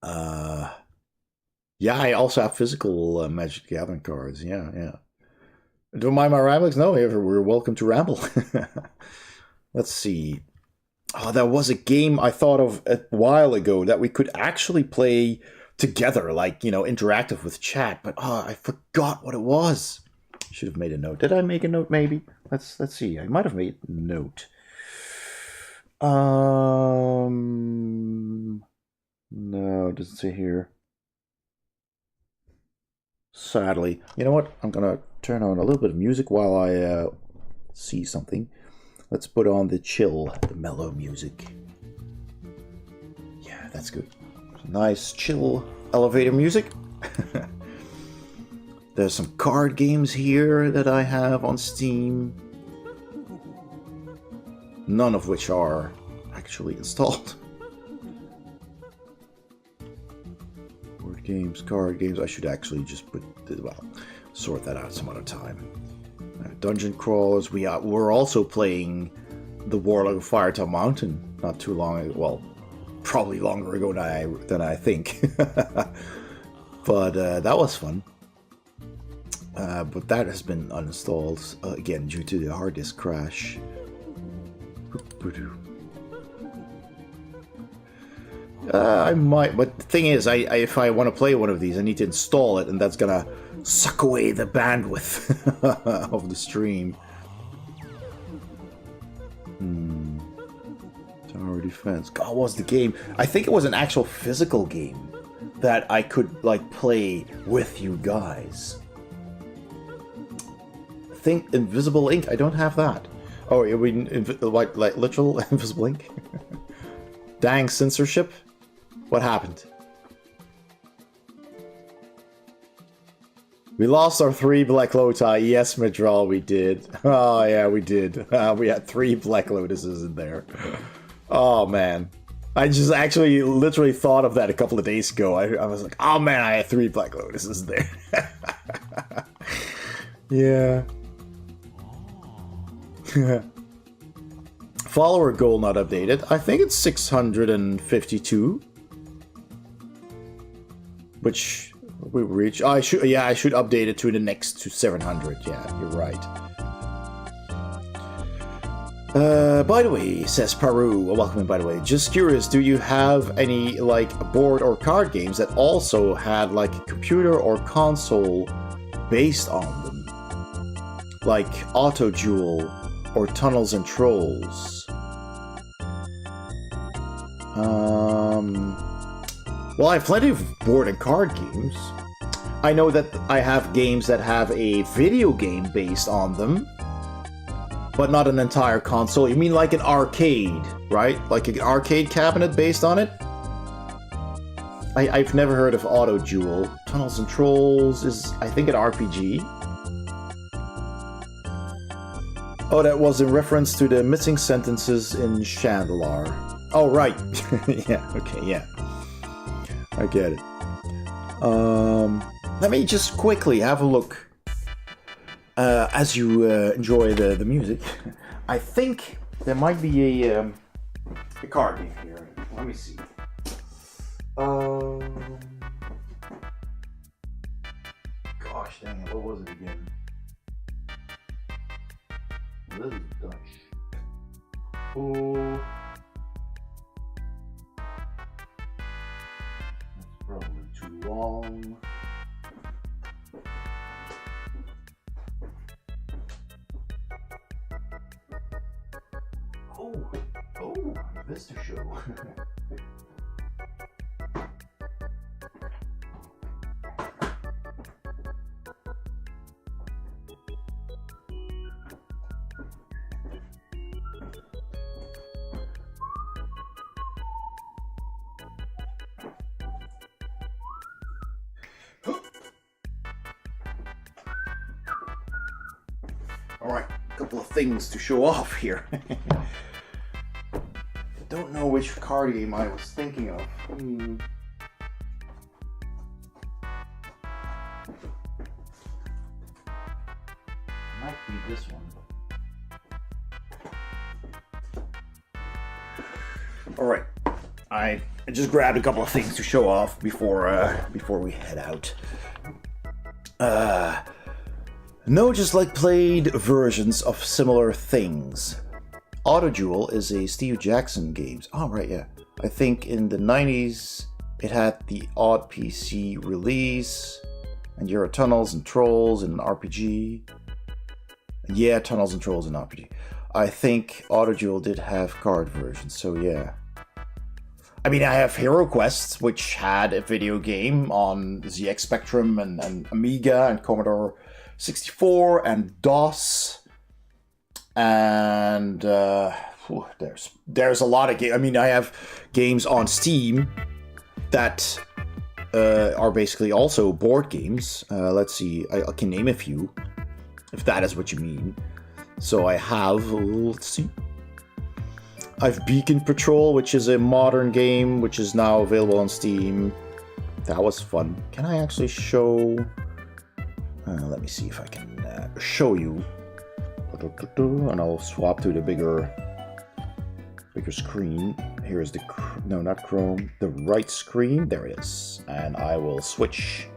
Yeah, I also have physical Magic the Gathering cards. Yeah. Don't mind my ramblings? No, we're welcome to ramble. Let's see. Oh, there was a game I thought of a while ago that we could actually play together, like, interactive with chat, but I forgot what it was. Should have made a note. Did I make a note, maybe? Let's see. I might have made a note. No, it doesn't say here. Sadly. You know what? I'm gonna turn on a little bit of music while I see something. Let's put on the mellow music. Yeah, that's good. Nice, chill elevator music. There's some card games here that I have on Steam. None of which are actually installed. Board games, card games. I should actually just sort that out some other time. Dungeon crawlers. We're also playing the Warlock of Firetop Mountain not too long ago. Well, probably longer ago than I think. But that was fun. But that has been uninstalled again due to the hard disk crash. I might, but the thing is, if I want to play one of these, I need to install it, and that's gonna suck away the bandwidth of the stream. Tower Defense. God, what was the game? I think it was an actual physical game that I could play with you guys. I think Invisible Ink. I don't have that. Oh, are we like literal Invisible Ink? Dang censorship. What happened? We lost our 3 Black Lotus. Yes, Madral, we did. Oh, yeah, we did. We had 3 Black Lotuses in there. Oh, man. I just actually literally thought of that a couple of days ago. I was like, oh, man, I had 3 Black Lotuses there. Yeah. Follower goal not updated. I think it's 652. Which we reach. I should update it to the next to 700. Yeah, you're right. By the way, says Paru, welcome in, by the way. Just curious, do you have any board or card games that also had a computer or console based on them? Like Auto Duel or Tunnels and Trolls? Well, I have plenty of board and card games. I know that I have games that have a video game based on them, but not an entire console. You mean like an arcade, right? Like an arcade cabinet based on it? I've never heard of Auto Duel. Tunnels and Trolls is, I think, an RPG. Oh, that was in reference to the missing sentences in Chandelar. Oh, right. Yeah, okay, yeah. I get it. Let me just quickly have a look as you enjoy the music. I think there might be a card game here. Let me see. Gosh dang it, what was it again? This is Dutch. Oh. Probably too long. Oh, Vista Show. Alright, a couple of things to show off here. Don't know which card game I was thinking of. Might be this one. Alright, I just grabbed a couple of things to show off before we head out. No, just like played versions of similar things. Autoduel is a Steve Jackson game. Oh, right, yeah. I think in the 90s it had the odd PC release, and Euro Tunnels and Trolls and an RPG. Yeah, Tunnels and Trolls and RPG. I think Autoduel did have card versions, so yeah. I mean, I have Hero Quest, which had a video game on ZX Spectrum and Amiga and Commodore 64 and DOS. And there's a lot of games. I mean, I have games on Steam that are basically also board games. Let's see, I can name a few, if that is what you mean. So I have, let's see. I have Beacon Patrol, which is a modern game, which is now available on Steam. That was fun. Can I actually show... let me see if I can show you. And I'll swap to the bigger screen. Here's the... No, not Chrome. The right screen. There it is. And I will switch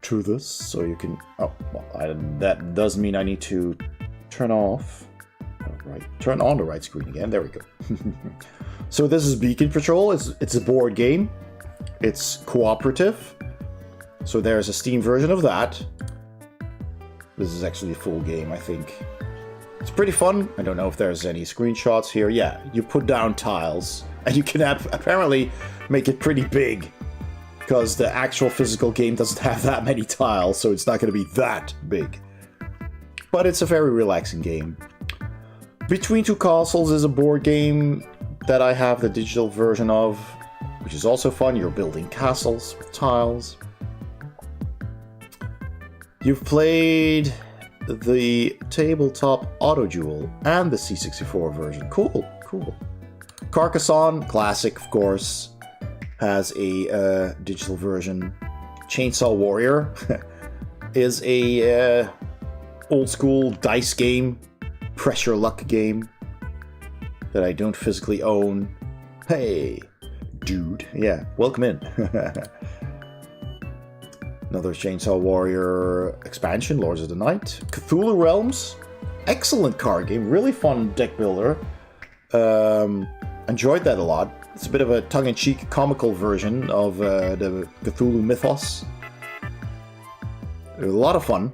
to this so you can... Oh, well, that does mean I need to turn off... Right, turn on the right screen again. There we go. So this is Beacon Patrol. It's a board game. It's cooperative. So there's a Steam version of that. This is actually a full game, I think. It's pretty fun. I don't know if there's any screenshots here. Yeah, you put down tiles, and you can apparently make it pretty big, because the actual physical game doesn't have that many tiles, so it's not going to be that big. But it's a very relaxing game. Between Two Castles is a board game that I have the digital version of, which is also fun. You're building castles with tiles. You've played the tabletop Autoduel and the C64 version. Cool, cool. Carcassonne, classic, of course, has a digital version. Chainsaw Warrior is a old school dice game. Pressure luck game that I don't physically own. Hey, dude. Yeah, welcome in. Another Chainsaw Warrior expansion, Lords of the Night. Cthulhu Realms. Excellent card game. Really fun deck builder. Enjoyed that a lot. It's a bit of a tongue-in-cheek comical version of the Cthulhu mythos. A lot of fun.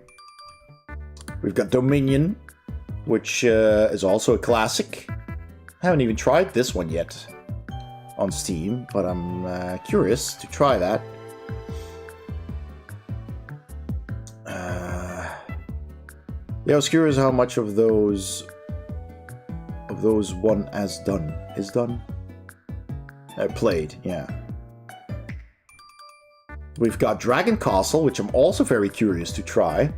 We've got Dominion, which is also a classic. I haven't even tried this one yet on Steam, but I'm curious to try that. Yeah, I was curious how much of those one is done. Played, yeah. We've got Dragon Castle, which I'm also very curious to try.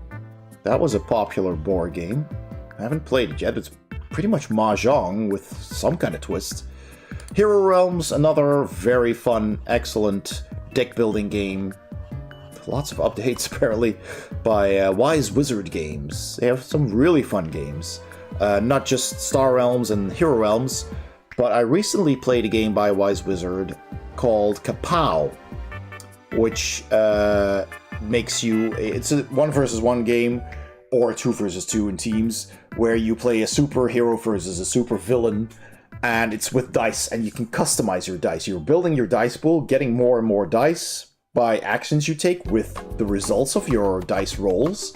That was a popular board game. I haven't played it yet. It's pretty much Mahjong with some kind of twist. Hero Realms, another very fun, excellent deck building game. Lots of updates, apparently, by Wise Wizard Games. They have some really fun games. Not just Star Realms and Hero Realms, but I recently played a game by Wise Wizard called Kapow, which makes you... It's a 1 versus 1 game, or 2 versus 2 in teams, where you play a superhero versus a super villain, and it's with dice, and you can customize your dice. You're building your dice pool, getting more and more dice by actions you take with the results of your dice rolls.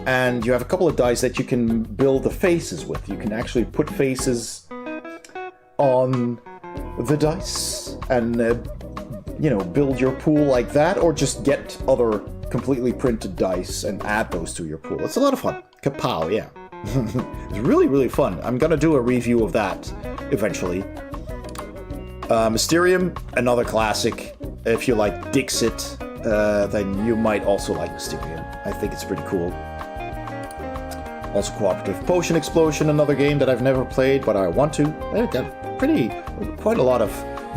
And you have a couple of dice that you can build the faces with. You can actually put faces on the dice and, build your pool like that, or just get other completely printed dice and add those to your pool. It's a lot of fun. Kapow, yeah. It's really, really fun. I'm gonna do a review of that eventually. Mysterium, another classic. If you like Dixit, then you might also like Mysterium. I think it's pretty cool. Also cooperative. Potion Explosion, another game that I've never played, but I want to. They've got quite a lot of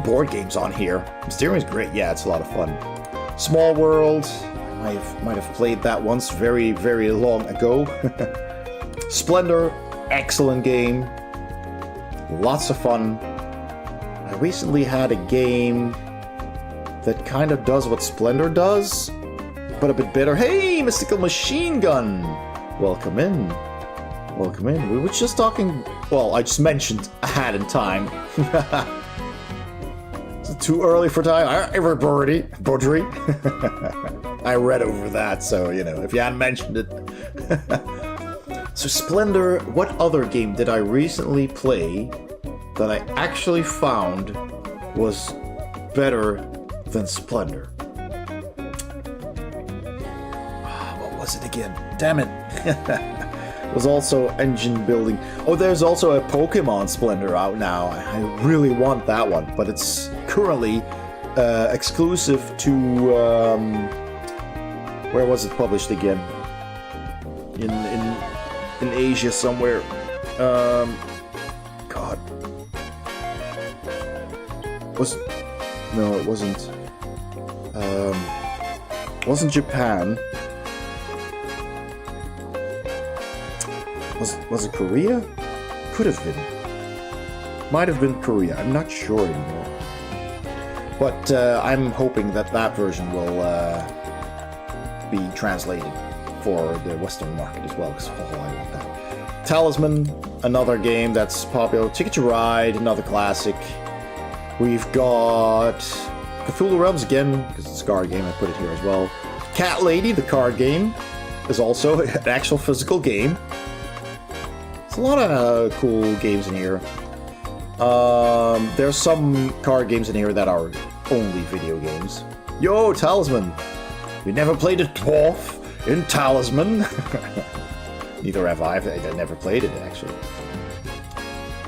board games on here. Mysterium's great. Yeah, it's a lot of fun. Small World, I might have played that once very, very long ago. Splendor, excellent game. Lots of fun. I recently had a game that kind of does what Splendor does, but a bit better. Hey, Mystical Machine Gun! Welcome in. Welcome in. We were just talking... Well, I just mentioned A Hat in Time. Is it too early for time? Everybody. Budgery. I read over that, so, you know, if you hadn't mentioned it. So, Splendor, what other game did I recently play that I actually found was better than Splendor? What was it again? Damn it. It was also engine building. Oh, there's also a Pokemon Splendor out now. I really want that one, but it's currently exclusive to... where was it published again? In Asia somewhere. God. No, it wasn't. Wasn't Japan. Was it Korea? Could have been. Might have been Korea. I'm not sure anymore. But I'm hoping that version will be translated for the Western market as well, because I want that. Talisman, another game that's popular. Ticket to Ride, another classic. We've got Cthulhu Realms again, because it's a card game, I put it here as well. Cat Lady, the card game, is also an actual physical game. There's a lot of cool games in here. There's some card games in here that are only video games. Yo, Talisman! We never played a dwarf in Talisman. Neither have I. I never played it, actually.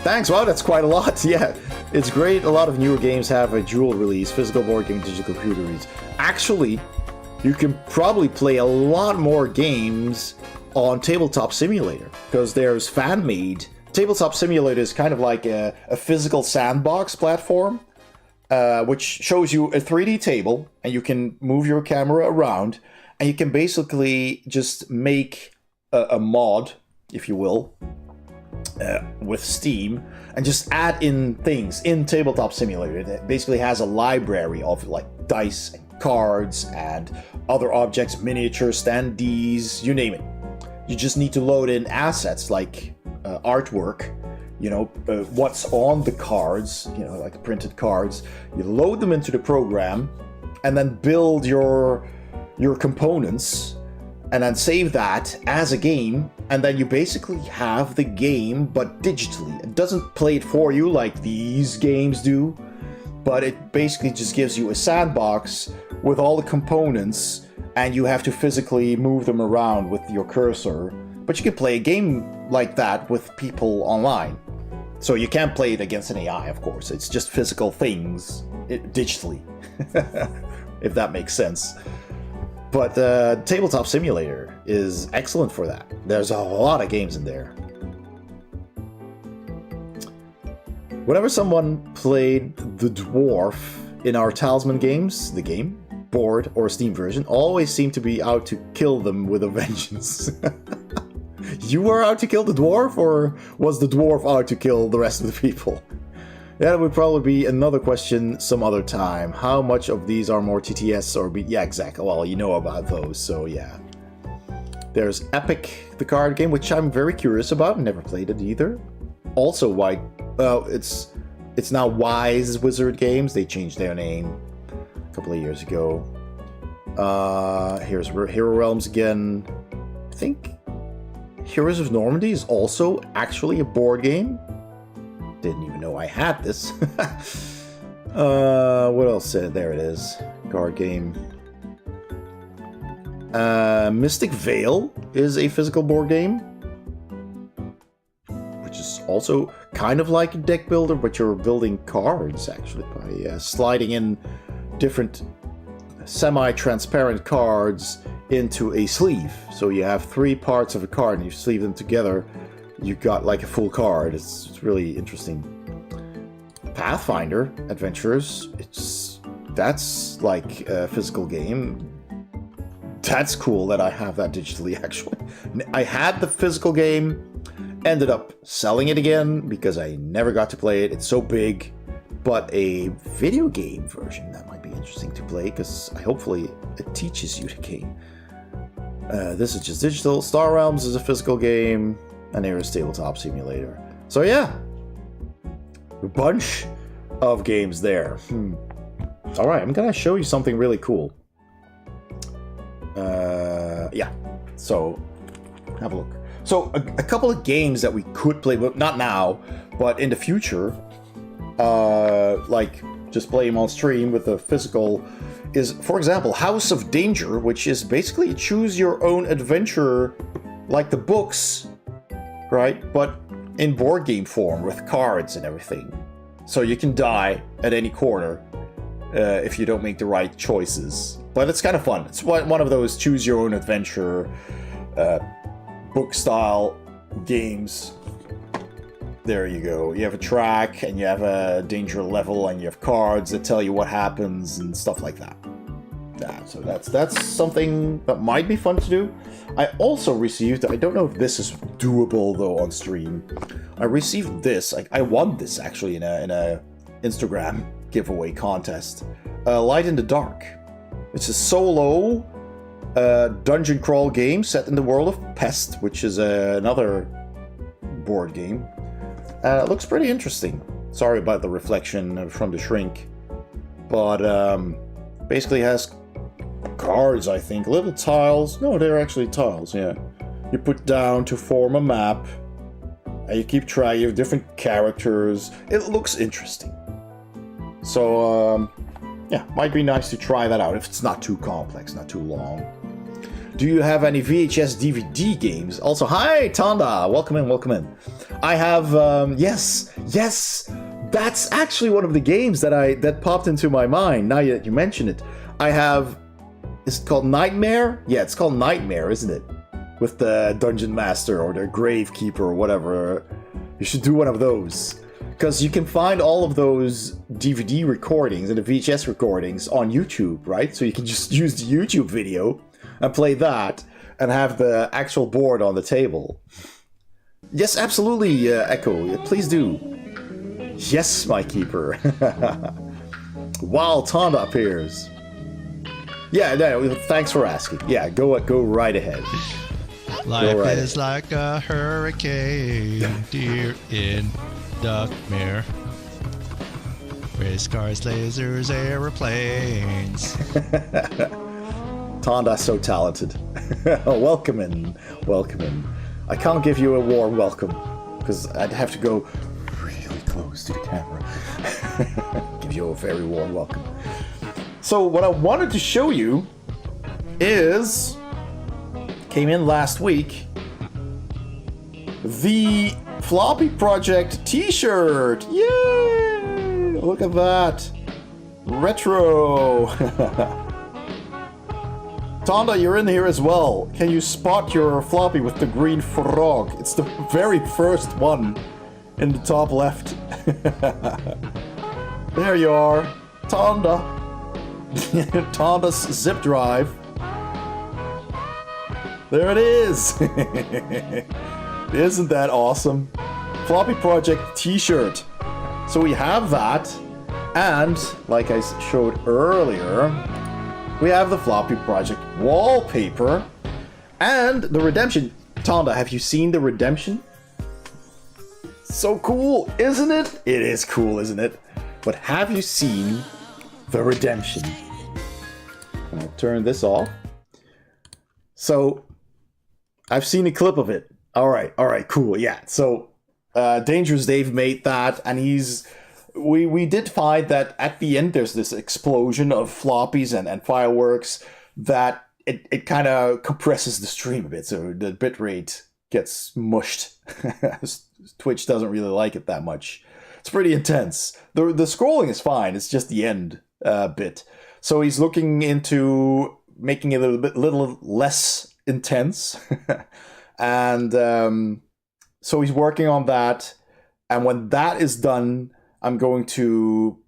Thanks, wow, that's quite a lot. Yeah, it's great. A lot of newer games have a dual release, physical board game, digital computer release. Actually, you can probably play a lot more games on Tabletop Simulator, because there's fan-made. Tabletop Simulator is kind of like a physical sandbox platform, which shows you a 3D table, and you can move your camera around, and you can basically just make a mod, if you will, with Steam, and just add in things in Tabletop Simulator. It basically has a library of like dice and cards and other objects, miniatures, standees, you name it. You just need to load in assets like artwork, you know, what's on the cards, you know, like printed cards. You load them into the program and then build your components and then save that as a game, and then you basically have the game but digitally. It doesn't play it for you like these games do, but it basically just gives you a sandbox with all the components, and you have to physically move them around with your cursor. But you can play a game like that with people online. So you can't play it against an AI, of course. It's just physical things digitally, if that makes sense. But Tabletop Simulator is excellent for that. There's a lot of games in there. Whenever someone played the dwarf in our Talisman games, the game, board, or Steam version, always seemed to be out to kill them with a vengeance. You were out to kill the dwarf, or was the dwarf out to kill the rest of the people? That would probably be another question some other time. How much of these are more TTS or yeah, exactly. Well, you know about those, so yeah. There's Epic, the card game, which I'm very curious about. Never played it either. Also, it's now Wise Wizard Games. They changed their name a couple of years ago. Here's Hero Realms again. I think Heroes of Normandy is also actually a board game. Didn't even know I had this. What else? There it is. Card game. Mystic Vale is a physical board game, which is also kind of like a deck builder, but you're building cards actually by sliding in different semi-transparent cards into a sleeve. So you have 3 parts of a card and you sleeve them together. You got like a full card. It's really interesting. Pathfinder Adventures. That's like a physical game. That's cool that I have that digitally, actually. I had the physical game, ended up selling it again because I never got to play it. It's so big. But a video game version, that might be interesting. interesting to play because hopefully it teaches you the game. This is just digital. Star Realms is a physical game, and there is Tabletop Simulator. So yeah, a bunch of games there. All right, I'm gonna show you something really cool. Yeah, so have a look. So a couple of games that we could play, but not now, but in the future, like just play them on stream with the physical, is, for example, House of Danger, which is basically a choose your own adventure, like the books, right? But in board game form with cards and everything. So you can die at any corner if you don't make the right choices. But it's kind of fun. It's one of those choose your own adventure book style games. There you go. You have a track and you have a danger level and you have cards that tell you what happens and stuff like that. Yeah, so that's something that might be fun to do. I also received, I don't know if this is doable though on stream. I received this. I won this actually in a Instagram giveaway contest. Light in the Dark. It's a solo dungeon crawl game set in the world of Pest, which is another board game. It looks pretty interesting. Sorry about the reflection from the shrink. But basically has cards, I think. Little tiles. No, they're actually tiles, yeah. You put down to form a map. And you keep track. You have different characters. It looks interesting. So, yeah, might be nice to try that out if it's not too complex, not too long. Do you have any VHS DVD games? Also, hi, Tanda! Welcome in, welcome in. I have, yes, that's actually one of the games that popped into my mind, now that you mention it. I have, is it called Nightmare? Yeah, it's called Nightmare, isn't it? With the Dungeon Master or the Gravekeeper or whatever. You should do one of those. Because you can find all of those DVD recordings and the VHS recordings on YouTube, right? So you can just use the YouTube video and play that and have the actual board on the table. Yes, absolutely, Echo. Please do. Yes, my keeper. While Tonda appears. Yeah, no, thanks for asking. Yeah, go right ahead. Life is like a hurricane, dear in Duckmere. Race cars, lasers, aeroplanes. Tonda's so talented. Welcome in. I can't give you a warm welcome because I'd have to go really close to the camera. Give you a very warm welcome. So what I wanted to show you is, came in last week, the Floppy Project t-shirt. Yay! Look at that. Retro. Tonda, you're in here as well. Can you spot your floppy with the green frog? It's the very first one in the top left. There you are. Tonda. Tonda's zip drive. There it is. Isn't that awesome? Floppy Project t-shirt. So we have that. And, like I showed earlier, we have the Floppy Project wallpaper and the redemption. Tonda, have you seen the redemption? So cool, isn't it? It is cool, isn't it? But have you seen the redemption? I'll turn this off. So, I've seen a clip of it. All right, cool, yeah. So, Dangerous Dave made that, and we did find that at the end there's this explosion of floppies and fireworks that it kind of compresses the stream a bit, so the bitrate gets mushed. Twitch doesn't really like it that much. It's pretty intense. The scrolling is fine, it's just the end bit. So he's looking into making it a little less intense. And so he's working on that, and when that is done, I'm going to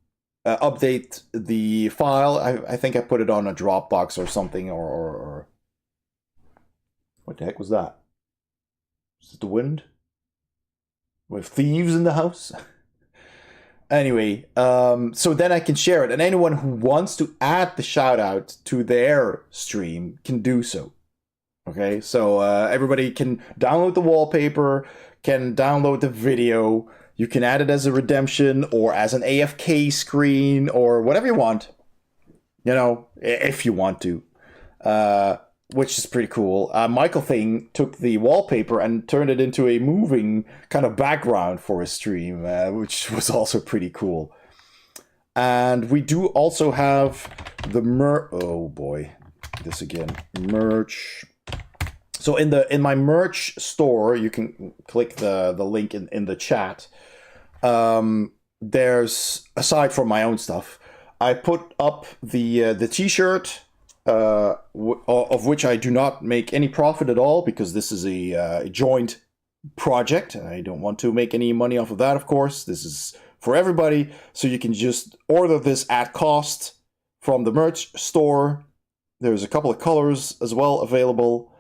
update the file. I think I put it on a Dropbox or something, or what the heck was that? Is it the wind? We have thieves in the house? Anyway, so then I can share it, and anyone who wants to add the shout out to their stream can do so. Okay, so everybody can download the wallpaper, can download the video. You can add it as a redemption or as an AFK screen or whatever you want. You know, if you want to, which is pretty cool. Michael Thing took the wallpaper and turned it into a moving kind of background for his stream, which was also pretty cool. And we do also have the oh boy, this again, merch. So in my merch store, you can click the link in the chat. There's, aside from my own stuff, I put up the t-shirt, of which I do not make any profit at all, because this is a joint project. I don't want to make any money off of that, of course. This is for everybody, so you can just order this at cost from the merch store. There's a couple of colors as well available.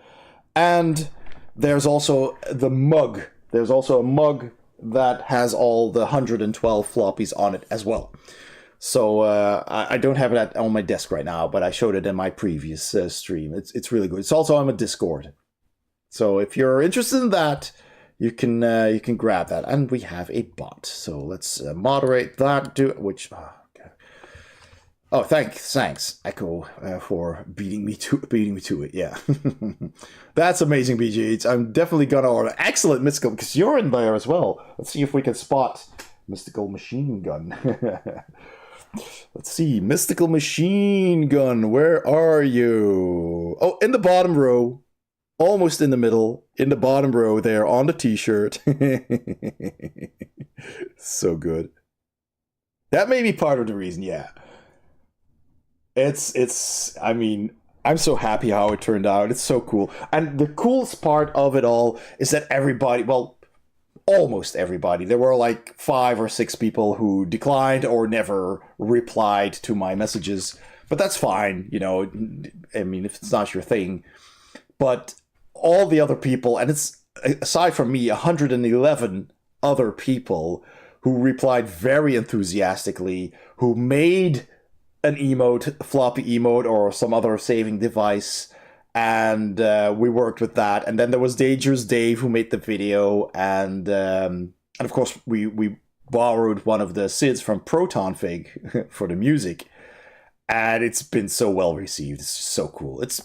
And there's also the mug. There's also a mug that has all the 112 floppies on it as well. So I don't have it on my desk right now, but I showed it in my previous stream. It's really good. It's also on my Discord. So if you're interested in that, you can grab that. And we have a bot. So let's moderate that. Oh, thanks, Echo, for beating me to it. Yeah, that's amazing, BG. I'm definitely gonna order. Excellent, Mystical, because you're in there as well. Let's see if we can spot Mystical Machine Gun. Let's see, Mystical Machine Gun. Where are you? Oh, in the bottom row, almost in the middle, in the bottom row there on the T-shirt. So good. That may be part of the reason. Yeah. I mean, I'm so happy how it turned out. It's so cool. And the coolest part of it all is that everybody, well, almost everybody, there were like 5 or 6 people who declined or never replied to my messages. But that's fine, you know, I mean, if it's not your thing. But all the other people, and it's, aside from me, 111 other people who replied very enthusiastically, who made an emote, floppy emote, or some other saving device, and we worked with that. And then there was Dangerous Dave who made the video, and of course we borrowed one of the SIDs from Proton Fig for the music, and it's been so well received. It's so cool. It's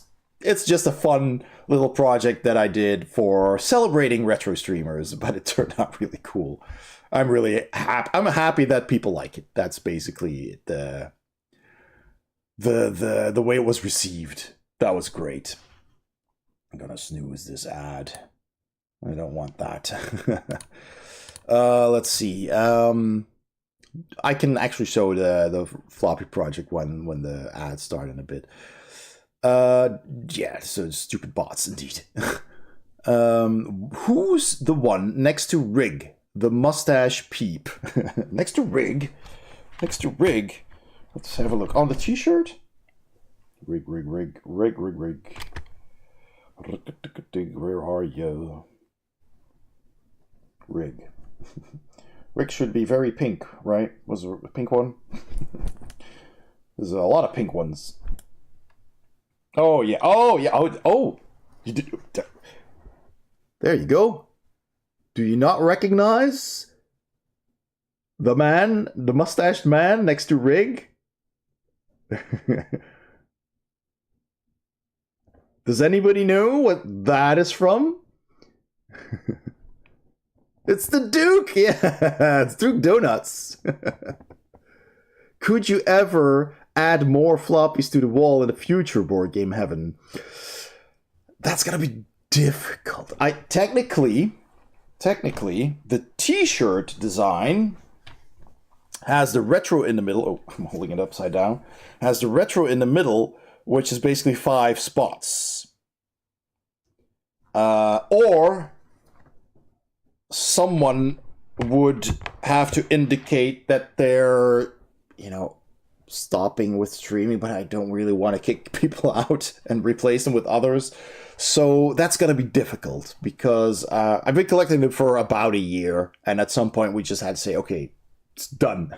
just a fun little project that I did for celebrating retro streamers, but it turned out really cool. I'm really happy. I'm happy that people like it. That's basically the way it was received. That was great. I'm gonna snooze this ad. I don't want that. Let's see. I can actually show the floppy project when the ads start in a bit. Yeah, so stupid bots indeed. Who's the one next to Rig? The mustache peep. Next to Rig. Let's have a look. On the t-shirt? Rig. Where are you? Rig. Rig should be very pink, right? Was there a pink one? There's a lot of pink ones. Oh, yeah. Oh, you did. There you go. Do you not recognize the man, the mustached man next to Rig? Does anybody know what that is from? It's the Duke! Yeah, it's Duke Donuts. Could you ever add more floppies to the wall in the future, Board Game Heaven? That's gonna be difficult. Technically, the t-shirt design has the retro in the middle. Oh, I'm holding it upside down. Has the retro in the middle, which is basically 5 spots. Or someone would have to indicate that they're, stopping with streaming, but I don't really want to kick people out and replace them with others. So that's going to be difficult because I've been collecting them for about a year. And at some point we just had to say, okay, It's done.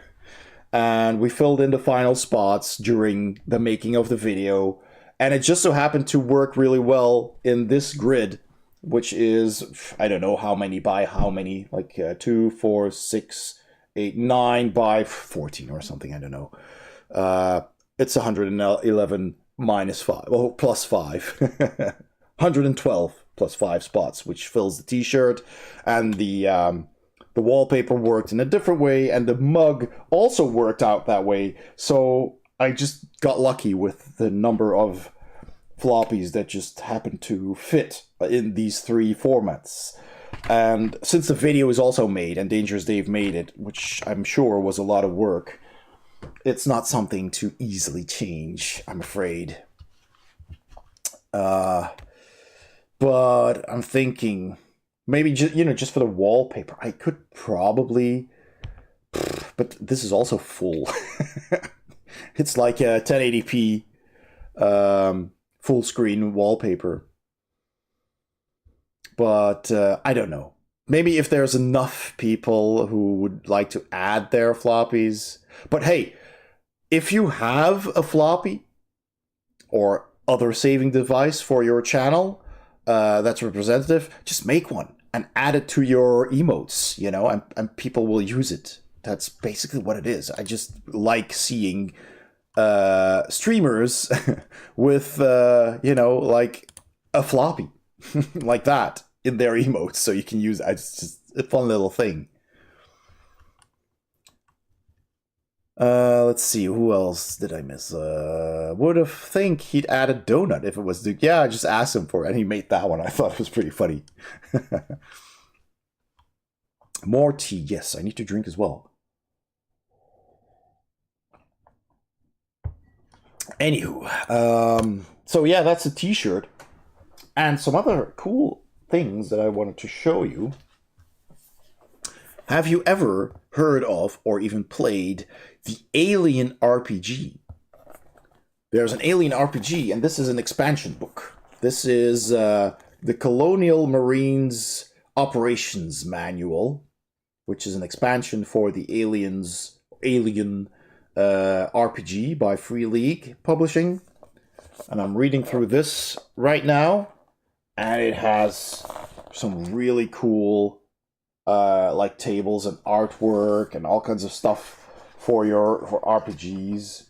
And we filled in the final spots during the making of the video. And it just so happened to work really well in this grid, which is, I don't know how many by how many, like 2, 4, 6, 8, 9 by 14 or something, I don't know. It's 111 minus 5, well, plus 5. 112 plus 5 spots, which fills the t-shirt, and the wallpaper worked in a different way, and the mug also worked out that way. So I just got lucky with the number of floppies that just happened to fit in these 3 formats. And since the video is also made, and Dangerous Dave made it, which I'm sure was a lot of work, it's not something to easily change, I'm afraid. But I'm thinking maybe just for the wallpaper, I could probably, but this is also full. It's like a 1080p full screen wallpaper. But I don't know. Maybe if there's enough people who would like to add their floppies. But hey, if you have a floppy or other saving device for your channel that's representative, just make one and add it to your emotes, and people will use it. That's basically what it is. I just like seeing streamers with, like a floppy like that in their emotes, so you can use it. It's just a fun little thing. Let's see, who else did I miss? Would have think he'd add a donut if it was yeah, I just asked him for it and he made that one. I thought it was pretty funny. More tea, yes, I need to drink as well. Anywho, so yeah, that's a t-shirt. And some other cool things that I wanted to show you. Have you ever heard of or even played the Alien RPG? There's an Alien RPG, and this is an expansion book. This is the Colonial Marines Operations Manual, which is an expansion for the Alien RPG by Free League Publishing. And I'm reading through this right now, and it has some really cool like tables and artwork and all kinds of stuff for RPGs.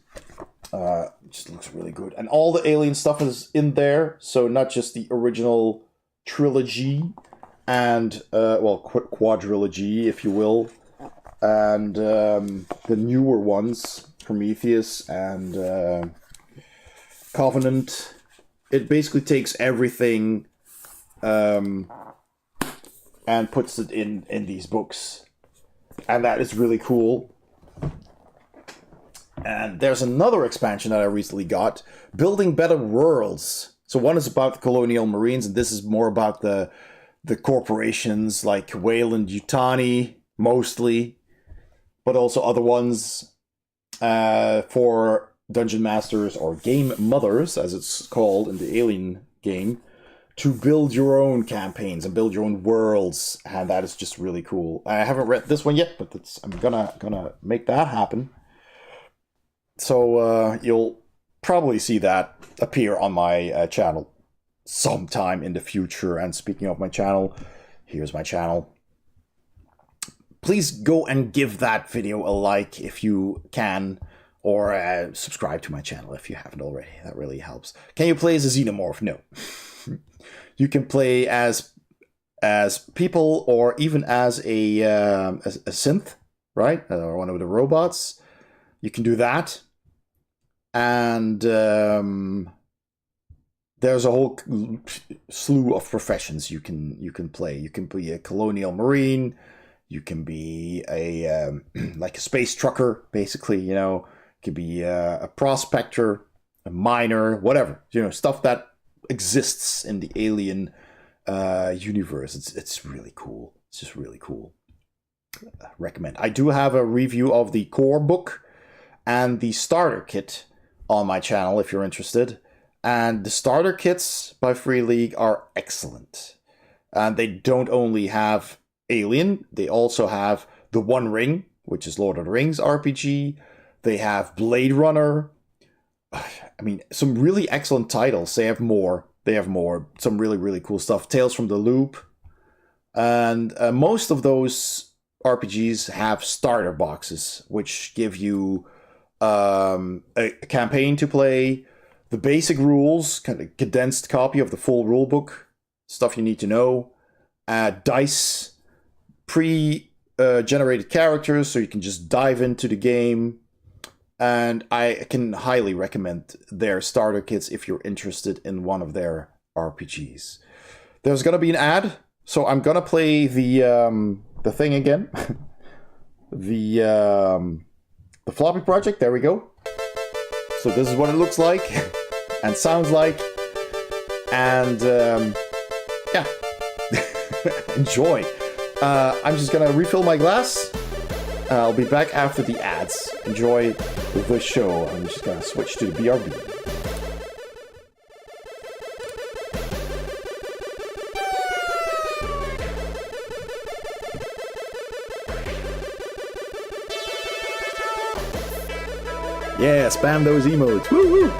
Just looks really good, and all the Alien stuff is in there. So not just the original trilogy and quadrilogy, if you will, and the newer ones, Prometheus and Covenant. It basically takes everything and puts it in these books. And that is really cool. And there's another expansion that I recently got, Building Better Worlds. So one is about the Colonial Marines, and this is more about the corporations like Wayland Yutani, mostly, but also other ones for Dungeon Masters, or Game Mothers, as it's called in the Alien game, to build your own campaigns and build your own worlds, and that is just really cool. I haven't read this one yet, but I'm gonna make that happen. So you'll probably see that appear on my channel sometime in the future. And speaking of my channel, here's my channel. Please go and give that video a like if you can, or subscribe to my channel if you haven't already. That really helps. Can you play as a xenomorph? No. You can play as people, or even as a synth, right? Or one of the robots. You can do that. And there's a whole slew of professions you can play. You can be a colonial marine. You can be a like a space trucker, basically. You could be a prospector, a miner, whatever. Stuff that exists in the Alien universe. It's really cool. It's just really cool. Recommend. I do have a review of the core book and the starter kit on my channel if you're interested. And the starter kits by Free League are excellent. And they don't only have Alien, they also have the One Ring, which is Lord of the Rings RPG. They have Blade Runner. I mean, some really excellent titles. They have more. Some really, really cool stuff. Tales from the Loop. And most of those RPGs have starter boxes, which give you a campaign to play, the basic rules, kind of condensed copy of the full rulebook, stuff you need to know, dice, pre-generated characters, so you can just dive into the game. And I can highly recommend their starter kits if you're interested in one of their RPGs. There's gonna be an ad, so I'm gonna play the thing again. the floppy project. There we go. So this is what it looks like and sounds like, and yeah, enjoy. I'm just gonna refill my glass. I'll be back after the ads. Enjoy the show. I'm just gonna switch to the BRB. Yeah, spam those emotes. Woo woo!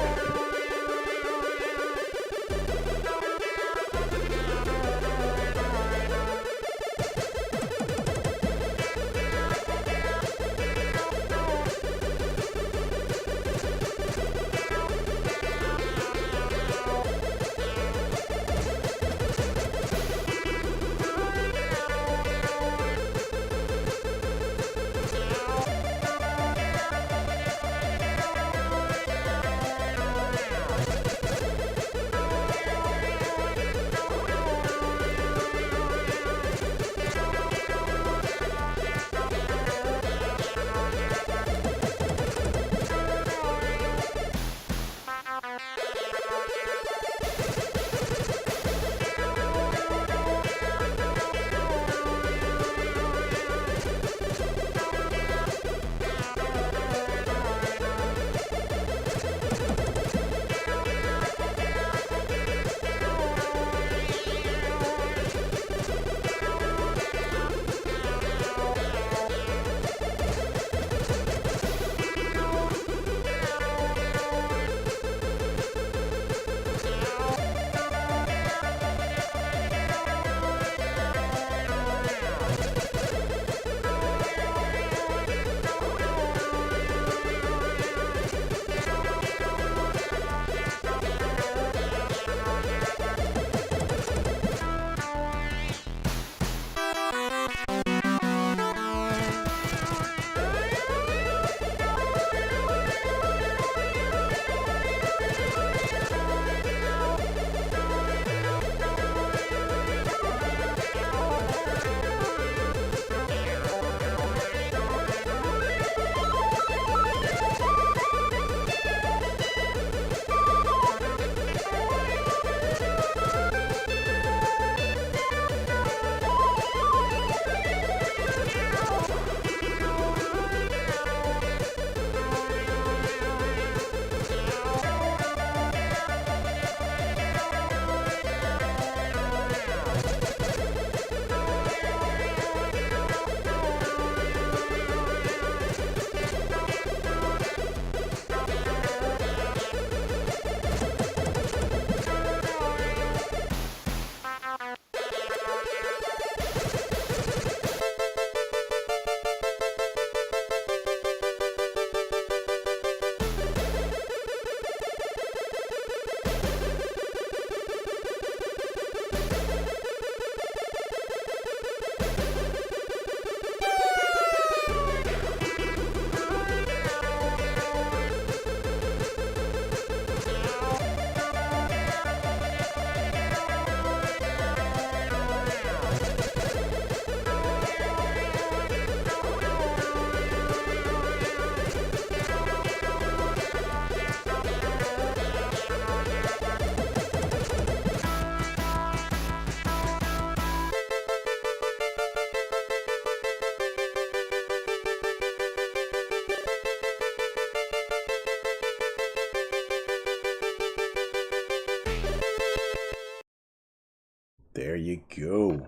There you go.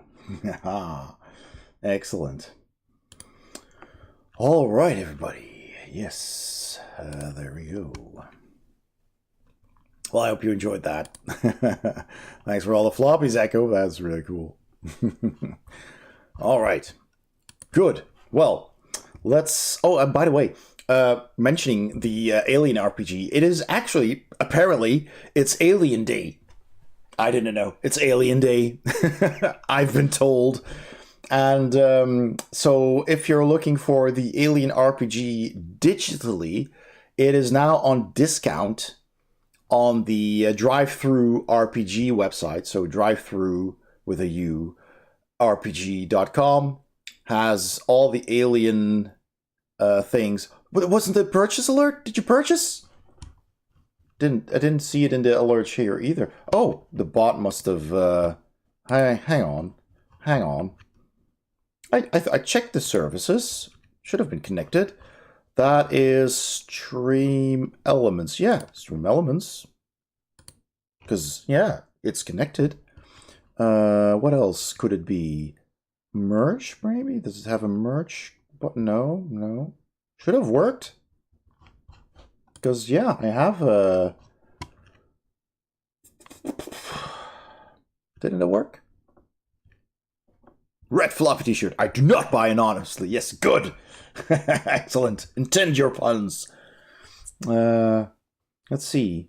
Excellent. All right, everybody. Yes, there we go. Well, I hope you enjoyed that. Thanks for all the floppies, Echo. That's really cool. All right. Good. Well, let's... Oh, by the way, mentioning the Alien RPG, it is actually, apparently, it's Alien Day. I didn't know. It's Alien Day. I've been told. And so if you're looking for the Alien RPG digitally, it is now on discount on the drive-through RPG website. So drive-through with a U, RPG.com has all the Alien things. But it wasn't the purchase alert? Did you purchase? I didn't see it in the alerts here either. Oh, the bot must have... hang on. I checked the services. Should have been connected. That is Stream Elements. Yeah, Stream Elements. Because, yeah, it's connected. What else could it be? Merch, maybe? Does it have a merch? But no. Should have worked. Because, yeah, I have a... Didn't it work? Red floppy t-shirt. I do not buy anonymously. Yes, good. Excellent. Intend your puns. Let's see.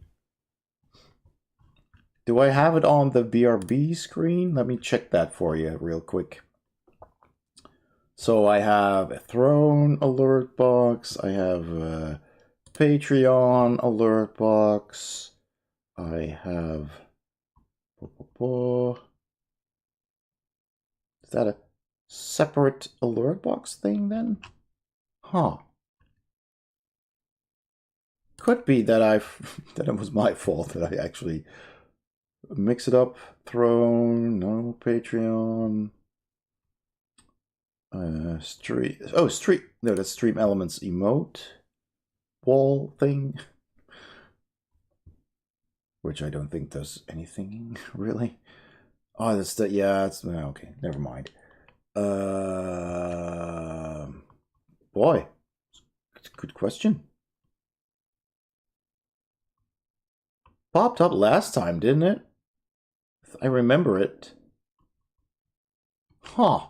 Do I have it on the BRB screen? Let me check that for you real quick. So I have a Throne alert box. I have a Patreon alert box. I have... Is that a separate alert box thing then? Huh. Could be that that it was my fault that I actually mix it up. Throne, no Patreon. Stream. Oh, stream. No, that's Stream Elements emote wall thing, which I don't think does anything really. Oh, that's the, yeah, it's, okay, never mind. Boy, that's a good question. Popped up last time, didn't it? I remember it. Huh.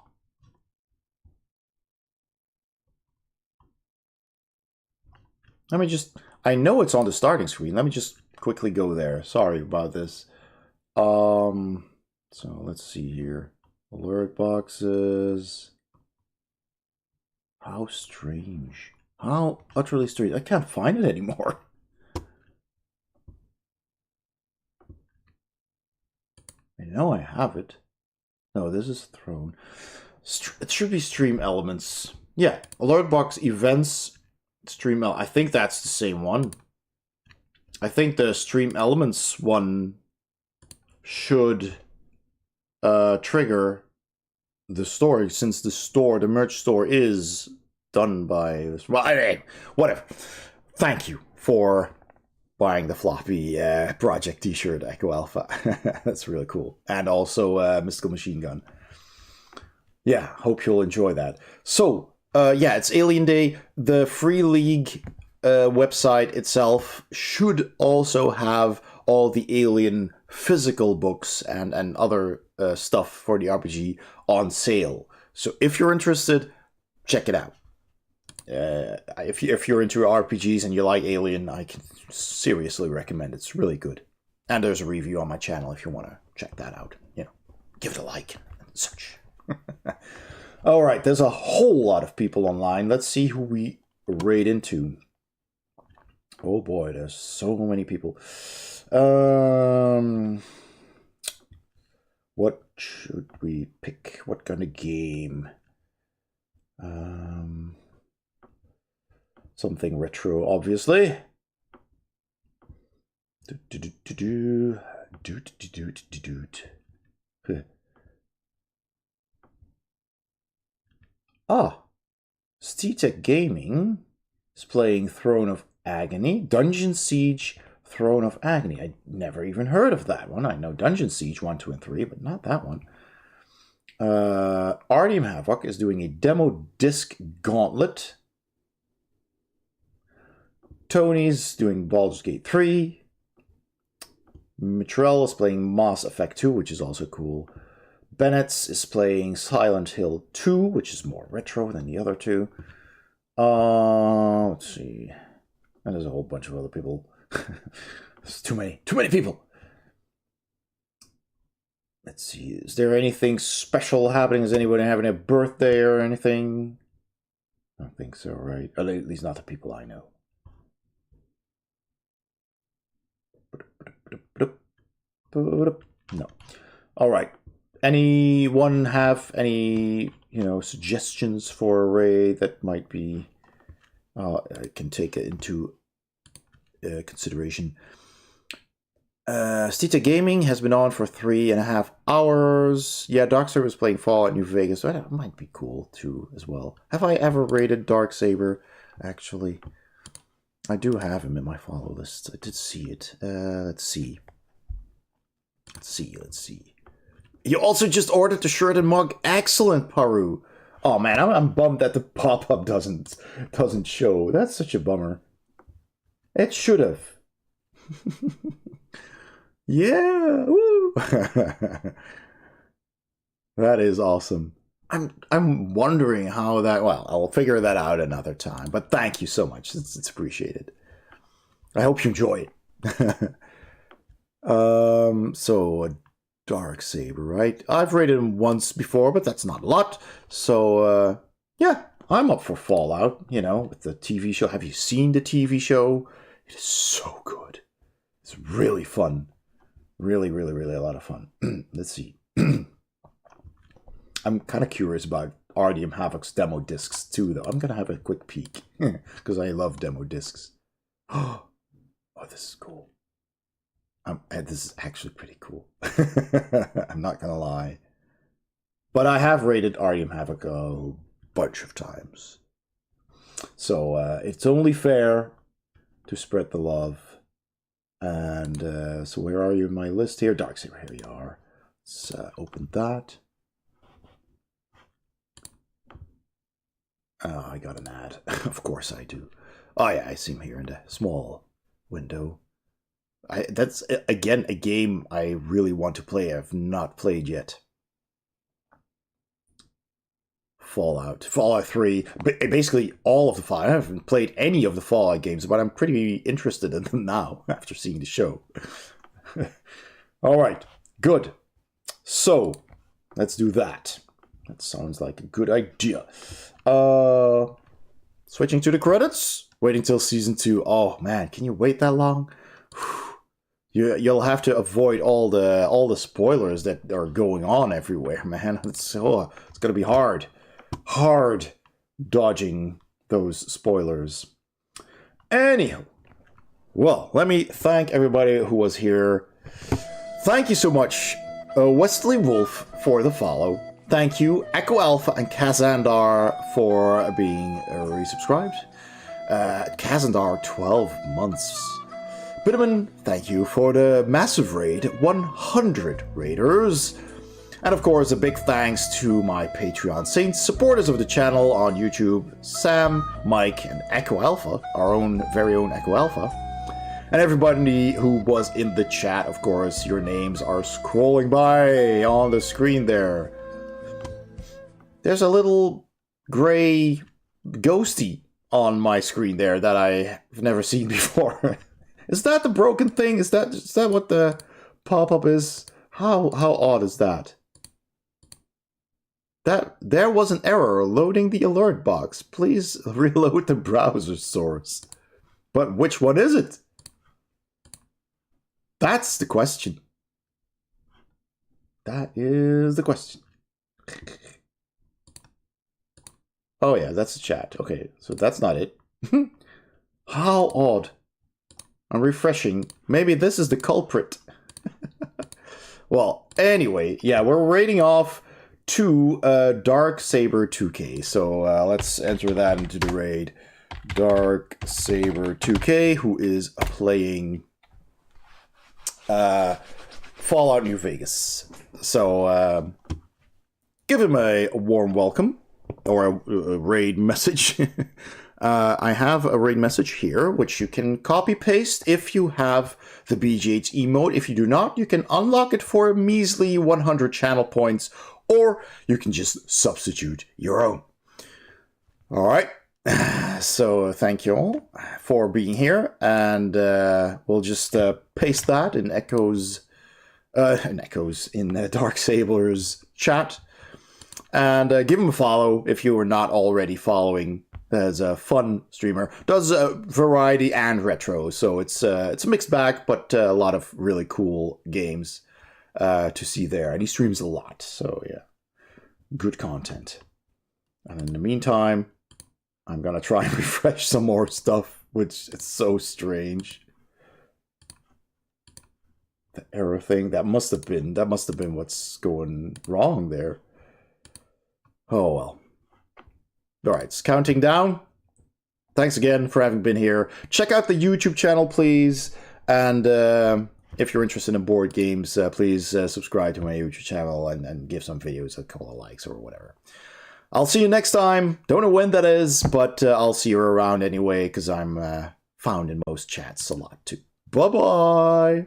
Let me just, I know it's on the starting screen. Let me just quickly go there. Sorry about this. So let's see here. Alert boxes. How strange. How utterly strange. I can't find it anymore. I know I have it. No, this is Throne. It should be Stream Elements. Yeah, Alert box events. Stream I think that's the same one. I think the Stream Elements one should trigger the store, since the merch store is done by this. Well, anyway, whatever. Thank you for buying the floppy project t-shirt, Echo Alpha. That's really cool. And also Mystical Machine Gun. Yeah, hope you'll enjoy that. So, yeah, it's Alien Day. The Free League website itself should also have all the Alien physical books and other stuff for the RPG on sale. So if you're interested, check it out. If you're into RPGs and you like Alien, I can seriously recommend it. It's really good. And there's a review on my channel if you want to check that out. You know, give it a like and such. All right, there's a whole lot of people online. Let's see who we raid into. Oh boy, there's so many people. What should we pick? What kind of game? Something retro, obviously. Ah, Stetek Gaming is playing Throne of Agony, Dungeon Siege, Throne of Agony. I never even heard of that one. I know Dungeon Siege 1, 2, and 3, but not that one. Artyom Havoc is doing a demo disc gauntlet. Tony's doing Baldur's Gate 3. Mitrell is playing Mass Effect 2, which is also cool. Bennett is playing Silent Hill 2, which is more retro than the other two. Let's see. And there's a whole bunch of other people. There's too many people. Let's see. Is there anything special happening? Is anybody having a birthday or anything? I don't think so, right? At least not the people I know. No. All right. Anyone have any, suggestions for a raid that might be, I can take it into consideration. Stita Gaming has been on for 3.5 hours. Yeah, Darksaber is playing Fallout New Vegas, so that might be cool too as well. Have I ever raided Darksaber? Actually, I do have him in my follow list. I did see it. Let's see. You also just ordered the shirt and mug. Excellent, Paru. Oh man, I'm bummed that the pop-up doesn't show. That's such a bummer. It should have. Yeah. Woo. That is awesome. I'm wondering how that. Well, I'll figure that out another time. But thank you so much. It's appreciated. I hope you enjoy it. So Darksaber, right? I've rated him once before, but that's not a lot. So yeah, I'm up for Fallout, with the TV show. Have you seen the TV show? It is so good. It's really fun. Really, really, really a lot of fun. Let's see. I'm kind of curious about RDM Havoc's demo discs too, though. I'm gonna have a quick peek because I love demo discs. Oh, this is cool. This is actually pretty cool. I'm not gonna lie, but I have rated RDM Havoc a bunch of times, so it's only fair to spread the love. And so where are you in my list here? Darksaber, here we are. Let's open that. Oh, I got an ad. Of course I do. Oh yeah, I see him here in the small window. That's, again, a game I really want to play. I've not played yet. Fallout 3, basically all of the Fallout. I haven't played any of the Fallout games, but I'm pretty interested in them now after seeing the show. All right, good. So let's do that. That sounds like a good idea. Switching to the credits. Waiting till season 2. Oh man, can you wait that long? You'll have to avoid all the spoilers that are going on everywhere, man. It's gonna be hard dodging those spoilers. Anyhow, well, let me thank everybody who was here. Thank you so much, Wesley Wolf, for the follow. Thank you, Echo Alpha and Kazandar, for being resubscribed. Kazandar, 12 months. Bitterman, thank you for the massive raid, 100 raiders. And of course, a big thanks to my Patreon saints, supporters of the channel on YouTube, Sam, Mike, and Echo Alpha, our very own Echo Alpha. And everybody who was in the chat, of course, your names are scrolling by on the screen there. There's a little gray ghosty on my screen there that I've never seen before. Is that the broken thing? Is that what the pop-up is? How odd is that? There was an error loading the alert box. Please reload the browser source. But which one is it? That's the question. That is the question. Oh yeah, that's the chat. Okay, so that's not it. How odd. I'm refreshing. Maybe this is the culprit. Well, anyway, yeah, we're raiding off to Darksaber 2K. So let's enter that into the raid. Darksaber 2K, who is playing Fallout New Vegas. So give him a warm welcome, or a raid message. I have a raid message here, which you can copy paste if you have the BGH emote. If you do not, you can unlock it for a measly 100 channel points, or you can just substitute your own. All right. So thank you all for being here, and we'll just paste that in Echoes in Darksabler's chat, and give him a follow if you are not already following. As a fun streamer, does variety and retro, so it's a mixed bag, but a lot of really cool games to see there, and he streams a lot, so yeah, good content. And in the meantime, I'm gonna try and refresh some more stuff, which is so strange. The error thing, that must have been what's going wrong there. Oh well. All right, it's counting down. Thanks again for having been here. Check out the YouTube channel, please. And if you're interested in board games, please subscribe to my YouTube channel and give some videos a couple of likes or whatever. I'll see you next time. Don't know when that is, but I'll see you around anyway, because I'm found in most chats a lot too. Bye-bye.